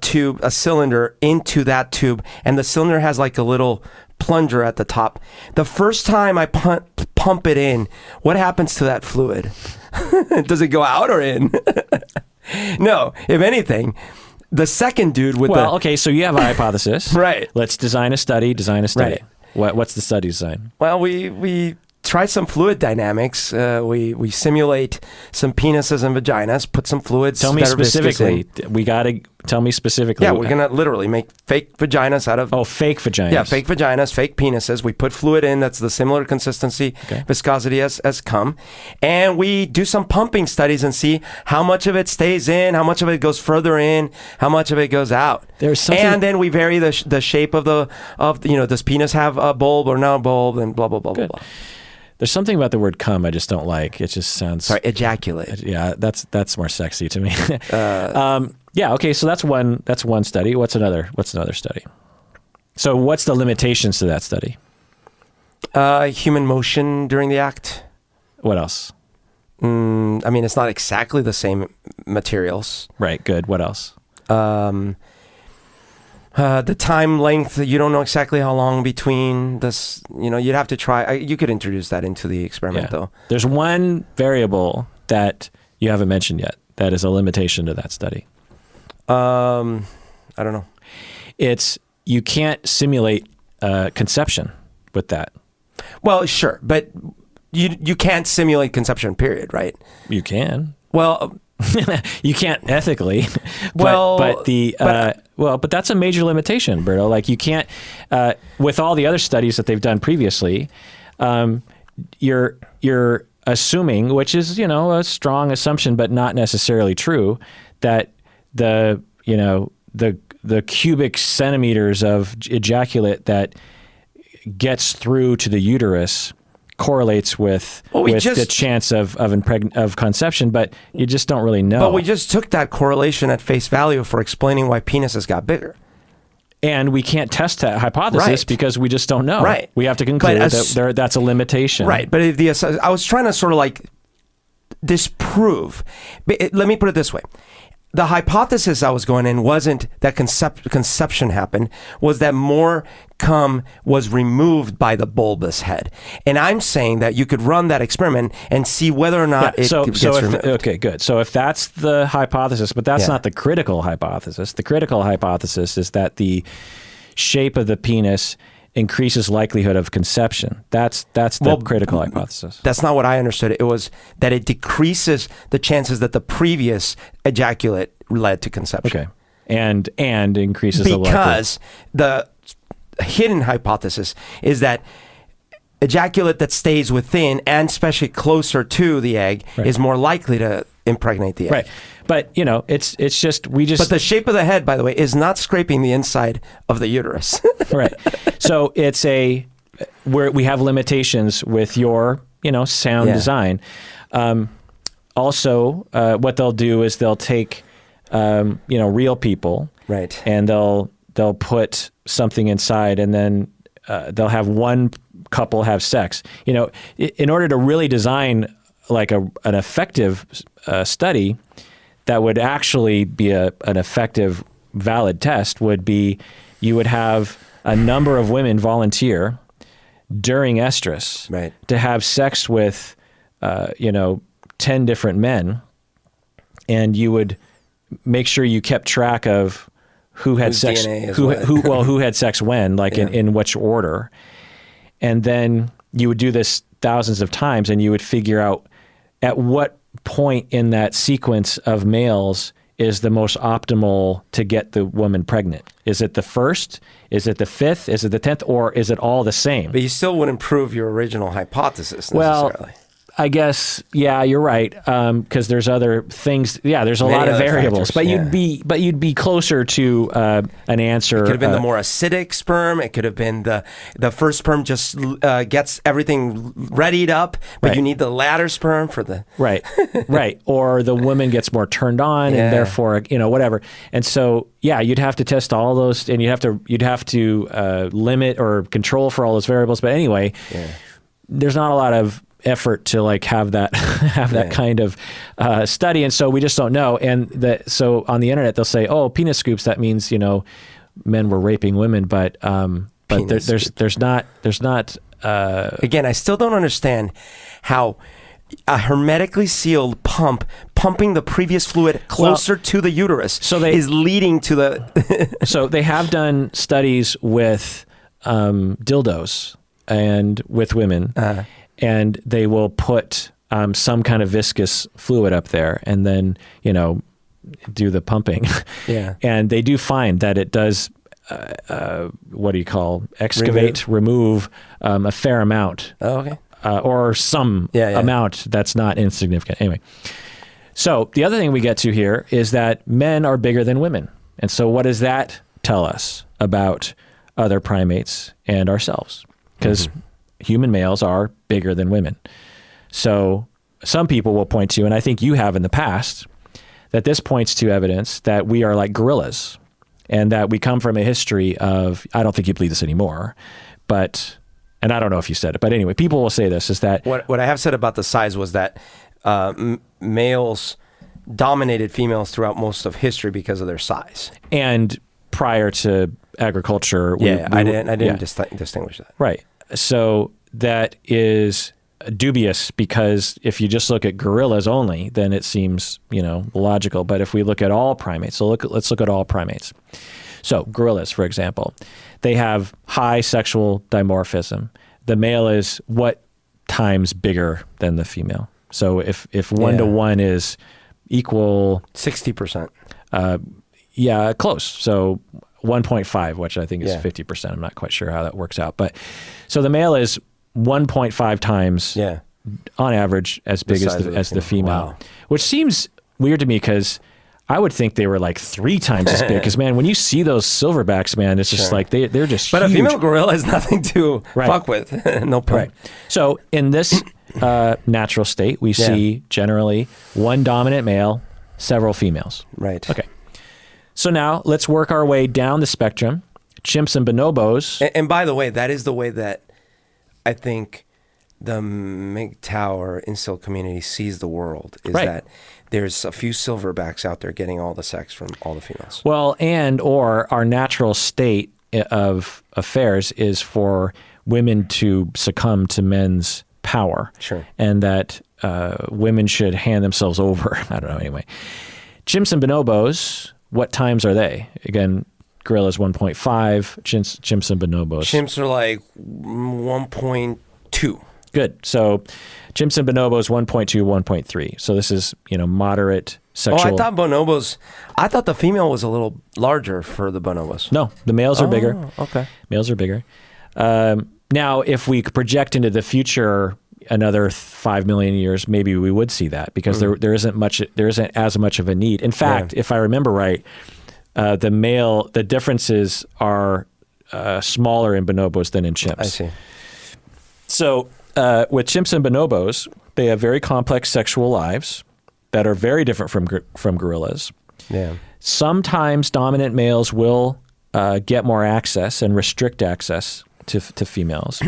tube, a cylinder into that tube, and the cylinder has like a little plunger at the top, the first time I pump it in, what happens to that fluid? Does it go out or in? No, if anything, the second dude with okay, so you have a hypothesis. Right. Let's design a study. Right. What's the study design? Well, we try some fluid dynamics. We simulate some penises and vaginas, put some fluids. Tell me specifically. We got to tell me specifically. Yeah, we're going to literally make fake vaginas out of... Oh, fake vaginas. Yeah, fake vaginas, fake penises. We put fluid in that's the similar consistency, viscosity as cum. And we do some pumping studies and see how much of it stays in, how much of it goes further in, how much of it goes out. There's something... And then we vary the shape of does penis have a bulb or no bulb, and blah, blah, blah, blah, blah. There's something about the word cum I just don't like. It just sounds... Sorry, ejaculate. Yeah, that's more sexy to me. Yeah, okay, so that's one study. What's another study? So what's the limitations to that study? Human motion during the act. What else? I mean, it's not exactly the same materials. Right, good. What else? The time length, you don't know exactly how long between this, you'd have to try. You could introduce that into the experiment, though. There's one variable that you haven't mentioned yet that is a limitation to that study. I don't know. It's you can't simulate conception with that. Well, sure, but you can't simulate conception, period, right? You can. Well... You can't ethically, but that's a major limitation, Berto. Like you can't, with all the other studies that they've done previously, you're assuming, which is a strong assumption, but not necessarily true, that the cubic centimeters of ejaculate that gets through to the uterus correlates with the chance of conception, but you just don't really know. But we just took that correlation at face value for explaining why penises got bigger. And we can't test that hypothesis because we just don't know. Right. We have to conclude that that's a limitation. Right. But I was trying to sort of like disprove. Let me put it this way. the hypothesis I was going in wasn't that conception happened, was that more cum was removed by the bulbous head. And I'm saying that you could run that experiment and see whether or not it gets removed. Okay, good. So if that's the hypothesis, but that's not the critical hypothesis. The critical hypothesis is that the shape of the penis increases likelihood of conception. That's the critical hypothesis. That's not what I understood. It was that it decreases the chances that the previous ejaculate led to conception. Okay. And increases the likelihood. Because the hidden hypothesis is that ejaculate that stays within, and especially closer to the egg, is more likely to impregnate the egg. Right. But, it's just, But the shape of the head, by the way, is not scraping the inside of the uterus. Right. So it's we have limitations with your, sound design. Also, what they'll do is they'll take, real people. Right. And they'll put something inside, and then they'll have one couple have sex. In order to really design like an effective study that would actually be an effective, valid test would be you would have a number of women volunteer during estrus to have sex with, 10 different men, and you would make sure you kept track of who had sex, who had sex when, in which order. And then you would do this thousands of times, and you would figure out at what point in that sequence of males is the most optimal to get the woman pregnant. Is it the first? Is it the fifth? Is it the 10th? Or is it all the same? But you still wouldn't prove your original hypothesis necessarily. Well, I guess, you're right. Because there's other things. Yeah, there's a lot of variables. Factors, but you'd be closer to an answer. It could have been the more acidic sperm. It could have been the first sperm just gets everything readied up, but you need the latter sperm for the right. Or the woman gets more turned on, and therefore whatever. And so you'd have to test all those, and you'd have to limit or control for all those variables. But anyway, there's not a lot of effort to have that kind of study, and so we just don't know. And so on the internet they'll say, "Oh, penis scoops." That means men were raping women, but there's not. Again, I still don't understand how a hermetically sealed pumping the previous fluid closer to the uterus is leading to the. So they have done studies with dildos and with women. And they will put some kind of viscous fluid up there, and then do the pumping. And they do find that it does remove a fair amount. Oh, okay. Or some amount that's not insignificant. Anyway, so the other thing we get to here is that men are bigger than women, and so what does that tell us about other primates and ourselves? Because human males are bigger than women. So some people will point to, and I think you have in the past, that this points to evidence that we are like gorillas, and that we come from a history of, I don't think you believe this anymore, but, and I don't know if you said it, but anyway, people will say this, is that... What I have said about the size was that males dominated females throughout most of history because of their size. And prior to agriculture... I didn't distinguish that. Right. So that is dubious, because if you just look at gorillas only, then it seems, logical. But if we look at all primates, let's look at all primates. So gorillas, for example, they have high sexual dimorphism. The male is what times bigger than the female? So if 1-to-1 is equal... 60%. Close. So 1.5, which I think is 50%. I'm not quite sure how that works out. But so the male is 1.5 times on average as big as the female, which seems weird to me, because I would think they were like 3 times as big. Because, man, when you see those silverbacks, man, it's just like they're just But huge. A female gorilla is nothing to fuck with. No problem. Right. So in this natural state, we see generally one dominant male, several females. Right. Okay. So now let's work our way down the spectrum. Chimps and bonobos. And by the way, that is the way that I think the MGTOW or incel community sees the world is Right. that there's a few silverbacks out there getting all the sex from all the females. Well, or our natural state of affairs is for women to succumb to men's power. Sure. And that women should hand themselves over. I don't know, anyway. Chimps and bonobos, what times are they? Again, gorillas 1.5, chimps and bonobos. Chimps are like 1.2. Good. So chimps and bonobos 1.2, 1.3. So this is, moderate sexual. Oh, I thought the female was a little larger for the bonobos. No, the males are bigger. Okay. Males are bigger. Now, if we project into the future another 5 million years, maybe we would see that because there isn't as much of a need. In fact, if I remember right, the differences are smaller in bonobos than in chimps. I see. So with chimps and bonobos, they have very complex sexual lives that are very different from gorillas. Yeah. Sometimes dominant males will get more access and restrict access to females.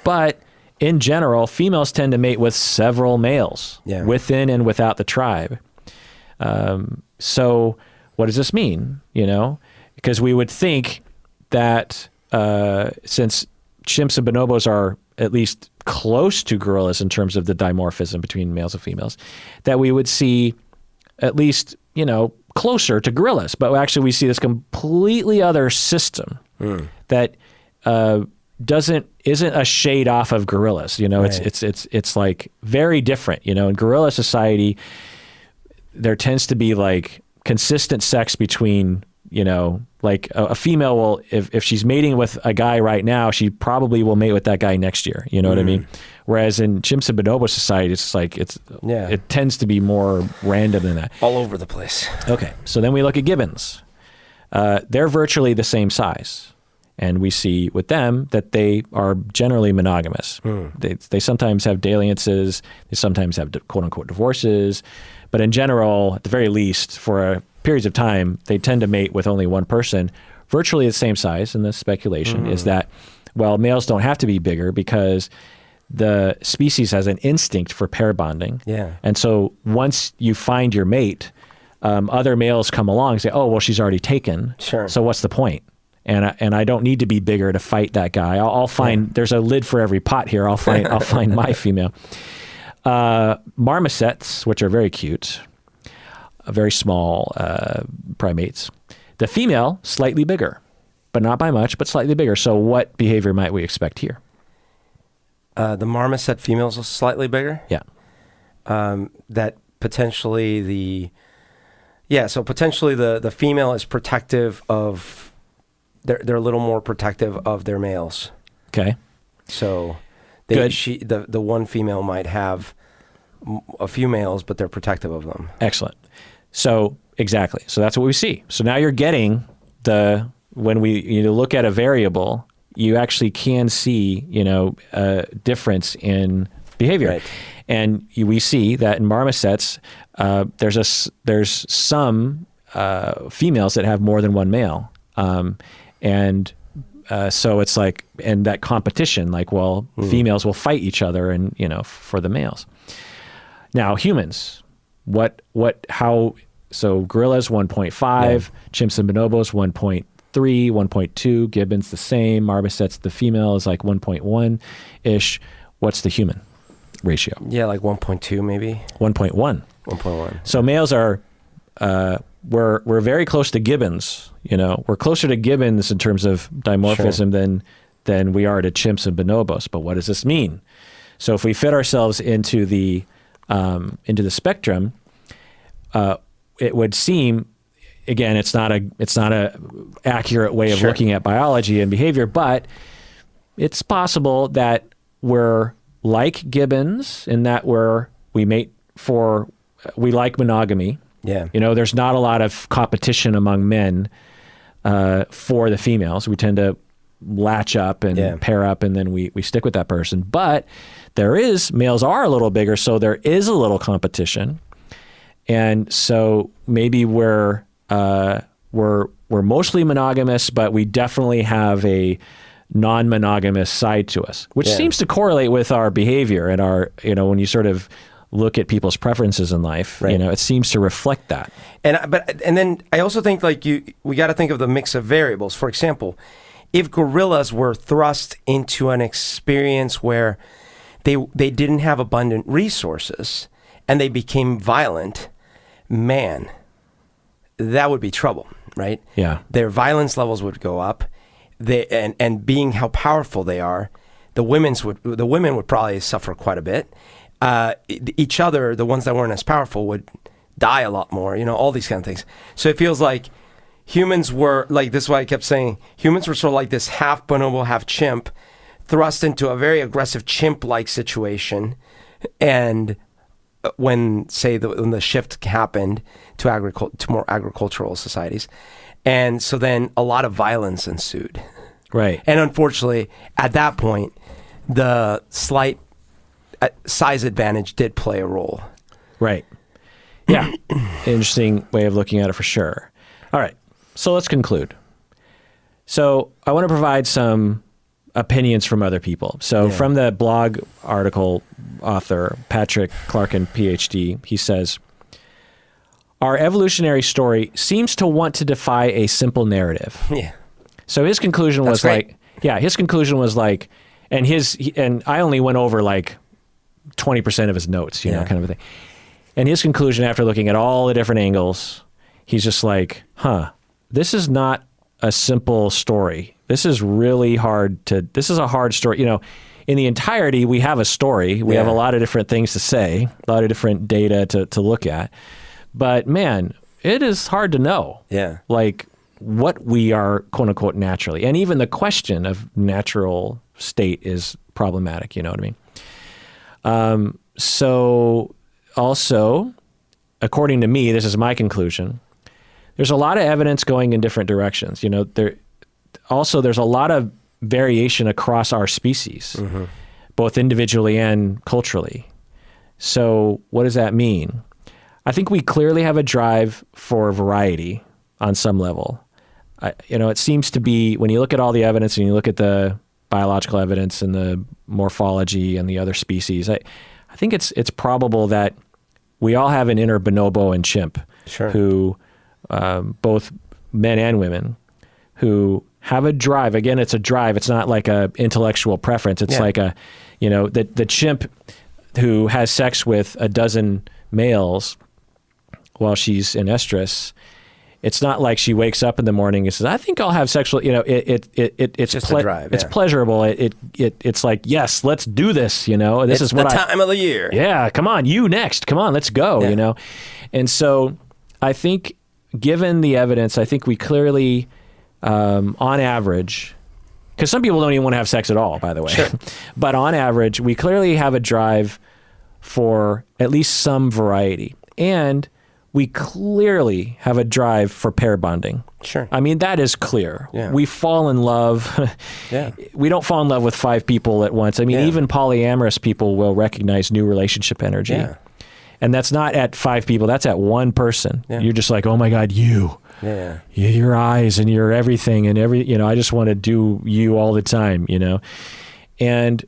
But in general, females tend to mate with several males within and without the tribe. So what does this mean? Because we would think that since chimps and bonobos are at least close to gorillas in terms of the dimorphism between males and females, that we would see at least, closer to gorillas. But actually we see this completely other system that isn't a shade off of gorillas. Right. It's like very different. In gorilla society, there tends to be like consistent sex between, like a female will, if she's mating with a guy right now, she probably will mate with that guy next year. You know what I mean? Whereas in chimps and bonobo society, it's like it tends to be more random than that. All over the place. Okay, so then we look at gibbons. They're virtually the same size. And we see with them that they are generally monogamous. They sometimes have dalliances. They sometimes have quote-unquote divorces. But in general, at the very least, for periods of time, they tend to mate with only one person, virtually the same size. And the speculation is that, males don't have to be bigger because the species has an instinct for pair bonding. Yeah. And so once you find your mate, other males come along and say, oh, well, she's already taken. Sure. So what's the point? And I don't need to be bigger to fight that guy. I'll find there's a lid for every pot here. I'll find my female. Marmosets, which are very cute, very small primates. The female slightly bigger, but not by much, but slightly bigger. So what behavior might we expect here? The marmoset females are slightly bigger. Yeah. That potentially the female is protective of. They're a little more protective of their males. Okay. So Good. The one female might have a few males, but they're protective of them. Excellent. So exactly. So that's what we see. So now you're getting when we look at a variable, you actually can see a difference in behavior. Right. And we see that in marmosets, there's some females that have more than one male. So it's like, and that competition, females will fight each other and, for the males. Now humans, so gorillas 1.5, chimps and bonobos 1.3, 1.2, gibbons the same, marmosets, the female is like 1.1-ish. What's the human ratio? Yeah, like 1.2 maybe. 1.1. 1.1. So males are, we're very close to gibbons. We're closer to gibbons in terms of dimorphism than we are to chimps and bonobos. But what does this mean? So if we fit ourselves into the spectrum, it would seem, again, it's not a accurate way of looking at biology and behavior, but it's possible that we're like gibbons in that we like monogamy. Yeah. There's not a lot of competition among men for the females. We tend to latch up and pair up, and then we stick with that person. But males are a little bigger, so there is a little competition. And so maybe we're mostly monogamous, but we definitely have a non-monogamous side to us, which seems to correlate with our behavior and our, when you sort of look at people's preferences in life, it seems to reflect that. And then I also think we got to think of the mix of variables. For example, if gorillas were thrust into an experience where they didn't have abundant resources and they became violent, man, that would be trouble, right? Yeah. Their violence levels would go up. And being how powerful they are, the women would probably suffer quite a bit. Each other, the ones that weren't as powerful, would die a lot more. All these kind of things. So it feels like humans were like this. Is why I kept saying humans were sort of like this half bonobo, half chimp, thrust into a very aggressive chimp-like situation, and when the shift happened to more agricultural societies. And so then a lot of violence ensued. Right. And unfortunately, at that point, the slight size advantage did play a role. Right. Yeah. Interesting way of looking at it for sure. All right. So let's conclude. So I want to provide some opinions from other people. So from the blog article author, Patrick Clarkin, PhD, he says, our evolutionary story seems to want to defy a simple narrative. Yeah. So his conclusion was and I only went over like 20% of his notes, kind of a thing. And his conclusion after looking at all the different angles, he's just like, this is not a simple story. This is really this is a hard story. In the entirety, we have a story. We have a lot of different things to say, a lot of different data to look at. But man, it is hard to know, like what we are, quote unquote, naturally. And even the question of natural state is problematic. You know what I mean? So also, according to me, this is my conclusion, there's a lot of evidence going in different directions. There's a lot of variation across our species, both individually and culturally. So what does that mean? I think we clearly have a drive for variety on some level. It seems to be, when you look at all the evidence and you look at the biological evidence and the morphology and the other species, I think it's probable that we all have an inner bonobo and chimp who, both men and women, who have a drive. Again, it's a drive. It's not like a intellectual preference. It's like the chimp who has sex with a dozen males while she's in estrus. It's not like she wakes up in the morning and says, I think I'll have sexual, it's just a drive. It's pleasurable. It's like, yes, let's do this. This is what time of the year. Yeah. Come on, you next. Come on, let's go. And so I think, given the evidence, I think we clearly, on average, because some people don't even want to have sex at all, by the way, but on average, we clearly have a drive for at least some variety. And we clearly have a drive for pair bonding. I mean, that is clear. We fall in love. We don't fall in love with 5 people at once. I mean, even polyamorous people will recognize new relationship energy. And that's not at 5 people, that's at one person. You're just like, oh my God, you. Your eyes and your everything and I just want to do you all the time, And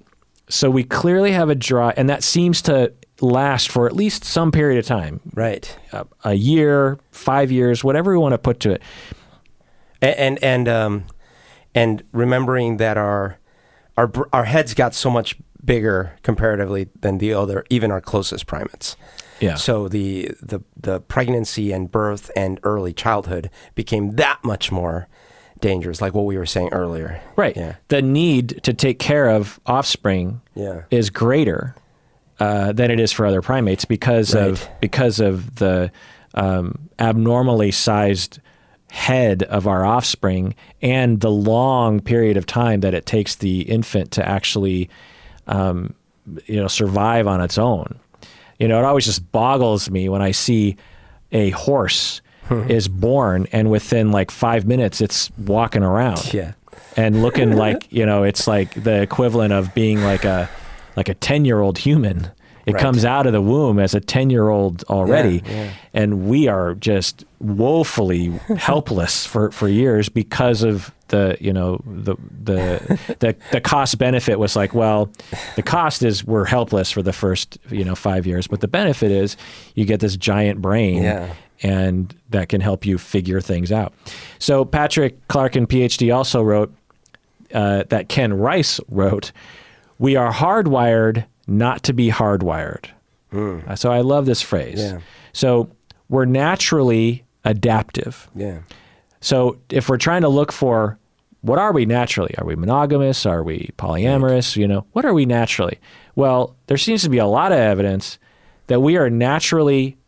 so we clearly have a drive, and that seems to last for at least some period of time. Right. A year, 5 years, whatever we want to put to it. And remembering that our heads got so much bigger comparatively than even our closest primates. So the pregnancy and birth and early childhood became that much more dangerous, like what we were saying earlier. Right. The need to take care of offspring is greater than it is for other primates because of the abnormally sized head of our offspring and the long period of time that it takes the infant to actually survive on its own. It always just boggles me when I see a horse is born and within like 5 minutes it's walking around and looking like, it's like the equivalent of being like a 10-year-old human. It comes out of the womb as a 10-year-old already. And we are just woefully helpless for years because of the cost benefit was like, well, the cost is we're helpless for the first 5 years, but the benefit is you get this giant brain. Yeah. And that can help you figure things out. So Patrick Clarkin, PhD, also wrote that Ken Rice wrote, "We are hardwired not to be hardwired." So I love this phrase. Yeah. So we're naturally adaptive. Yeah. So if we're trying to look for what are we naturally? Are we monogamous? Are we polyamorous? What are we naturally? Well, there seems to be a lot of evidence that we are naturally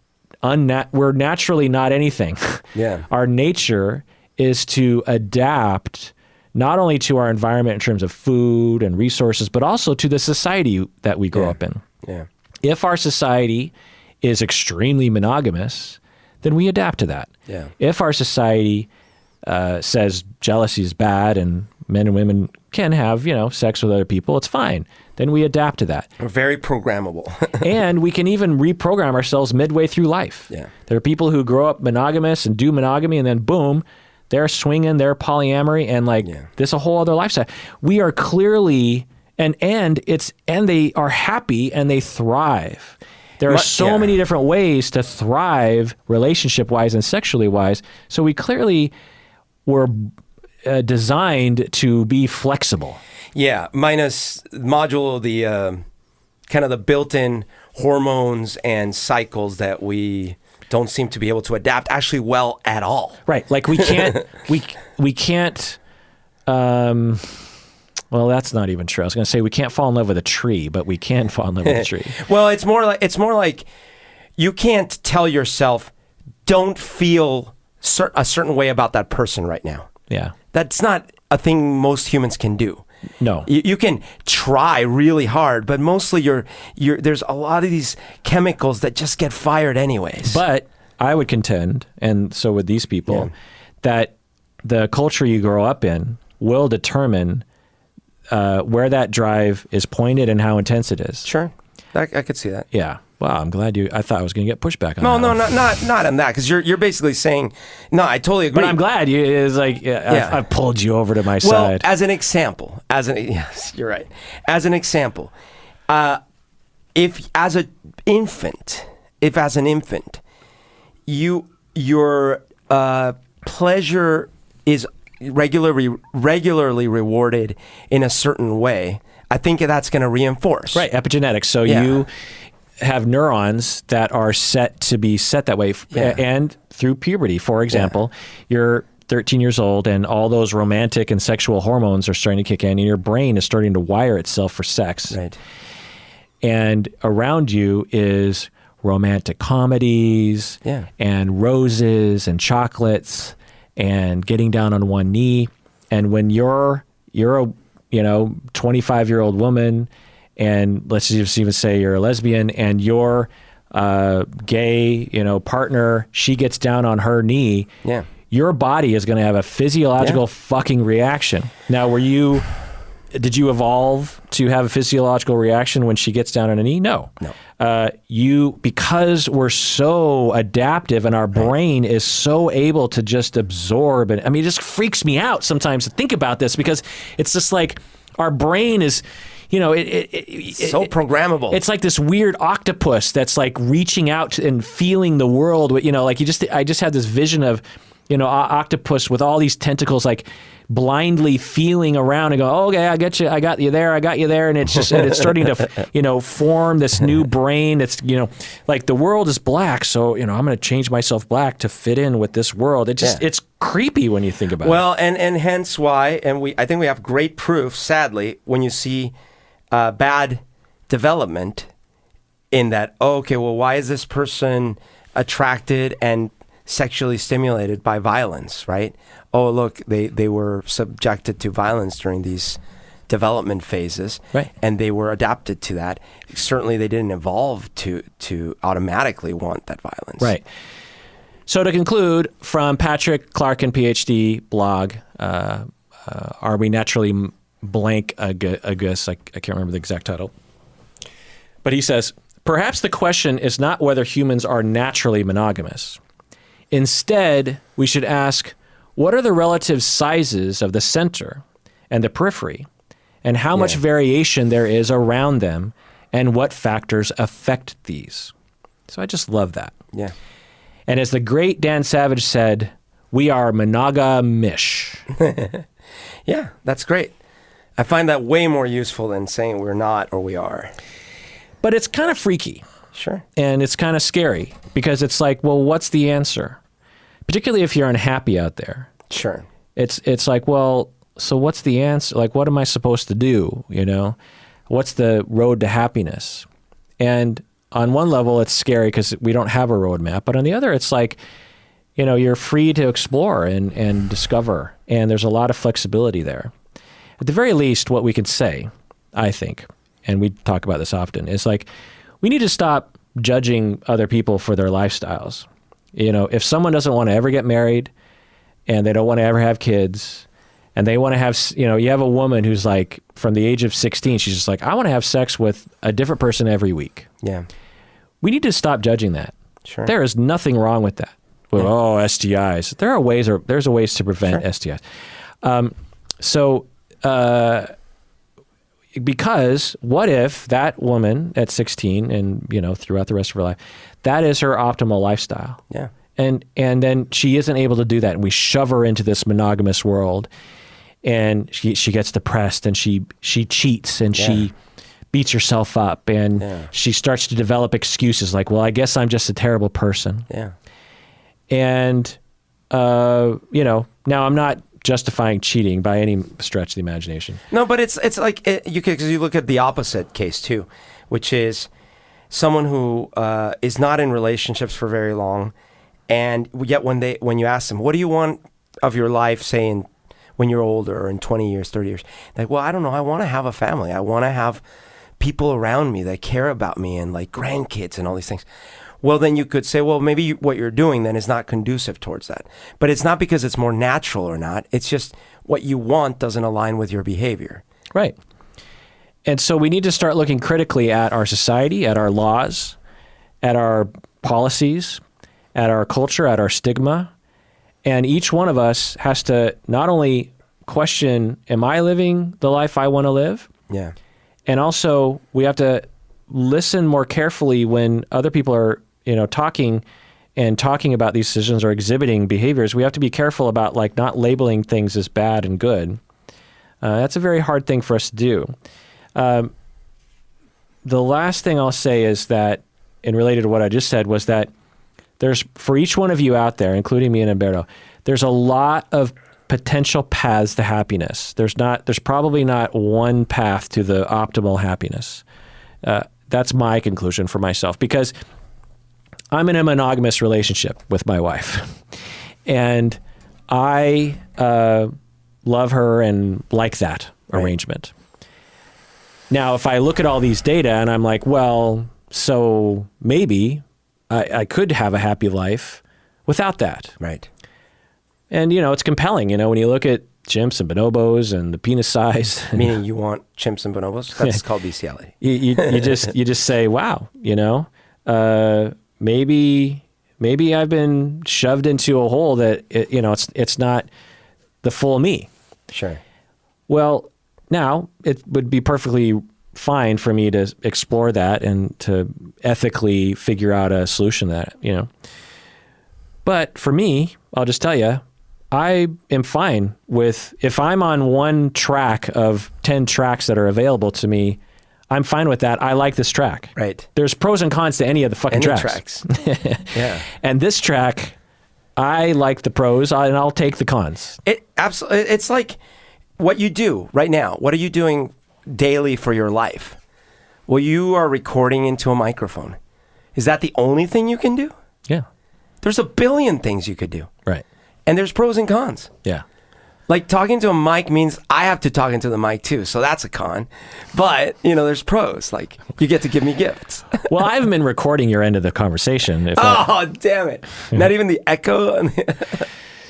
we're naturally not anything. Yeah. Our nature is to adapt not only to our environment in terms of food and resources, but also to the society that we grow up in. Yeah. If our society is extremely monogamous, then we adapt to that. Yeah. If our society says jealousy is bad and men and women can have, sex with other people, it's fine, then we adapt to that. We're very programmable. And we can even reprogram ourselves midway through life. Yeah. There are people who grow up monogamous and do monogamy, and then boom, they're swinging their polyamory, and this a whole other lifestyle. We are clearly, and they are happy and they thrive. There are so many different ways to thrive relationship-wise and sexually-wise. So we clearly were designed to be flexible. Yeah, minus the kind of the built-in hormones and cycles that we don't seem to be able to adapt actually well at all. Right, like we can't we can't. Well, that's not even true. I was going to say we can't fall in love with a tree, but we can fall in love with a tree. Well, it's more like you can't tell yourself don't feel a certain way about that person right now. Yeah, that's not a thing most humans can do. No, you can try really hard, but mostly there's a lot of these chemicals that just get fired anyways. But I would contend, and so would these people, that the culture you grow up in will determine where that drive is pointed and how intense it is. Sure, I could see that. Yeah. Wow, I'm glad I thought I was going to get pushback on that. No, not on that, because you're basically saying, no, I totally agree. But I'm glad it's like, I've pulled you over to my side. Well, as an example, yes, you're right. As an example, if as an infant, your pleasure is regularly rewarded in a certain way, I think that's going to reinforce. Right, epigenetics. So you have neurons that are set to be set that way. And through puberty, for example, you're 13 years old and all those romantic and sexual hormones are starting to kick in and your brain is starting to wire itself for sex. Right. And around you is romantic comedies and roses and chocolates and getting down on one knee. And when you're a 25-year-old woman, and let's just even say you're a lesbian, and your gay partner, she gets down on her knee, your body is going to have a physiological fucking reaction. Now, did you evolve to have a physiological reaction when she gets down on a knee? No. Because we're so adaptive and our brain is so able to just absorb, and I mean, it just freaks me out sometimes to think about this, because it's just like our brain is, so programmable. It's like this weird octopus that's like reaching out and feeling the world. I just had this vision of, octopus with all these tentacles, like blindly feeling around and go, oh, okay, I got you there, and it's just, and it's starting to, form this new brain. It's, like the world is black, so, I'm going to change myself black to fit in with this world. It's creepy when you think about it. Well, and hence why, I think we have great proof, sadly, when you see bad development in that, why is this person attracted and sexually stimulated by violence, right? Oh, look, they were subjected to violence during these development phases, right? And they were adapted to that. Certainly, they didn't evolve to automatically want that violence, right? So to conclude, from Patrick Clarkin, PhD blog, are we naturally blank? I guess I can't remember the exact title, but he says, perhaps the question is not whether humans are naturally monogamous. Instead, we should ask, what are the relative sizes of the center and the periphery, and how much variation there is around them, and what factors affect these? So I just love that. Yeah. And as the great Dan Savage said, we are monogamish. Yeah, that's great. I find that way more useful than saying we're not or we are. But it's kind of freaky. Sure. And it's kind of scary because it's like, well, what's the answer? Particularly if you're unhappy out there. Sure. It's like, well, so what's the answer? Like, what am I supposed to do? You know, what's the road to happiness? And on one level, it's scary because we don't have a roadmap. But on the other, it's like, you know, you're free to explore and discover. And there's a lot of flexibility there. At the very least, what we could say, I think, and we talk about this often, is like, we need to stop judging other people for their lifestyles. You know, if someone doesn't want to ever get married and they don't want to ever have kids and they want to have, you know, you have a woman who's like, from the age of 16, she's just like, I want to have sex with a different person every week. Yeah. We need to stop judging that. Sure. There is nothing wrong with that. Well, oh, STIs. There are ways, there's ways to prevent STIs. Because what if that woman at 16 and, you know, throughout the rest of her life, that is her optimal lifestyle. Yeah. And then she isn't able to do that. And we shove her into this monogamous world and she gets depressed and she cheats and she beats herself up and she starts to develop excuses like, well, I guess I'm just a terrible person. Yeah. And, you know, now I'm not justifying cheating by any stretch of the imagination. No, but it's like, because you look at the opposite case too, which is someone who is not in relationships for very long, and yet when you ask them, what do you want of your life, say when you're older or in 20 years, 30 years, like, well, I don't know, I want to have a family. I want to have people around me that care about me and like grandkids and all these things. Well, then you could say, well, maybe what you're doing then is not conducive towards that. But it's not because it's more natural or not. It's just what you want doesn't align with your behavior. Right. And so we need to start looking critically at our society, at our laws, at our policies, at our culture, at our stigma. And each one of us has to not only question, am I living the life I want to live? Yeah. And also we have to listen more carefully when other people are, you know, talking about these decisions or exhibiting behaviors. We have to be careful about like not labeling things as bad and good. That's a very hard thing for us to do. The last thing I'll say is that, and related to what I just said, was that there's, for each one of you out there, including me and Humberto, there's a lot of potential paths to happiness. There's probably not one path to the optimal happiness. That's my conclusion for myself, because I'm in a monogamous relationship with my wife, and I love her and like that arrangement. Now, if I look at all these data and I'm like, well, so maybe I could have a happy life without that. Right. And, you know, it's compelling, you know, when you look at chimps and bonobos and the penis size. Meaning you want chimps and bonobos? That's called bestiality. You just say, wow, you know, maybe I've been shoved into a hole that, you know, it's not the full me. Sure. Well, now it would be perfectly fine for me to explore that and to ethically figure out a solution to that, you know. But for me, I'll just tell you, I am fine with, if I'm on one track of 10 tracks that are available to me, I'm fine with that. I like this track. Right. There's pros and cons to any of the fucking tracks. Yeah. And this track, I like the pros and I'll take the cons. It absolutely. It's like what you do right now. What are you doing daily for your life? Well, you are recording into a microphone. Is that the only thing you can do? Yeah. There's a billion things you could do. Right. And there's pros and cons. Yeah. Like talking to a mic means I have to talk into the mic too, so that's a con. But, you know, there's pros. Like you get to give me gifts. Well, I haven't been recording your end of the conversation. Damn it. Not even the echo.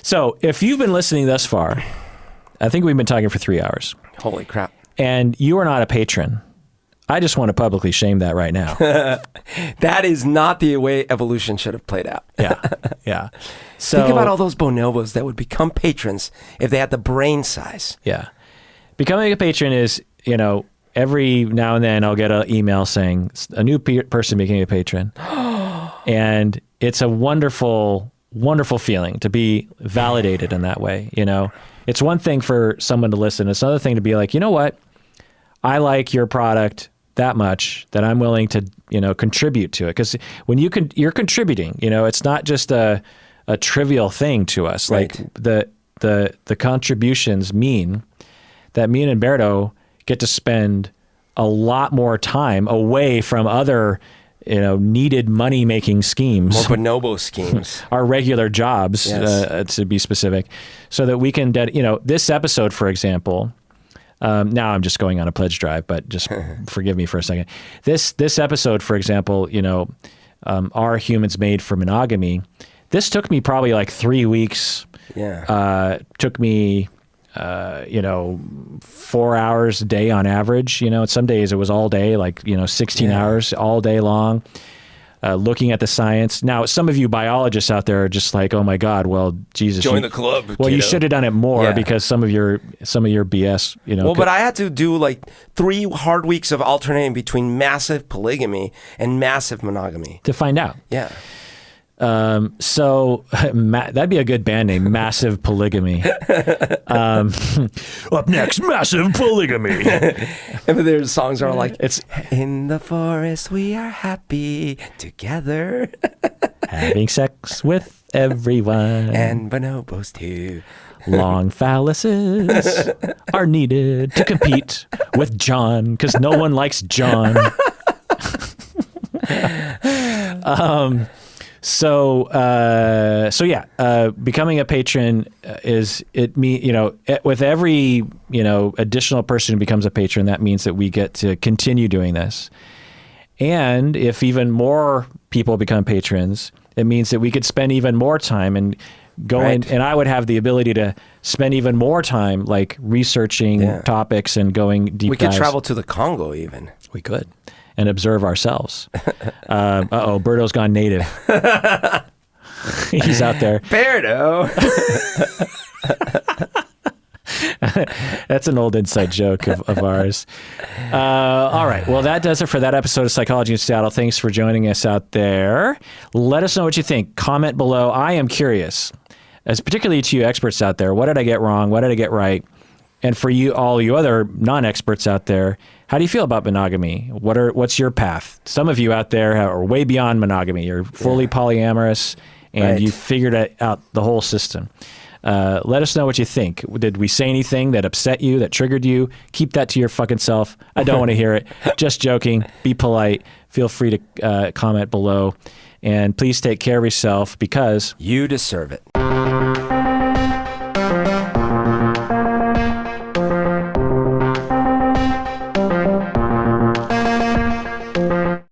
So if you've been listening thus far, I think we've been talking for 3 hours. Holy crap. And you are not a patron. I just want to publicly shame that right now. That is not the way evolution should have played out. Yeah. So think about all those bonobos that would become patrons if they had the brain size. Yeah. Becoming a patron is, every now and then I'll get an email saying a new person became a patron. And it's a wonderful, wonderful feeling to be validated in that way. It's one thing for someone to listen. It's another thing to be like, you know what? I like your product that much that I'm willing to, contribute to it. Because when you're contributing, it's not just a trivial thing to us. Right. Like the contributions mean that me and Humberto get to spend a lot more time away from other, needed money-making schemes. More bonobo schemes. Our regular jobs, Yes. to be specific, so that we can, this episode, for example. Now I'm just going on a pledge drive, but just forgive me for a second. This episode, for example, Are Humans Made for Monogamy? This took me probably like 3 weeks. Yeah. Took me, 4 hours a day on average. Some days it was all day, like 16 hours all day long. Looking at the science. Now, some of you biologists out there are just like, oh my God, well, Jesus. Join the club. Well, you should have done it more because some of your BS, Well, but I had to do like 3 hard weeks of alternating between massive polygamy and massive monogamy. to find out. Yeah. So that'd be a good band name, Massive Polygamy. Up next, Massive Polygamy. And their songs are like, It's in the forest we are happy together. having sex with everyone. And bonobos too. Long phalluses are needed to compete with John because no one likes John. So becoming a patron with every, additional person who becomes a patron, that means that we get to continue doing this. And if even more people become patrons, it means that we could spend even more time and and I would have the ability to spend even more time like researching topics and going deep We could dives. travel to the Congo even. We could. And observe ourselves. Berto's gone native. He's out there. Berto. That's an old inside joke of ours. All right. Well, that does it for that episode of Psychology in Seattle. Thanks for joining us out there. Let us know what you think. Comment below. I am curious, as particularly to you experts out there, what did I get wrong? What did I get right? And for you, all you other non-experts out there, how do you feel about monogamy? What's your path? Some of you out there are way beyond monogamy. You're fully polyamorous, and you figured out the whole system. Let us know what you think. Did we say anything that upset you, that triggered you? Keep that to your fucking self. I don't want to hear it. Just joking. Be polite. Feel free to comment below. And please take care of yourself because You deserve it.